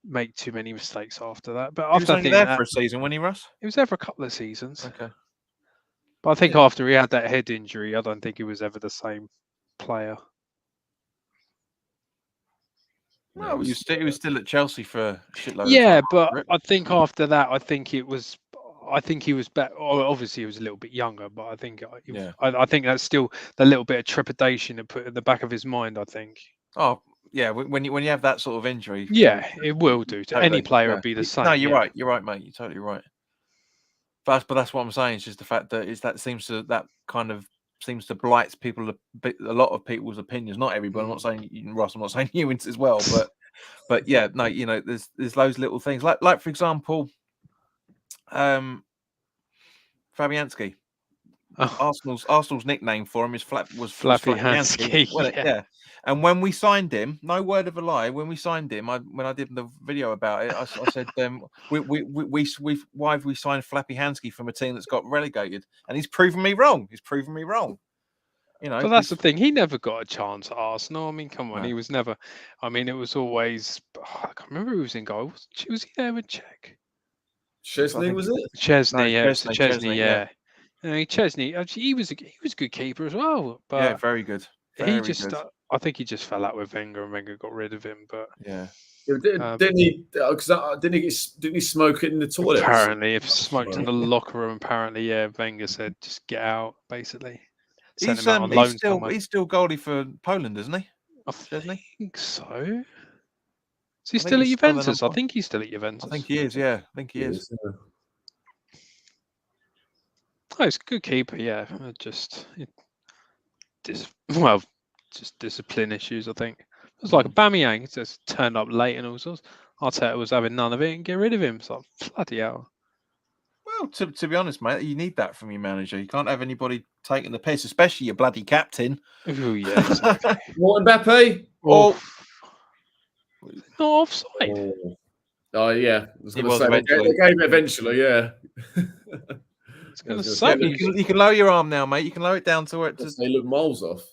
make too many mistakes after that. But he was only there for a season, wasn't he, Russ? He was there for a couple of seasons. Okay. But I think after he had that head injury, I don't think he was ever the same player. No, he was still at Chelsea for a shitload of time. Yeah, but I think after that, I think he was better. Obviously, he was a little bit younger, but I think I think that's still the little bit of trepidation it put in the back of his mind. I think. Oh yeah, when you have that sort of injury. Yeah, it will do to any player. It'd be the same. No, you're right. You're right, mate. You're totally right. But that's what I'm saying. It's just the fact that seems to blight a lot of people's opinions. Not everybody. I'm not saying Ross. I'm not saying you as well. But yeah, no. There's those little things like for example, Fabianski. Arsenal's nickname for him was Flappy Hansky. Yeah. And when we signed him, no word of a lie. When we signed him, when I did the video about it, I said, why have we signed Flappy Hansky from a team that's got relegated? And he's proven me wrong. But that's the thing. He never got a chance at Arsenal. I mean, come on, he was never. I mean, it was always. I can't remember who was in goal. Was he there with Czech? Chesney, was it? Chesney, Chesney, yeah. Chesney, actually, he was a good keeper as well. But yeah, very good. I think he just fell out with Wenger, and Wenger got rid of him. But didn't he smoke it in the toilet? Apparently, if smoked in the locker room, Wenger said just get out, basically. He's still goalie for Poland, isn't he? I think so. Is he still at Juventus? I think he's still at Juventus. I think he is. Yeah, I think he is. Oh, he's a good keeper. Yeah, just discipline issues. I think It was like Aubameyang. It just turned up late and all sorts. Arteta was having none of it and get rid of him. It's like, bloody hell. Well, to be honest, mate, you need that from your manager. You can't have anybody taking the piss, especially your bloody captain. Oh, yeah, exactly. What, Mbappe? Oh, not offside. Oh, yeah. I was It going to was say, eventually. the game eventually, yeah. I was going to Yeah, say, you can lower your arm now, mate. You can lower it down to where it's They look miles off.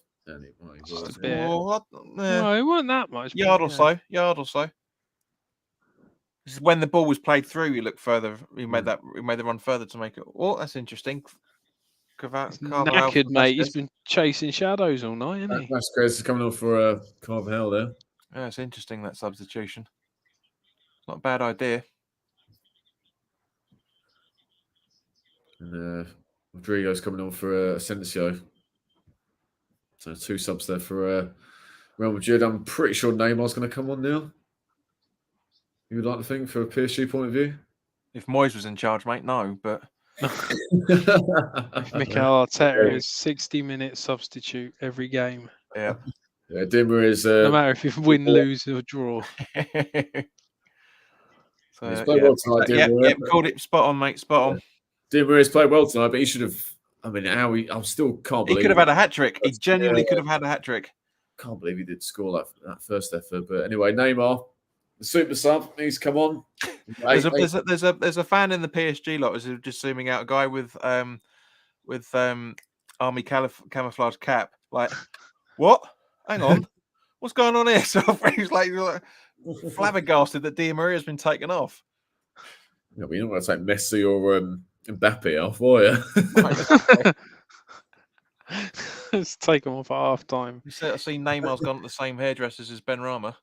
just a bit. no, No, it wasn't that much. yard or so. Yard or so. This is when the ball was played through. You look further. You made that. You made the run further to make it. Oh, that's interesting. He's knackered, mate. He's been chasing shadows all night, hasn't he? Vasquez is coming on for Carvajal there. Yeah, it's interesting, that substitution. It's not a bad idea. And Rodrigo's coming on for Asensio. So 2 subs there for Real Madrid. I'm pretty sure Neymar's going to come on now. You would like to think, for a PSG point of view? If Moyes was in charge, mate, no. But Mikel Arteta is 60-minute substitute every game. yeah, yeah, Dimmer is. No matter if you win, lose, or draw. So, he's played well tonight, Dimmer. yeah, called it spot on, mate. Spot on. Dimmer has played well tonight, but he should have. I mean, I still can't believe He could have had a hat trick. He genuinely could have had a hat trick. Can't believe he did score that first effort. But anyway, Neymar, the super sub, he's come on. There's a fan in the PSG lot who's just zooming out, a guy with army camouflage cap. Like, what? Hang on, what's going on here? So he's like flabbergasted that Di Maria has been taken off. Yeah, but you're not going to take Messi or Mbappe off, are you? Let's take him off at half time. You see, I see Neymar's gone to the same hairdressers as Ben Rama.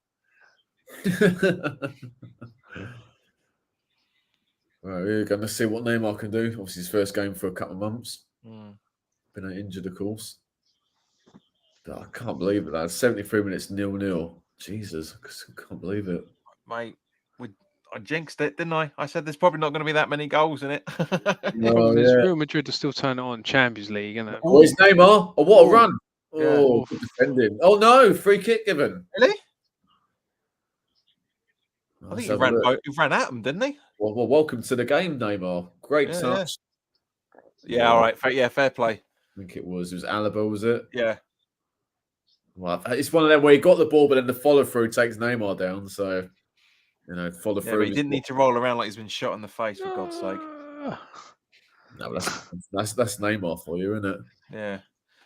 Right, we're going to see what Neymar can do. Obviously, his first game for a couple of months. Been injured, of course. But I can't believe it, lad. 73 minutes 0-0. Jesus, I can't believe it. Mate, I jinxed it, didn't I? I said there's probably not going to be that many goals in it. Real Madrid will still turn it on Champions League, isn't it? Oh, it's Neymar. Oh, what a run. Yeah. Oh, good defending. Oh, no, free kick given. Really? I think he ran at him, didn't he? Well, welcome to the game, Neymar. Great touch. Yeah, all right. Fair play. I think it was Alaba, was it? Yeah. Well, it's one of them where he got the ball, but then the follow through takes Neymar down. So, follow through. But he didn't need to roll around like he's been shot in the face, for God's sake. No, that's Neymar for you, isn't it? Yeah.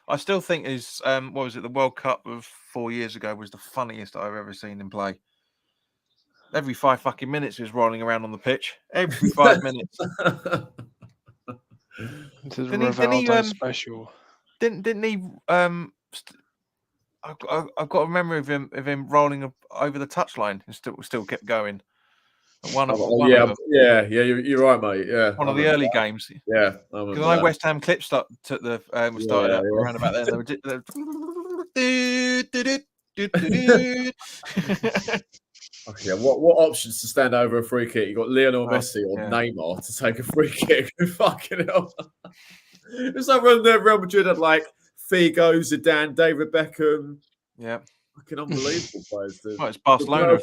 I still think his what was it? The World Cup of 4 years ago was the funniest I've ever seen him play. Every 5 fucking minutes he was rolling around on the pitch. Every 5 minutes. Didn't he special? Didn't he? I've got a memory of him rolling over the touchline and still kept going. You're right, mate. Yeah, one of the early games. Yeah, because I know West Ham clips started out around about then. Okay, what options to stand over a free kick? You got Lionel Messi or Neymar to take a free kick. Fucking hell! It's like when Real Madrid had like Figo, Zidane, David Beckham. Yeah, fucking unbelievable players. Well, it's Barcelona.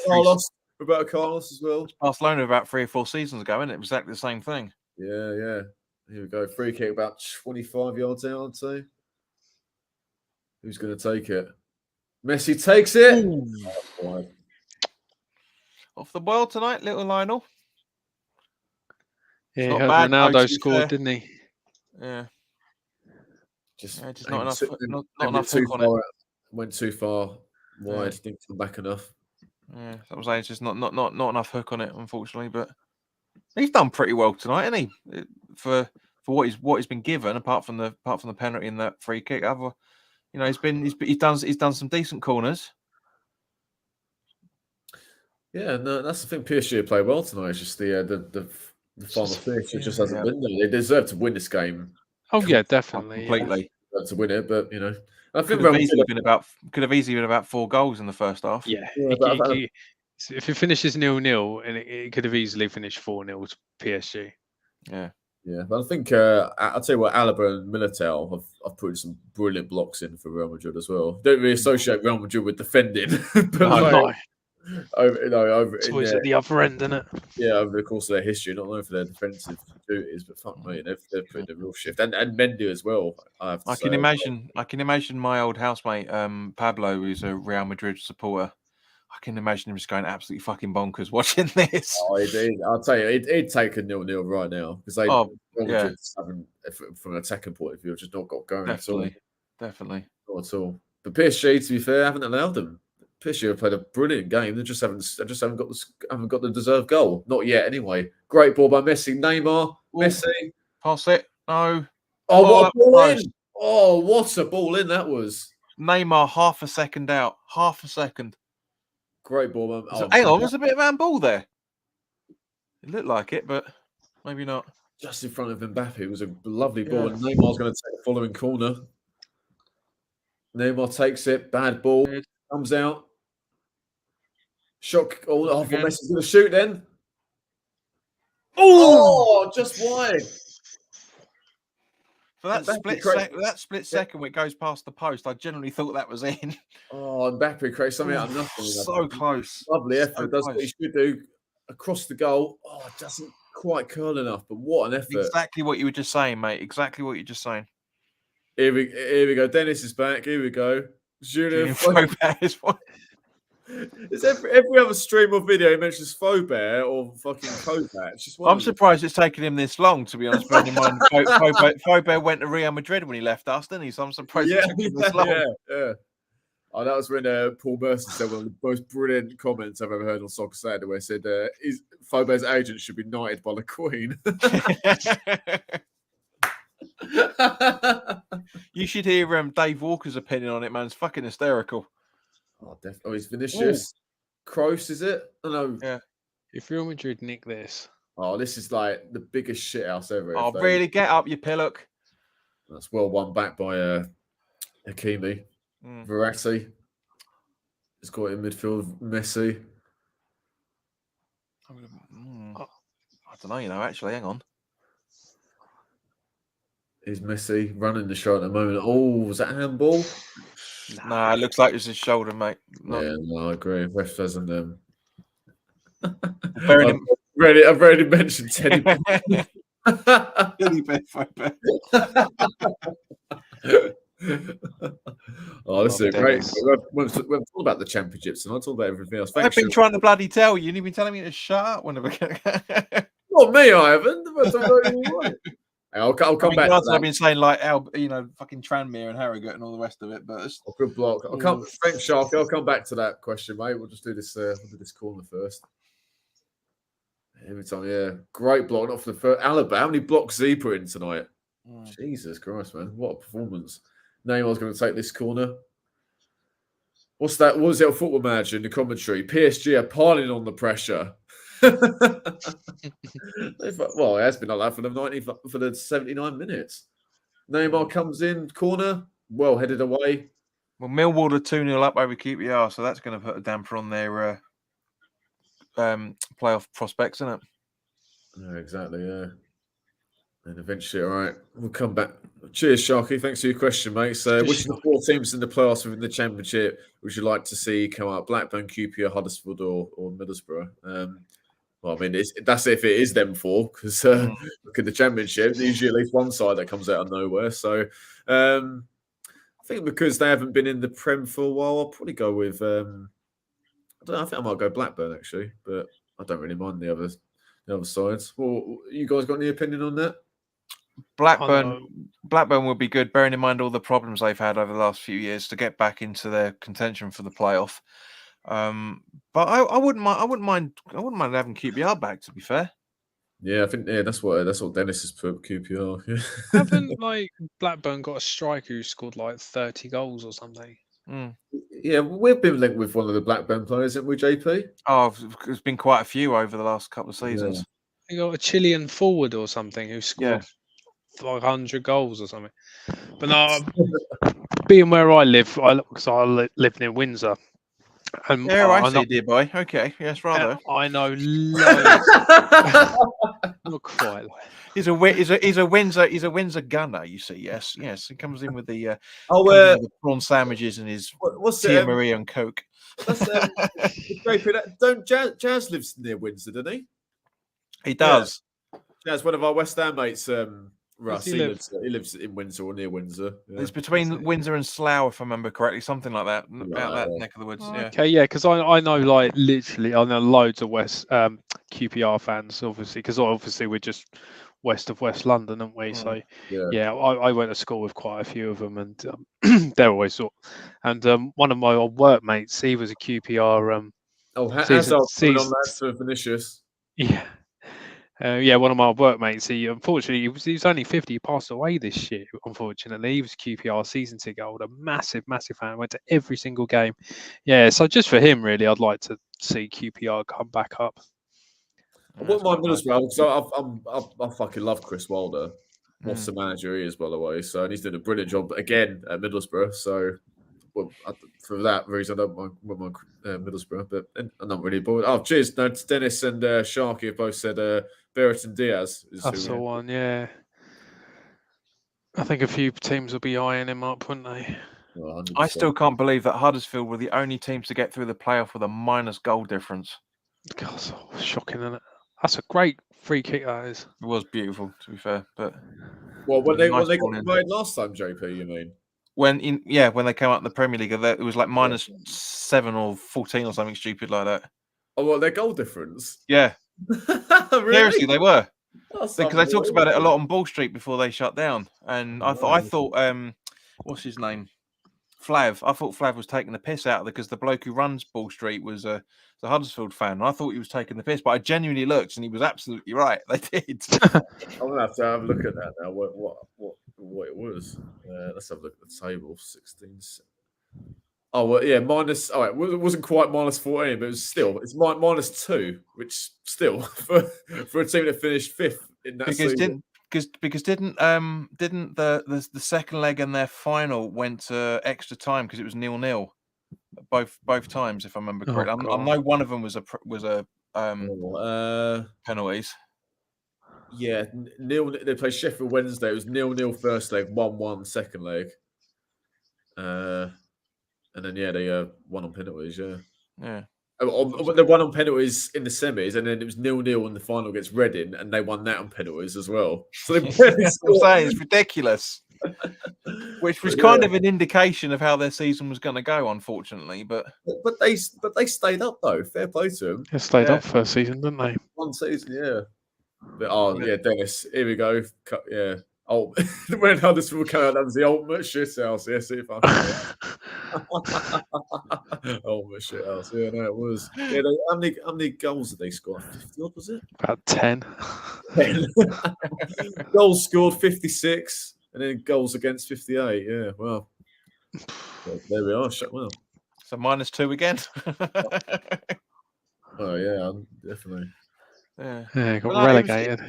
Roberto Carlos as well. It's Barcelona about 3 or 4 seasons ago, isn't it? Exactly the same thing. Yeah. Here we go. Free kick about 25 yards out, I'd say. Who's going to take it? Messi takes it. Oh, off the boil tonight, little Lionel. Yeah, Ronaldo scored, didn't he? Yeah. Just not enough hook on it. Went too far wide. Didn't come back enough. Yeah, that was it's just not enough hook on it, unfortunately. But he's done pretty well tonight, hasn't he? For what he's been given, apart from the penalty and that free kick. He's done some decent corners. Yeah, no, that's the thing. PSG played well tonight. It's just the final finish. It just hasn't been there. They deserve to win this game. Oh yeah, definitely, completely to win it. But I think could have easily been about 4 goals in the first half. Yeah, if it finishes 0-0, and it could have easily finished 4-0 to PSG. Yeah, Yeah, but I think I'll tell you what, Alaba and Militao have put some brilliant blocks in for Real Madrid as well. Don't really associate Real Madrid with defending, but No. over It's in always their, at the other end, isn't it? over the course of their history, not only for their defensive duties, but fuck me, they've put in a real shift, and Mendy as well. I have to I say. can imagine my old housemate Pablo, who's a Real Madrid supporter. I can imagine him just going absolutely fucking bonkers watching this. Oh, I'll tell you, it'd take a 0-0 right now because Real Madrid haven't, from an attacking point of view, just not got going at all. Definitely. Not at all. But PSG, to be fair, haven't allowed them. PSG have played a brilliant game. They just haven't got the deserved goal. Not yet, anyway. Great ball by Messi. Neymar, Messi. Pass it. No. Oh, what a ball in! Oh, what a ball in that was. Neymar half a second out. Half a second. Great ball, man. Oh, hang on, there's a bit of handball there. It looked like it, but maybe not. Just in front of Mbappe. It was a lovely ball, and Neymar's going to take the following corner. Neymar takes it. Bad ball. Comes out. Shock. Oh, Messi's going to shoot then. Oh, just wide. For that split second where it goes past the post, I generally thought that was in. Oh, Mbappe creates something out of nothing. So close. Lovely effort. Does what he should do. Across the goal. Oh, it doesn't quite curl enough, but what an effort. Exactly what you were just saying, mate. Exactly what you're just saying. Here we go. Dennis is back. Here we go. Julien It's every other stream or video he mentions Faubert or fucking Kovac. I'm surprised it's taken him this long, to be honest. Bearing in mind, Faubert went to Real Madrid when he left us, didn't he? So I'm surprised it took him this long. Yeah. Oh, that was when Paul Merson said one of the most brilliant comments I've ever heard on Soccer Saturday, where he said Faubert's agent should be knighted by the Queen. You should hear Dave Walker's opinion on it, man. It's fucking hysterical. Oh, definitely. Oh, he's Vinicius. Kroos, is it? Oh, no. Yeah. If Real Madrid nick this. Oh, this is like the biggest shithouse ever. Oh, really? Get up, you pillock. That's well won back by Hakimi. Verratti. He's got in midfield. Messi. I don't know, actually. Hang on. Is Messi running the show at the moment? Oh, was that a handball? Nah, it looks like it's his shoulder, mate. Yeah, no, I agree. Ref doesn't. I've already mentioned Teddy. Oh, this is great. We've talked about the championships and I talk about everything else. I've been trying to bloody tell you. You've been telling me to shut up whenever. Not me, I haven't. I'll come back. I've been saying like fucking Tranmere and Harrogate and all the rest of it, but good block. Thanks, Shark. I'll come back to that question, mate. We'll just do this. We'll do this corner first. Every time, yeah, great block off the first. Alaba, how many blocks has he put in tonight? Jesus Christ, man, what a performance! Neymar's going to take this corner. What's that? What was it? Football Manager in the commentary? PSG are piling on the pressure. Well, it has been like that for the 79 minutes. Neymar comes in, corner, well headed away. Well, Millwall are 2-0 up over QPR, so that's going to put a damper on their playoff prospects, isn't it? Yeah, exactly, yeah. And eventually, all right, we'll come back. Cheers, Sharky. Thanks for your question, mate. So, which of the 4 teams in the playoffs within the Championship would you like to see come up? Blackburn, QPR, Huddersfield, or Middlesbrough? Well, I mean, that's if it is them 4, because look at the Championship. There's usually at least one side that comes out of nowhere. So, I think because they haven't been in the Prem for a while, I'll probably go with. I don't know. I think I might go Blackburn actually, but I don't really mind the other sides. Well, you guys got any opinion on that? Blackburn would be good, bearing in mind all the problems they've had over the last few years to get back into their contention for the playoff. But I wouldn't mind having QPR back, to be fair. Yeah, I think that's what Dennis has put QPR. Haven't Blackburn got a striker who scored 30 goals or something? Yeah, we've been linked with one of the Blackburn players, haven't we, JP? Oh, there's been quite a few over the last couple of seasons. Yeah. They got a Chilean forward or something who scored 100 goals or something. But no, being where I live, because I live near Windsor, And Yeah, I see, dear boy. Okay, yes, rather. I know loads. Not quite. He's a Windsor gunner. You see, yes. He comes in with the the prawn sandwiches and his Tia Marie and Coke. That's don't Jazz lives near Windsor, doesn't he? He does. Yeah, it's one of our West Ham mates. Russ, he lives in Windsor or near Windsor. Yeah. It's between Windsor and Slough, if I remember correctly, something like that, out that neck of the woods. Yeah. Okay, yeah, because I know literally I know loads of West QPR fans, obviously, because obviously we're just west of West London, aren't we? So yeah, I went to school with quite a few of them, and they're always and one of my old workmates, he was a QPR. Hazard on that for Vinicius. Yeah. One of my workmates, he unfortunately he was only 50. He passed away this year, unfortunately. He was a QPR season ticket holder, massive fan, went to every single game. Yeah, so just for him, really, I'd like to see QPR come back up. I wouldn't mind Middlesbrough because I fucking love Chris Wilder. What's the manager he is, by the way. So, and he's doing a brilliant job again at Middlesbrough. So, for that reason, I don't mind Middlesbrough, but I'm not really bored. Oh, cheers. No, Dennis and Sharky have both said Barrett and Diaz. That's the one, yeah. I think a few teams will be eyeing him up, wouldn't they? Oh, I still can't believe that Huddersfield were the only teams to get through the playoff with a minus goal difference. God, so shocking, isn't it? That's a great free kick, that is. It was beautiful, to be fair. But when they got promoted last time, JP, you mean? When they came out in the Premier League, it was like minus 7 or 14 or something stupid like that. Oh, well, their goal difference? Yeah. Really? Seriously, they were. That's because they talked about it a lot on Ball Street before they shut down. And I thought, what's his name? Flav. I thought Flav was taking the piss out of it because the bloke who runs Ball Street was a Huddersfield fan. And I thought he was taking the piss, but I genuinely looked and he was absolutely right. They did. I'm gonna have to have a look at that now. What it was? Let's have a look at the table. 16. Oh well, yeah, minus. Oh, it wasn't quite minus 14, but it's minus 2, which still for a team that finished 5th in that season. Because didn't the second leg and their final went to extra time because it was 0-0 both times, if I remember correctly. I know one of them was penalties. Yeah, they played Sheffield Wednesday. It was 0-0 first leg, 1-1 second leg. And then they won on penalties. Yeah. They won on penalties in the semis, and then it was 0-0 in the final against Reading, and they won that on penalties as well. So they it's ridiculous. Which was kind of an indication of how their season was going to go, unfortunately. But they stayed up though. Fair play to them. They stayed up for a season, didn't they? One season, yeah. But Dennis, here we go. Yeah. Oh, when Huddersfield came out, that was the ultimate shit house. Yeah, see if I can. Ultimate shit house. Yeah, no, it was. Yeah, how many goals did they score? 50 odd, was it? About 10. 10. Goals scored 56, and then goals against 58. Yeah, well, there we are. Well, so minus 2 again. Oh yeah, definitely. Yeah, got relegated.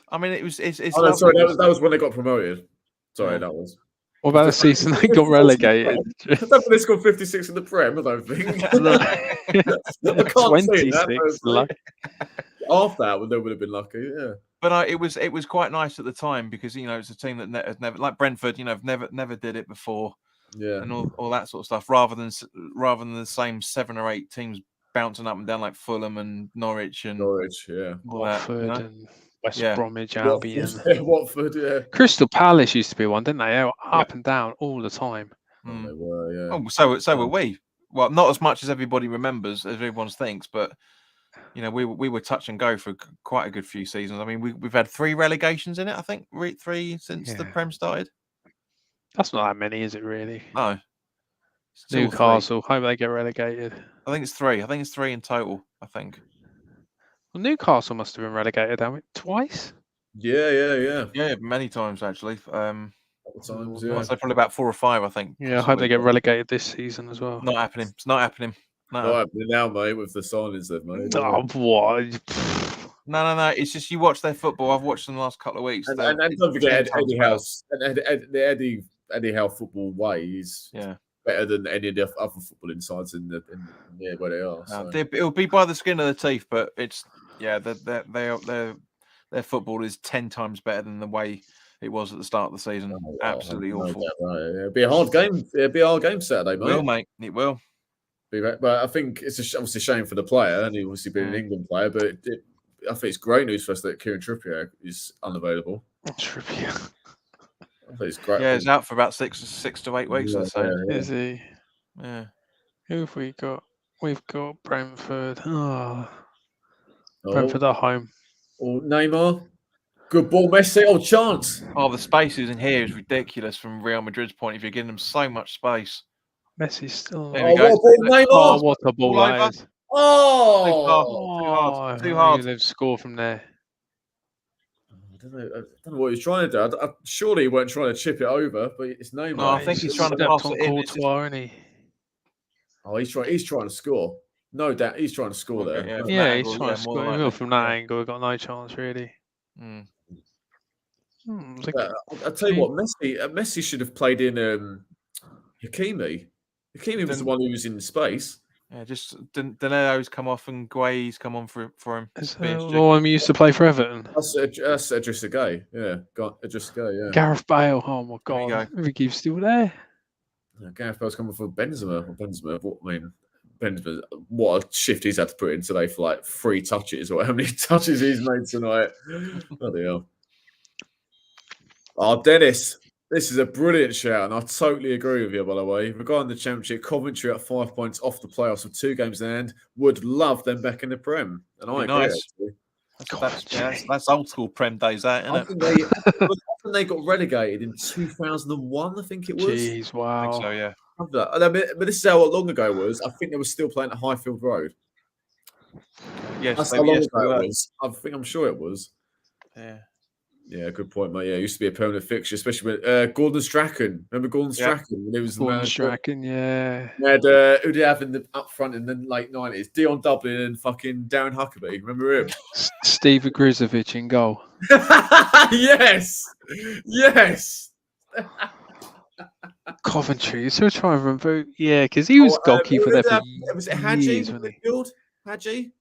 I mean, it's sorry, that was when they got promoted. Sorry, that was. What about the season they got relegated? I don't think they scored 56 in the Prem, I don't think. I can't see that. After that, they would have been lucky, yeah. But it was quite nice at the time because it's a team that has never, like Brentford, never did it before, yeah, and all that sort of stuff. Rather than the same 7 or 8 teams bouncing up and down like Fulham and Norwich, yeah, Watford and West Bromwich Albion. Watford, yeah. Crystal Palace used to be one, didn't they? They were up and down all the time. They were, yeah. Oh, so were we. Well, not as much as everybody remembers, as everyone thinks, but we were touch and go for quite a good few seasons. I mean, we've had 3 relegations in it. I think 3 since the Prem started. That's not that many, is it? Really? No. Newcastle. Hope they get relegated. I think it's 3. I think it's 3 in total. I think. Well, Newcastle must have been relegated, haven't it? Twice? Yeah. Yeah, many times actually. Times, yeah. So probably about 4 or 5. I think. Yeah, I hope they get relegated this season as well. Not happening. It's not happening. No. Not happening now, mate, with the signings they've made. Oh, what? No. It's just you watch their football. I've watched them the last couple of weeks. And don't forget Eddie Howe's. And the Eddie Howe football ways. Yeah. better than any of the other footballing sides in where they are. So. It'll be by the skin of the teeth, but it's their football is 10 times better than the way it was at the start of the season. Absolutely awful. It'll be a hard game. It'll be a hard game Saturday, mate. It will, mate. It will. But I think it's obviously a shame for the player, and he obviously been an England player. But I think it's great news for us that Kieran Trippier is unavailable. Trippier. I think it's great. Yeah, he's out for about 6 to 8 weeks. I'd say. Is he? Yeah. Who have we got? We've got Brentford. Brentford at home. Oh, Neymar. Good ball, Messi. Oh, chance. Oh, the spaces in here is ridiculous from Real Madrid's point of view. Giving them so much space. Messi's still. There we go. Oh, what a ball that is. Oh, too hard. They've scored from there. I don't know what he's trying to do. Surely he weren't trying to chip it over, but it's Neymar. No, I think he's trying to pass it in. Courtois, isn't he? Oh, he's trying to score. No doubt, he's trying to score there. Yeah, he's trying to score. From that angle, we've got no chance really. I'll tell you what, Messi should have played in Hakimi. Hakimi was the one who was in space. Yeah, just Danero's come off and Guay's come on for him. He used to play for Everton. That's Idrissa Gueye. Yeah, Idrissa Gueye. Yeah. Gareth Bale. Oh my God, Ricky's still there. Yeah, Gareth Bale's coming for Benzema. Benzema. What a shift he's had to put in today for like 3 touches or how many touches he's made tonight. Bloody hell. Oh, Dennis, this is a brilliant shout, and I totally agree with you, by the way. Regarding the Championship, Coventry at 5 points off the playoffs with 2 games in hand. Would love them back in the Prem. And I agree, actually. That's old school Prem days, that, isn't it? I think they got relegated in 2001, I think it was. Jeez, wow. I think so, yeah. But this is how long ago it was. I think they were still playing at Highfield Road. Yes, that's how long ago it was. I'm sure it was. Yeah. Yeah, good point, mate. Yeah, it used to be a permanent fixture, especially with Gordon Strachan. Remember Gordon Strachan when he was Gordon Strachan, yeah. We had who did he have in the up front in the late 90s? Dion Dublin and fucking Darren Huckabee. Remember him? Steve Grizovic in goal. Yes. Coventry. So trying to remember. Yeah, because he was goalkeeper there for was it Hadji? years, wasn't he? Hadji?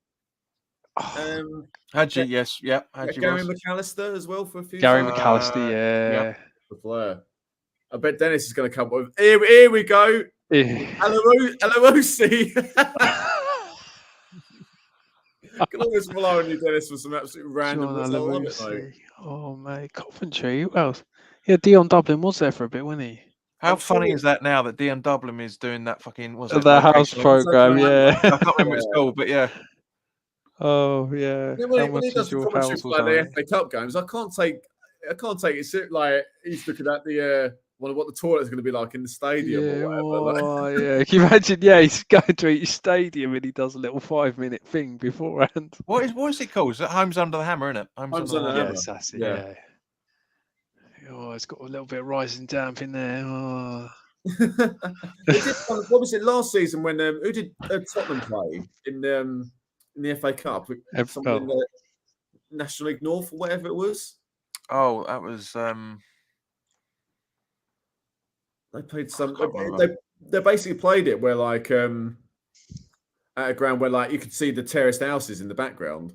Hadji, yes, yeah. Hadji Gary McAllister as well for a few. Gary McAllister, yeah. The player. I bet Dennis is going to come with. Here we go. LOC. Can always rely on you, Dennis, for some absolute random. Oh mate, Coventry. Who else? Yeah, Dion Dublin was there for a bit, wasn't he? How funny is that now that Dion Dublin is doing that fucking the house program? Yeah, I can't remember what it's called, but yeah. Oh yeah. When he does the FA Cup games, I can't take it like he's looking at the what the toilet's going to be like in the stadium or whatever. Yeah. Can you imagine? Yeah, he's going to each stadium and he does a little 5-minute thing beforehand. What is it called? Is it Homes Under the Hammer, isn't it? Homes Under the Hammer. Yes, that's it. Yeah. Oh, it's got a little bit of rising damp in there. Oh. What was it last season when who did Tottenham play in the FA Cup? Something in the National League North or whatever it was. Oh, that was. They played some. They basically played it where like at a ground where like you could see the terraced houses in the background.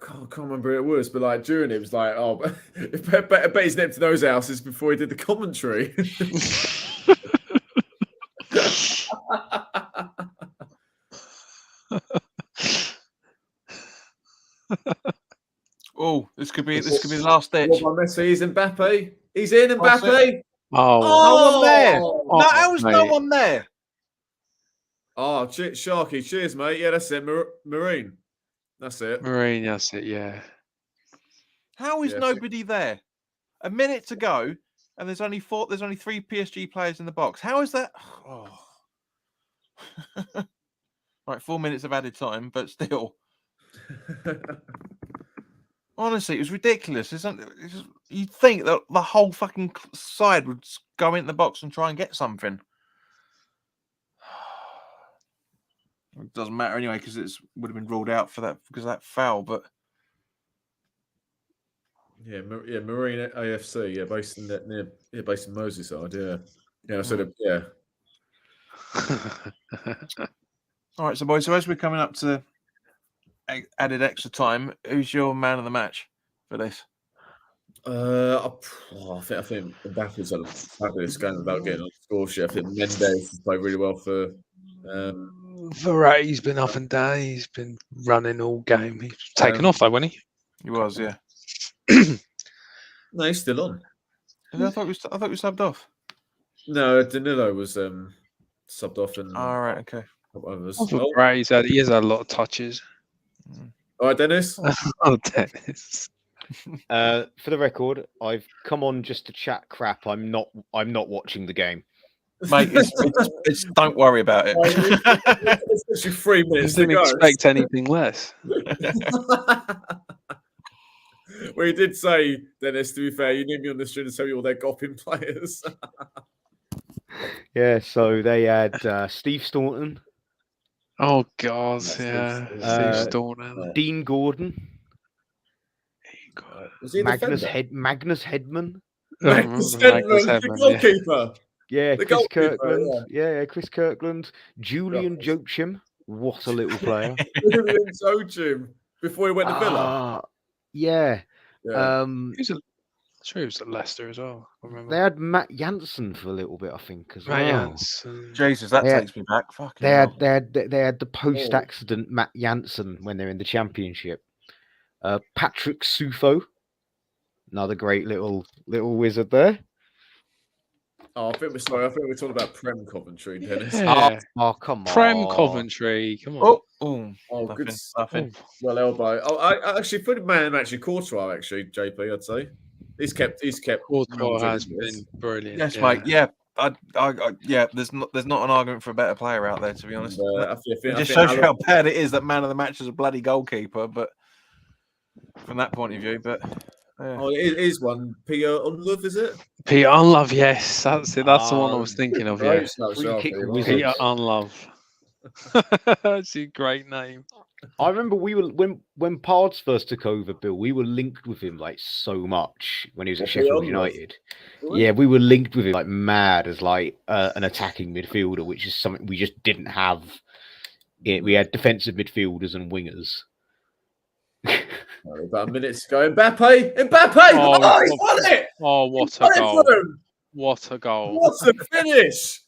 I can't remember who it was, but like during it was like, oh, I bet he's nipped to those houses before he did the commentary. Oh, this could be the last ditch. What about Messi? He's Mbappe. He's in Mbappe. No one there. No, how was no one there? Oh, Sharky, cheers, mate. Yeah, that's it. Marine. That's it. Marine, that's it, yeah. How is nobody there? A minute to go, and there's only 3 PSG players in the box. How is that? Oh. Right, 4 minutes of added time, but still. Honestly, it was ridiculous. You'd think that the whole fucking side would go into the box and try and get something. It doesn't matter anyway because it would have been ruled out for that because of that foul. But Yeah, Marine AFC. Yeah, based in based in Merseyside. Yeah. So All right, so boys. So as we're coming up to added extra time, who's your man of the match for this? I think Mbappe's had a fabulous game without getting on the score sheet. I think Mendes has played really well for. Verratti's been up and down. He's been running all game. He's taken off though, wasn't he? He was, yeah. No, he's still on. I thought we subbed off. No, Danilo was subbed off, and all right, okay. Verratti's he has had a lot of touches. All right, Dennis. Oh, Dennis. For the record, I've come on just to chat crap. I'm not watching the game. Mate, it's don't worry about it. It's literally 3 minutes to go. Didn't expect anything less. Well, you did say, Dennis, to be fair, you need me on the stream to tell you all their gopping players. Yeah, so they had Steve Staunton. Oh, God, yeah. Steve Staunton. Dean Gordon. Was he Magnus Hedman. Magnus Hedman, the goalkeeper. Yeah, the Chris Kirkland. Yeah, Chris Kirkland. Julian Joachim. What a little player. Julian Joachim. Before he went to Villa. Yeah. I'm sure he was at Leicester as well. I remember. They had Matt Jansen for a little bit, I think, as well. Jansen. Jesus, that takes me back. Fucking they had the post-accident Matt Jansen when they're in the Championship. Patrick Sufo, another great little wizard there. Oh, I think we're talking about Prem Coventry, Dennis. Yeah. Oh, come on. Prem Coventry, come on. Good stuff. Well, elbow. I actually put him man actually Courtois, actually, JP, I'd say. He's kept Courtois has been brilliant. Yes, mate. Yeah. There's not an argument for a better player out there, to be honest. It just shows you how bad it is that man of the match is a bloody goalkeeper, but from that point of view, but it is one. Peter Unlove, is it? Peter Unlove, yes, that's it. That's the one I was thinking of. Yeah, Peter Unlove. That's a great name. I remember we were when Pards first took over, Bill. We were linked with him like so much when he was at Sheffield United. Yeah, we were linked with him like mad as like an attacking midfielder, which is something we just didn't have. We had defensive midfielders and wingers. About a minute to go. Mbappe! Oh, he's won it! Oh, what a goal! What a goal! What a finish!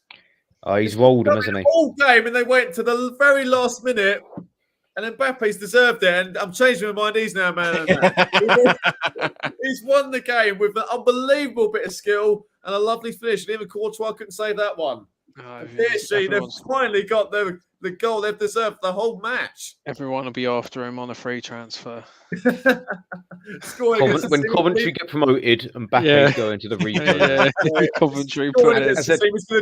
Oh, he's rolled him, hasn't he? All game, and they went to the very last minute, and Mbappe's deserved it. And I'm changing my mind. He's now man. He's won the game with an unbelievable bit of skill and a lovely finish. And even Courtois couldn't save that one. PSG, they've finally got the goal they've deserved the whole match. Everyone will be after him on a free transfer. When Coventry get promoted and Mbappe's going to the replay. Coventry he's going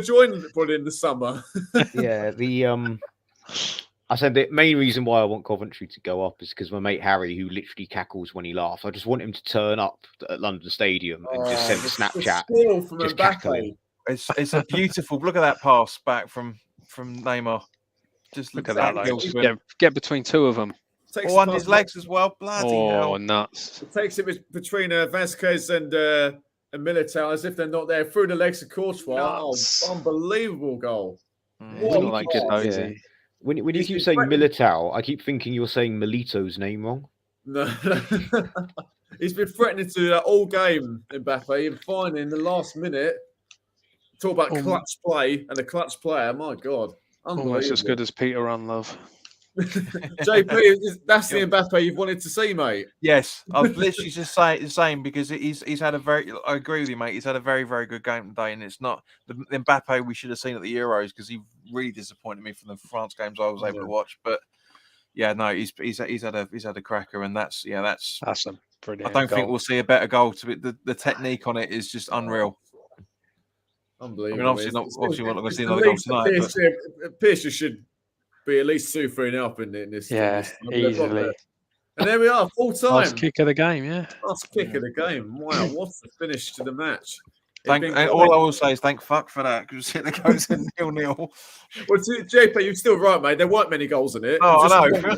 to join probably in the summer. Yeah, I said the main reason why I want Coventry to go up is because my mate Harry, who literally cackles when he laughs, I just want him to turn up at London Stadium and just send a Snapchat. Just cackling. It's a beautiful. Look at that pass back from Neymar. Just look at that. Like, get between two of them. On his legs as well. Bloody hell. Nuts. It takes it between Vasquez and Militao as if they're not there. Through the legs of Courtois. Nuts. Oh, unbelievable goal. Like it, When you keep saying Militao, I keep thinking you're saying Milito's name wrong. No. He's been threatening to do that all game, Mbappe, and finally in the last minute, talk about clutch play and a clutch player. My God. Almost as good as Peter Unlove. JP, that's the Mbappe you've wanted to see, mate. Yes, I was literally just saying the same because he's had a very. I agree with you, mate. He's had a very, very good game today, and it's not the Mbappe we should have seen at the Euros because he really disappointed me from the France games I was able to watch. But yeah, no, he's had a cracker, and that's a brilliant. I don't think we'll see a better goal. The technique on it is just unreal. Unbelievable. I mean, obviously, we're not going to see another goal tonight. PSG should be at least 2-3 up in this. Yeah, easily. And there we are, full time. Last kick of the game, yeah. Last kick of the game. Wow, what a finish to the match. All I will say is thank fuck for that because it goes in 0-0. Well, JP, you're still right, mate. There weren't many goals in it. Oh, I know.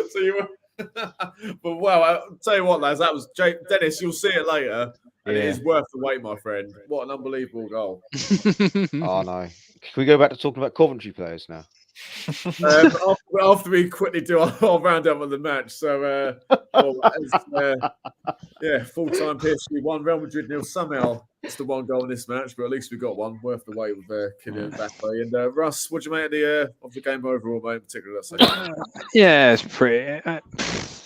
So But wow, I'll tell you what, lads, that was Dennis. You'll see it later, and it is worth the wait, my friend. What an unbelievable goal! Oh no, can we go back to talking about Coventry players now? After we quickly do our roundup of the match, so full-time PSG 1, Real Madrid 0. Somehow it's the one goal in this match, but at least we got one. Worth the wait with Kylian Mbappe. And Russ, what do you make of the game overall, mate? In particular, yeah, it's pretty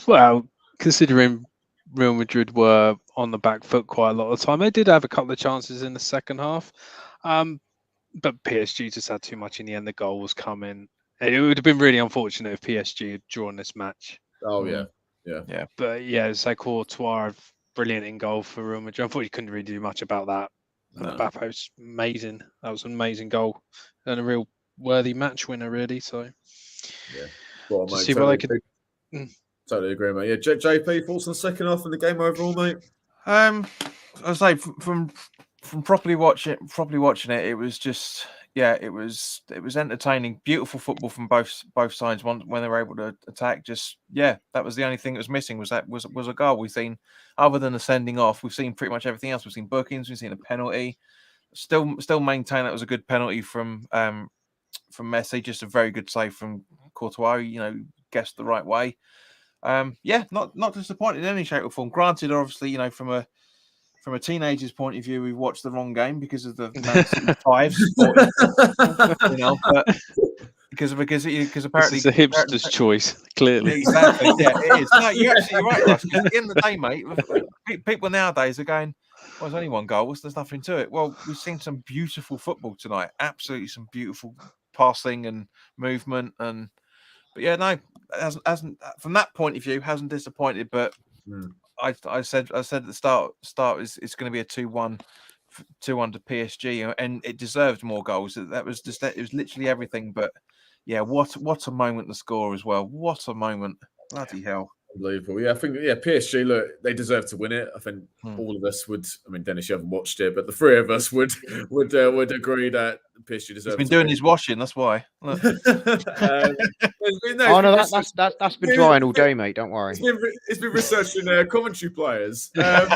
well considering Real Madrid were on the back foot quite a lot of the time. They did have a couple of chances in the second half, but PSG just had too much in the end. The goal was coming. It would have been really unfortunate if PSG had drawn this match. Oh yeah. But yeah, it's like Courtois, brilliant in goal for Real Madrid. Unfortunately, you couldn't really do much about that. Mbappe was amazing. That was an amazing goal and a real worthy match winner, really. So well, see what they could. Totally agree, mate. Yeah, JP, thoughts on the second half and the game overall, mate? I say from properly watching it, it was just it was entertaining, beautiful football from both sides. When they were able to attack, that was the only thing that was missing was a goal. We've seen, other than the sending off, we've seen pretty much everything else. We've seen bookings, we've seen a penalty. Still maintain that was a good penalty from Messi. Just a very good save from Courtois. Guessed the right way. Not disappointed in any shape or form. Granted, obviously, from a teenager's point of view, we watched the wrong game because of the Man City fives, but because apparently it's a hipster's choice, clearly. Exactly, it is. No, you're absolutely right, Russ. At the end of the day, mate, people nowadays are going, "Well, there's only one goal. There's nothing to it." Well, we've seen some beautiful football tonight. Absolutely, some beautiful passing and movement, but hasn't from that point of view hasn't disappointed. But I said at the start it's going to be a 2-1 to PSG, and it deserved more goals. It was literally everything. But what a moment to score as well. What a moment! Bloody hell. Unbelievable. Yeah, I think PSG, look, they deserve to win it. I think all of us would. I mean, Dennis, you haven't watched it, but the three of us would agree that PSG deserves. He's been doing his washing. That's why. That's been drying all day, mate. Don't worry. It's been researching Coventry players. I've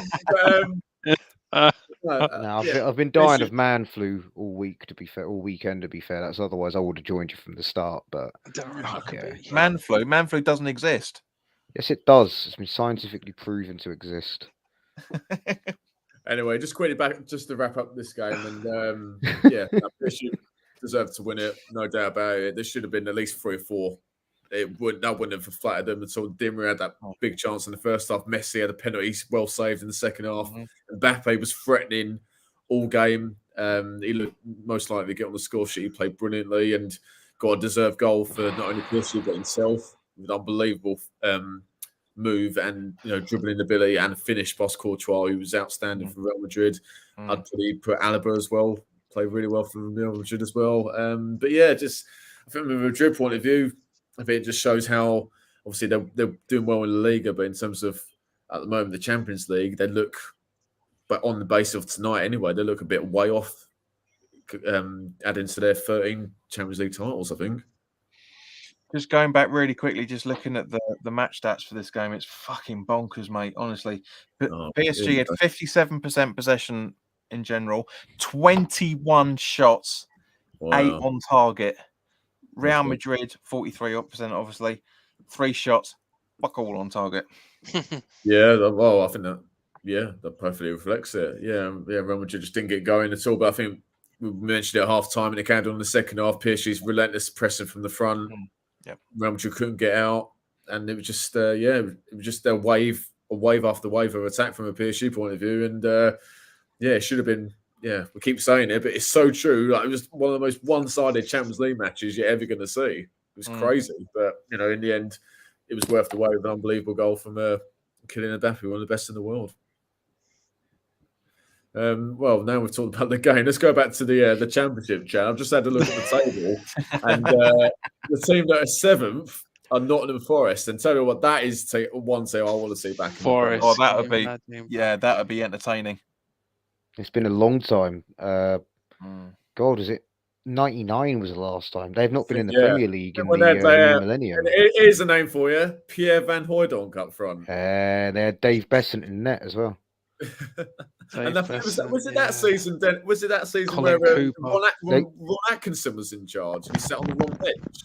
been dying of man flu all week. To be fair, all weekend. To be fair, that's otherwise I would have joined you from the start. But man flu doesn't exist. Yes, it does. It's been scientifically proven to exist. Anyway, just quickly back, just to wrap up this game, and PSG deserved to win it, no doubt about it. There should have been at least 3 or 4. That wouldn't have flattered them at all. Dimmer had that big chance in the first half. Messi had a penalty, well saved in the second half. Mbappe was threatening all game. He looked most likely to get on the score sheet. He played brilliantly and got a deserved goal for not only PSG but himself. With unbelievable move and dribbling ability and finish past Courtois, who was outstanding for Real Madrid. I'd probably put Alaba as well, played really well for Real Madrid as well. But I think from a Madrid point of view, I think it just shows how obviously they're doing well in La Liga, but in terms of at the moment the Champions League, they look, but on the basis of tonight anyway, they look a bit way off. Adding to their 13 Champions League titles, I think. Just going back really quickly, just looking at the match stats for this game, it's fucking bonkers, mate. Honestly, PSG had 57% possession in general, 21 shots, 8 on target. Real Madrid 43%, obviously, 3 shots, fuck all on target. Well, I think that perfectly reflects it. Real Madrid just didn't get going at all. But I think we mentioned it at half time, and it came on in the second half. PSG's relentless pressing from the front. Real Madrid couldn't get out, and it was just a wave after wave of attack from a PSG point of view, and it should have been. Yeah, we keep saying it, but it's so true. Like, it was one of the most one-sided Champions League matches you're ever going to see. It was crazy, but in the end, it was worth the wait with an unbelievable goal from Kylian Mbappe, one of the best in the world. Well, now we've talked about the game. Let's go back to the championship chat. I've just had a look at the table, and the team that are 7th are Nottingham Forest. And tell you what, that is one team I want to see back. Forest. Oh, that would be entertaining. It's been a long time. God, is it 99 was the last time. They've not been in the Yeah. Premier League in Well, the new and millennium. here's a name for you: Pierre Van Hooijdonk up front. They had Dave Besant in net as well. And was it yeah. that season? Then was it that season Colin where Cooper. Ron Atkinson was in charge and he sat on the wrong bench?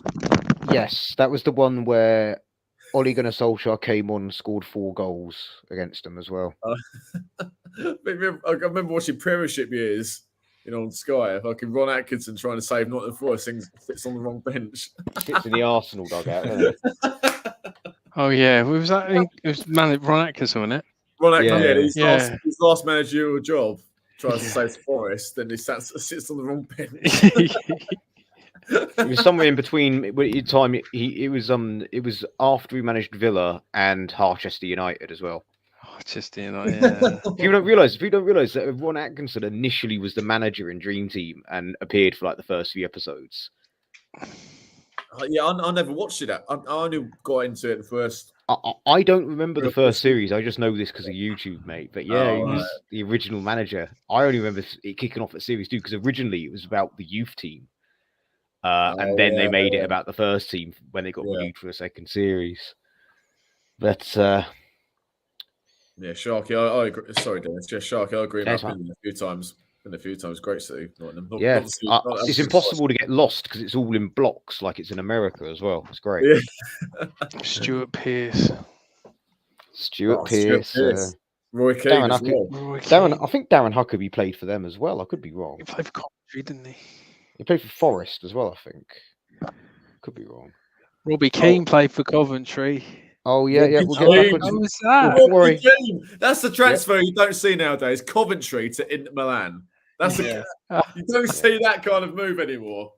Yes, that was the one where Ole Gunnar Solskjaer came on and scored 4 goals against them as well. I remember watching Premiership years, on Sky. Fucking Ron Atkinson trying to save Nottingham Forest, sits on the wrong bench. Sits in the Arsenal dugout, doesn't it? Oh yeah, was that? It was Ron Atkinson, wasn't it? Ron Atkinson, Yeah. his last managerial job tries to save Forest, then he sits on the wrong bench. It was somewhere in between. It was after we managed Villa and Harchester United as well. Harchester United. Yeah. If you don't realise that Ron Atkinson initially was the manager in Dream Team and appeared for like the first few episodes. Yeah, I never watched it. I only got into it the first. I don't remember the first series. I just know this because of YouTube, mate. But yeah, he was the original manager. I only remember it kicking off at series 2 because originally it was about the youth team. And then they made it about the first team when they got renewed for a second series. But Sharky, I agree. Sorry, Dennis. Just Sharky, I agree. I've been a few times. Great city. It's impossible to get lost because it's all in blocks, like it's in America as well. It's great. Yeah. Stuart Pearce. Roy Keane as well. I think Darren Huckabee played for them as well. I could be wrong. He played for Coventry, didn't he? He played for Forest as well, I think. Could be wrong. Robbie Keane played for Coventry. Oh, yeah. We'll get back What on was that? Don't worry. That's the transfer you don't see nowadays. Coventry to Inter Milan. That's you don't see that kind of move anymore.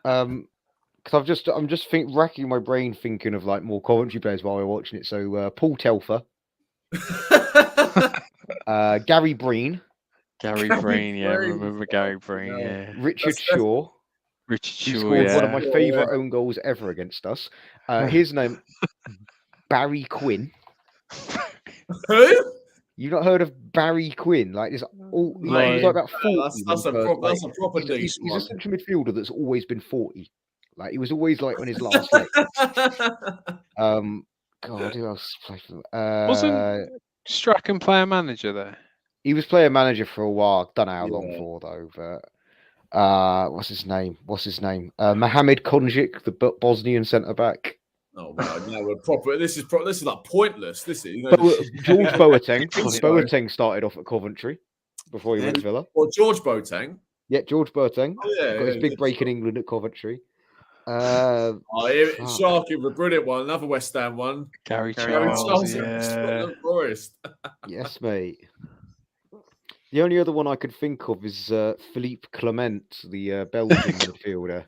Because I'm just racking my brain thinking of like more Coventry players while we're watching it. So Paul Telfer, Gary Breen. Gary Breen, yeah, I remember Gary Breen, yeah. Richard Shaw. Richard Shaw, He scored one of my favourite own goals ever against us. His name, Barry Quinn. Who? You've not heard of Barry Quinn? Like this, he was like about 40. That's a proper niche. He's a central midfielder that's always been 40. Like he was always like on his last leg. God, who else played for them? Wasn't Strachan player manager there? He was player manager for a while. Don't know how long for though. But what's his name? Mohamed Konjic, the Bosnian centre back. Oh wow! Now we're proper. This is like pointless. This is George Boateng. Boateng started off at Coventry before he went to Villa. Well, George Boateng. Yeah, George Boateng. Oh, yeah, got his big break in England at Coventry. Sharky, the brilliant one. Another West Ham one. Gary Charles. Yeah. Forest. Yes, mate. The only other one I could think of is Philippe Clement, the Belgian midfielder.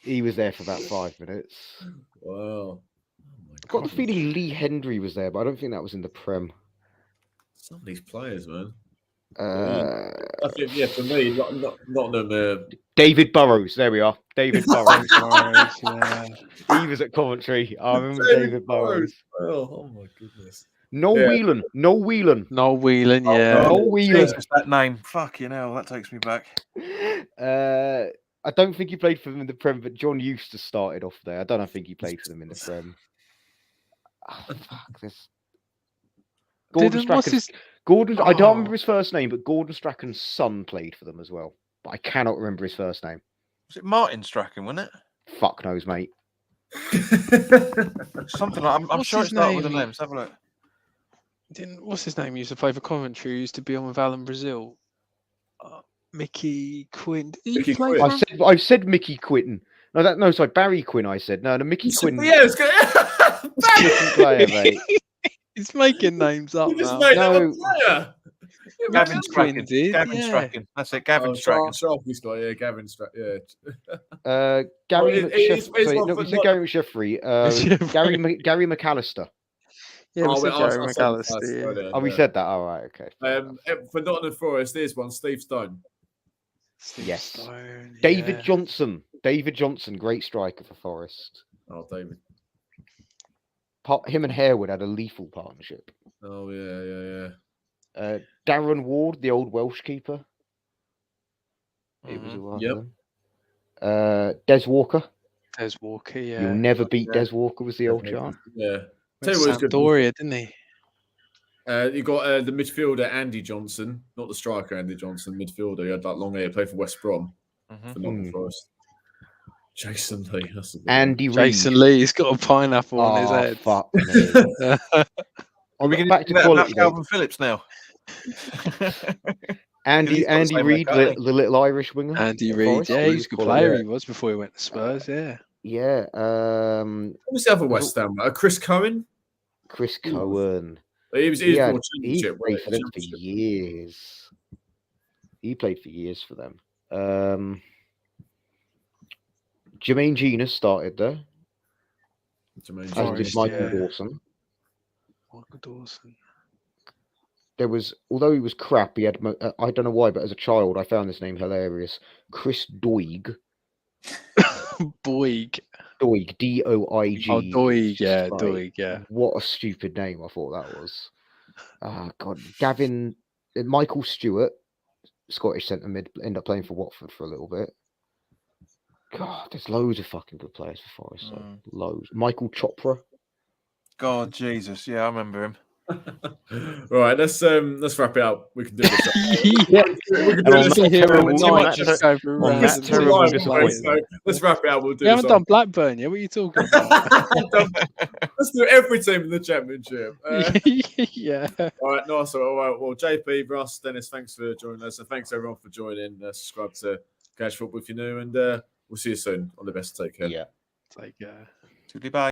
He was there for about 5 minutes. Wow. I've got the feeling Lee Hendry was there, but I don't think that was in the Prem. Some of these players, man. I think, for me, not them. David Burrows. There we are. David Burrows. He was at Coventry. I remember David Burrows. Oh my goodness. Noel Whelan. Noel Whelan, yeah. Noel Whelan. That name. Fucking hell, that takes me back. I don't think he played for them in the Prem, but John Eustace started off there. I don't think he played for them in the Prem. Oh, fuck this. I don't remember his first name, but Gordon Strachan's son played for them as well. But I cannot remember his first name. Was it Martin Strachan, wasn't it? Fuck knows, mate. Something like I'm sure it started with a name. Let's have a look. What's his name? He used to play for Coventry. He used to be on with Alan Brazil. Mickey Quinn. I've said Mickey Quinn. Sorry, Barry Quinn. I said no. Mickey Quinn. Yeah, it's good. Different player, mate. He's making names up now. No. Gavin Strachan. Strachan. That's it. Gavin Strachan. Sharky's got Gavin Strachan. Yeah. Gary McSheffrey. Gary McAllister. Yeah, we said Gary McAllister. Oh, we said that. All right, okay. For Nottingham Forest, there's one. Steve Stone. Stone, David Johnson. Great striker for Forest. Oh, David. Him and Harewood had a lethal partnership. Oh yeah. Darren Ward, the old Welsh keeper. It was Yep. Des Walker. Des Walker, yeah. You'll never beat Yeah. Des Walker was the old chant. Yeah. Went Tell you what was good. Sampdoria, didn't he? You got the midfielder Andy Johnson, not the striker Andy Johnson, midfielder. He had that long hair, played for West Brom, for Nottingham Forest. Jason Lee, that's a good Andy Reid. Jason Lee, he's got a pineapple on his head. Fuck me. Are we going back to to quality, though. Calvin Phillips now? Andy Reid, the little Irish winger. Andy at Reid, Forest. yeah, he's a good player. He was before he went to Spurs, yeah. Yeah. What was the other West Ham? Chris Cohen? Chris Cohen. He was He more played championship. for them for years. He played for years for them. Jermaine Genius started there. As did Michael Dawson. Michael Dawson. There was, although he was crap, he had, I don't know why, but as a child, I found this name hilarious. Chris Doig. Boig. Doig, D-O-I-G. Oh, Doig, yeah, like, Doig, yeah. What a stupid name I thought that was. God, Michael Stewart, Scottish centre mid, ended up playing for Watford for a little bit. God, there's loads of fucking good players for Forest. So. Loads. Michael Chopra. God, Jesus, yeah, I remember him. Right, let's wrap it up. We can do this. Yeah. We can do this. Let's wrap it up. We'll do. We haven't done Blackburn yet. What are you talking about? Let's do every team in the championship. Yeah. All right, nice. All right. Well, JP, Russ, Dennis, thanks for joining us, and thanks everyone for joining. Subscribe to Cash Football if you're new, and we'll see you soon. All the best. Take care. Yeah. Take care. Goodbye.